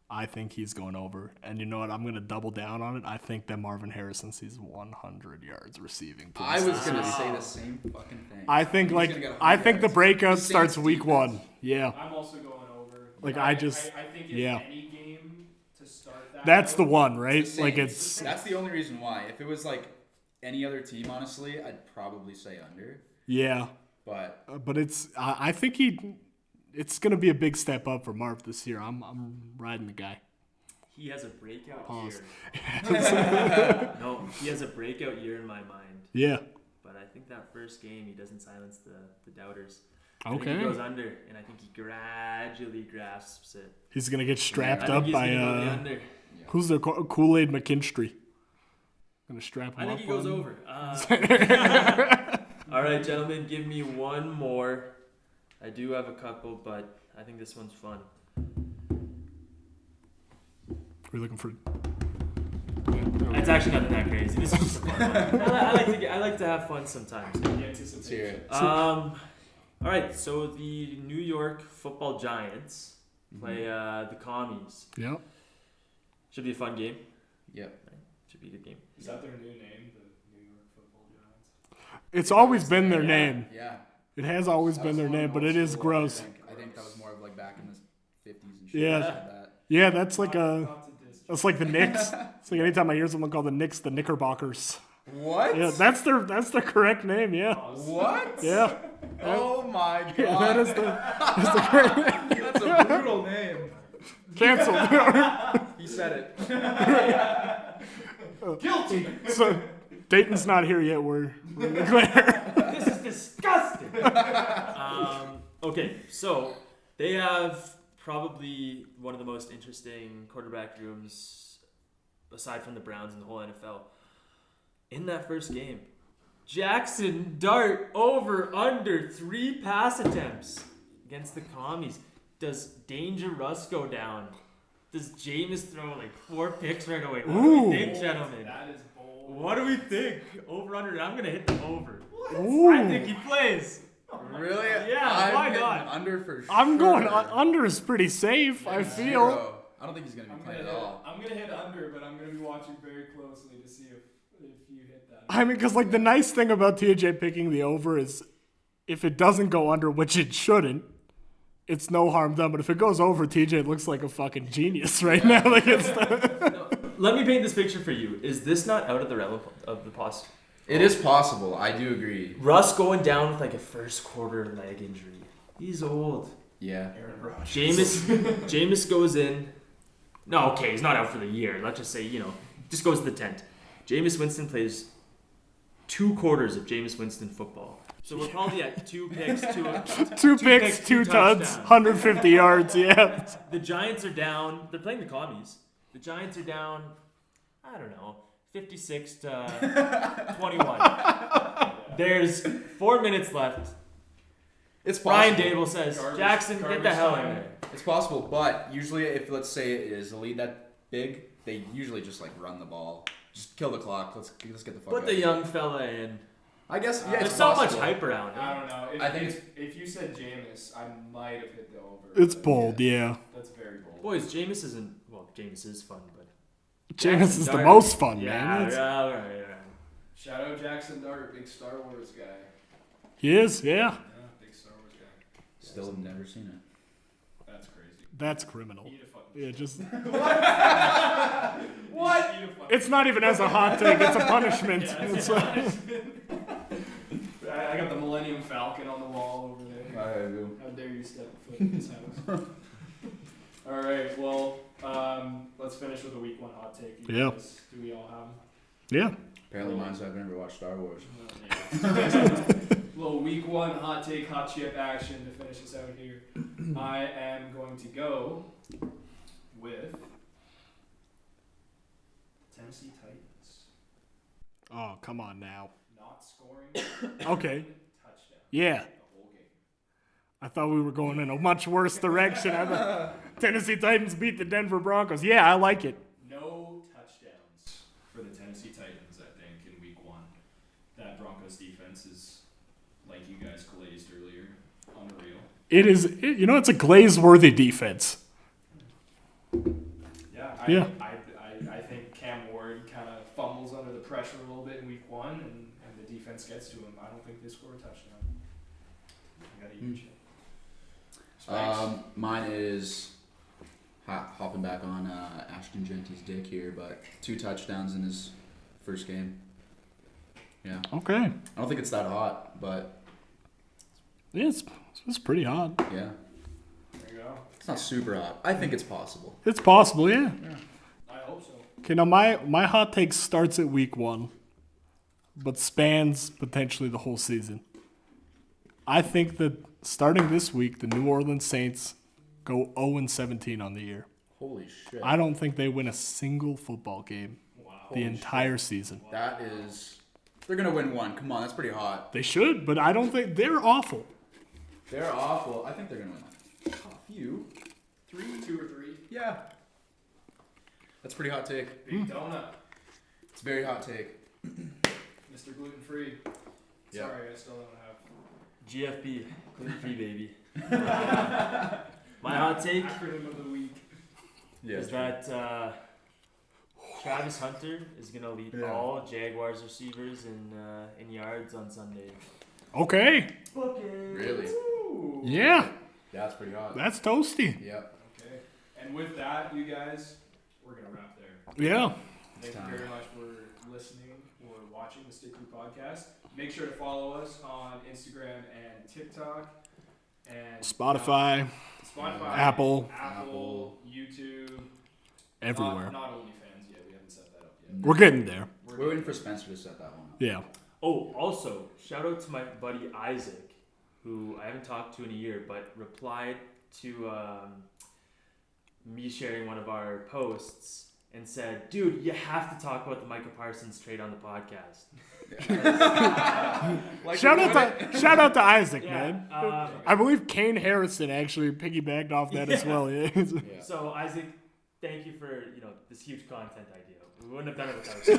Speaker 1: I think he's going over. And you know what? I'm going to double down on it. I think that Marvin Harrison sees 100 yards receiving.
Speaker 3: I was going to say the same fucking thing.
Speaker 1: I think the breakout starts week 1. Yeah.
Speaker 2: I'm also going over.
Speaker 1: Like, I think
Speaker 2: if any game to start that.
Speaker 1: That's the one, right? Like,
Speaker 3: That's the only reason why. If it was like any other team, honestly, I'd probably say under.
Speaker 1: Yeah.
Speaker 3: But
Speaker 1: I think it's going to be a big step up for Marv this year. I'm riding the guy.
Speaker 4: He has a breakout
Speaker 1: Pause.
Speaker 4: year. No, he has a breakout year in my mind.
Speaker 1: Yeah.
Speaker 4: But I think that first game, he doesn't silence the doubters.
Speaker 1: Okay.
Speaker 4: I think he goes under, and I think he gradually grasps it.
Speaker 1: He's going to get strapped
Speaker 4: I
Speaker 1: up
Speaker 4: think
Speaker 1: by
Speaker 4: he's gonna go the under.
Speaker 1: who's the Kool-Aid McKinstry? Going to strap him
Speaker 4: I
Speaker 1: up.
Speaker 4: think he goes
Speaker 1: on-
Speaker 4: over. All right, gentlemen, give me one more. I do have a couple, but I think this one's fun.
Speaker 1: We're looking for.
Speaker 4: It's actually not that crazy. This is just a fun one. I like to have fun sometimes.
Speaker 3: let's hear it.
Speaker 4: All right, so the New York Football Giants play the Commies.
Speaker 1: Yeah.
Speaker 4: Should be a fun game.
Speaker 3: Yep.
Speaker 4: Should be a good game.
Speaker 2: Is that their new name, the New York Football Giants?
Speaker 1: It's always been their name.
Speaker 3: Yeah.
Speaker 1: It has always been their name, but it is gross.
Speaker 3: I think that was more of like back in the 50s and shit.
Speaker 1: Yeah.
Speaker 3: Like that.
Speaker 1: Yeah, that's like that's like the Knicks. It's like anytime I hear someone call the Knicks the Knickerbockers.
Speaker 3: What?
Speaker 1: Yeah, that's their correct name. Yeah.
Speaker 3: What?
Speaker 1: Yeah.
Speaker 3: Oh my god.
Speaker 1: Yeah, that's the correct name.
Speaker 3: That's a brutal name.
Speaker 1: Canceled.
Speaker 3: He said it.
Speaker 4: Guilty.
Speaker 1: So Dayton's not here yet. We're in the clear.
Speaker 4: This is disgusting. Okay, so they have probably one of the most interesting quarterback rooms, aside from the Browns in the whole NFL. In that first game, Jackson Dart over under 3 pass attempts against the Commies. Does Danger Russ go down? Does Jameis throw like 4 picks right away? What do we think, gentlemen?
Speaker 2: That is bold.
Speaker 4: What do we think? Over under. I'm gonna hit the over.
Speaker 1: Ooh.
Speaker 4: I think he plays.
Speaker 3: Really?
Speaker 4: Yeah, why
Speaker 3: hitting
Speaker 4: not?
Speaker 3: Under for sure.
Speaker 1: I'm going under is pretty safe. I feel.
Speaker 3: Zero. I don't think he's gonna be
Speaker 2: I'm
Speaker 3: playing
Speaker 2: gonna
Speaker 3: at
Speaker 2: hit.
Speaker 3: all.
Speaker 2: I'm gonna hit under, but I'm gonna be watching very closely to see if you hit that.
Speaker 1: I mean, because like the nice thing about TJ picking the over is, if it doesn't go under, which it shouldn't, it's no harm done. But if it goes over, TJ looks like a fucking genius right now. Like it's.
Speaker 4: Let me paint this picture for you. Is this not out of the realm of the possible?
Speaker 3: It is possible. I do agree.
Speaker 4: Russ going down with like a first quarter leg injury. He's old.
Speaker 3: Yeah.
Speaker 2: Aaron Rodgers.
Speaker 4: Jameis goes in. No, okay, he's not out for the year. Let's just say, just goes to the tent. Jameis Winston plays 2 quarters of Jameis Winston football. So we're probably at 2 picks,
Speaker 1: 2 picks, 2 tuds,
Speaker 4: touchdowns.
Speaker 1: 150 yards. Yeah.
Speaker 4: The Giants are down. They're playing the Commies. The Giants are down, I don't know, 56 to 21. There's 4 minutes left.
Speaker 3: It's possible.
Speaker 4: Brian Dable says, Jackson, get the hell in there.
Speaker 3: It's possible, but usually if, let's say, it is a lead that big, they usually just, like, run the ball. Just kill the clock. Let's get the fuck out
Speaker 4: Put
Speaker 3: of
Speaker 4: the
Speaker 3: here.
Speaker 4: young fella in.
Speaker 3: I guess, yeah,
Speaker 4: There's
Speaker 3: it's
Speaker 4: so
Speaker 3: possible.
Speaker 4: much hype around
Speaker 2: I
Speaker 4: it.
Speaker 2: don't know.
Speaker 3: I think
Speaker 2: If you said Jameis, I might have hit the over.
Speaker 1: It's bold. Yeah.
Speaker 2: That's very bold.
Speaker 4: Boys, Jameis isn't, well, Jameis is fun, but.
Speaker 1: Jameis is the
Speaker 4: Dart.
Speaker 1: most fun,
Speaker 4: Yeah,
Speaker 1: man.
Speaker 4: all right.
Speaker 2: Shout out Jackson Dart, big Star Wars guy.
Speaker 1: He is. Yeah.
Speaker 2: Yeah, big Star Wars guy.
Speaker 3: Still have never seen it.
Speaker 2: That's crazy.
Speaker 1: That's criminal.
Speaker 2: Eat a fucking
Speaker 1: Yeah, just.
Speaker 2: What? Eat a fucking
Speaker 1: It's not even as a hot take. It's a punishment. It's
Speaker 2: I got the Millennium Falcon on the wall over there.
Speaker 3: I do.
Speaker 2: How dare you step foot in this house? All right, well, let's finish with a week 1 hot take. You
Speaker 1: Yeah.
Speaker 2: guys, do we all have them?
Speaker 1: Yeah.
Speaker 3: Apparently mine's I've never watched Star Wars.
Speaker 2: Little week 1 hot take, hot chip action to finish us out here. I am going to go with Tennessee Titans
Speaker 1: Oh, come on now.
Speaker 2: not scoring
Speaker 1: Okay.
Speaker 2: touchdown
Speaker 1: Yeah.
Speaker 2: the whole game.
Speaker 1: I thought we were going in a much worse direction. I thought Tennessee Titans beat the Denver Broncos. Yeah, I like it.
Speaker 2: No defense is, like you guys glazed earlier, unreal.
Speaker 1: It's a glaze-worthy defense.
Speaker 2: Yeah, I think Cam Ward kind of fumbles under the pressure a little bit in week 1, and the defense gets to him. I don't think they score a touchdown. I got to eat shit.
Speaker 3: Mine is hopping back on Ashton Genty's dick here, but 2 touchdowns in his first game. Yeah.
Speaker 1: Okay.
Speaker 3: I don't think it's that hot, but
Speaker 1: Yeah, it's pretty hot.
Speaker 3: yeah,
Speaker 2: There you go.
Speaker 3: it's not super hot. I think it's possible.
Speaker 1: It's possible, yeah.
Speaker 2: I hope so.
Speaker 1: Okay, now my hot take starts at week 1, but spans potentially the whole season. I think that starting this week, the New Orleans Saints go 0-17 on the year.
Speaker 3: Holy shit.
Speaker 1: I don't think they win a single football game the entire season.
Speaker 3: That is... They're going to win 1. Come on, that's pretty hot.
Speaker 1: They should, but I don't think they're awful.
Speaker 3: They're awful. I think they're going to win a few.
Speaker 2: 2 or 3.
Speaker 3: Yeah. That's a pretty hot take.
Speaker 2: Big donut.
Speaker 3: It's a very hot take.
Speaker 2: Mr. Gluten Free.
Speaker 3: Yeah.
Speaker 2: Sorry, I still don't have.
Speaker 4: GFB, gluten free baby. My hot take
Speaker 2: Acronym of the week.
Speaker 4: is that Travis Hunter is gonna lead all Jaguars receivers in yards on Sunday.
Speaker 1: Okay.
Speaker 3: Really?
Speaker 1: Yeah,
Speaker 3: Yeah, it's pretty hot.
Speaker 1: that's toasty.
Speaker 3: Yep.
Speaker 2: Okay. And with that, you guys, we're going to wrap there.
Speaker 1: Yeah.
Speaker 2: Thank you very much for listening or watching the Stick Crew podcast. Make sure to follow us on Instagram and TikTok. And
Speaker 1: Spotify, Apple,
Speaker 2: YouTube.
Speaker 1: everywhere.
Speaker 2: Not OnlyFans yet. We haven't set that up yet.
Speaker 1: We're getting there.
Speaker 3: We're waiting for Spencer to set that one up.
Speaker 1: Yeah.
Speaker 4: Oh, also, shout out to my buddy Isaac, who I haven't talked to in a year, but replied to me sharing one of our posts and said, dude, you have to talk about the Micah Parsons trade on the podcast.
Speaker 1: Shout out to Isaac,
Speaker 4: Yeah,
Speaker 1: man. I believe Kane Harrison actually piggybacked off that as well. Yeah.
Speaker 4: So, Isaac, thank you for this huge content idea. We wouldn't have done it without you.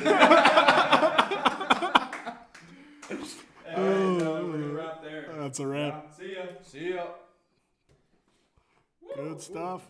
Speaker 2: We're going to wrap there.
Speaker 1: That's a wrap.
Speaker 2: See ya.
Speaker 3: See ya.
Speaker 1: Good stuff.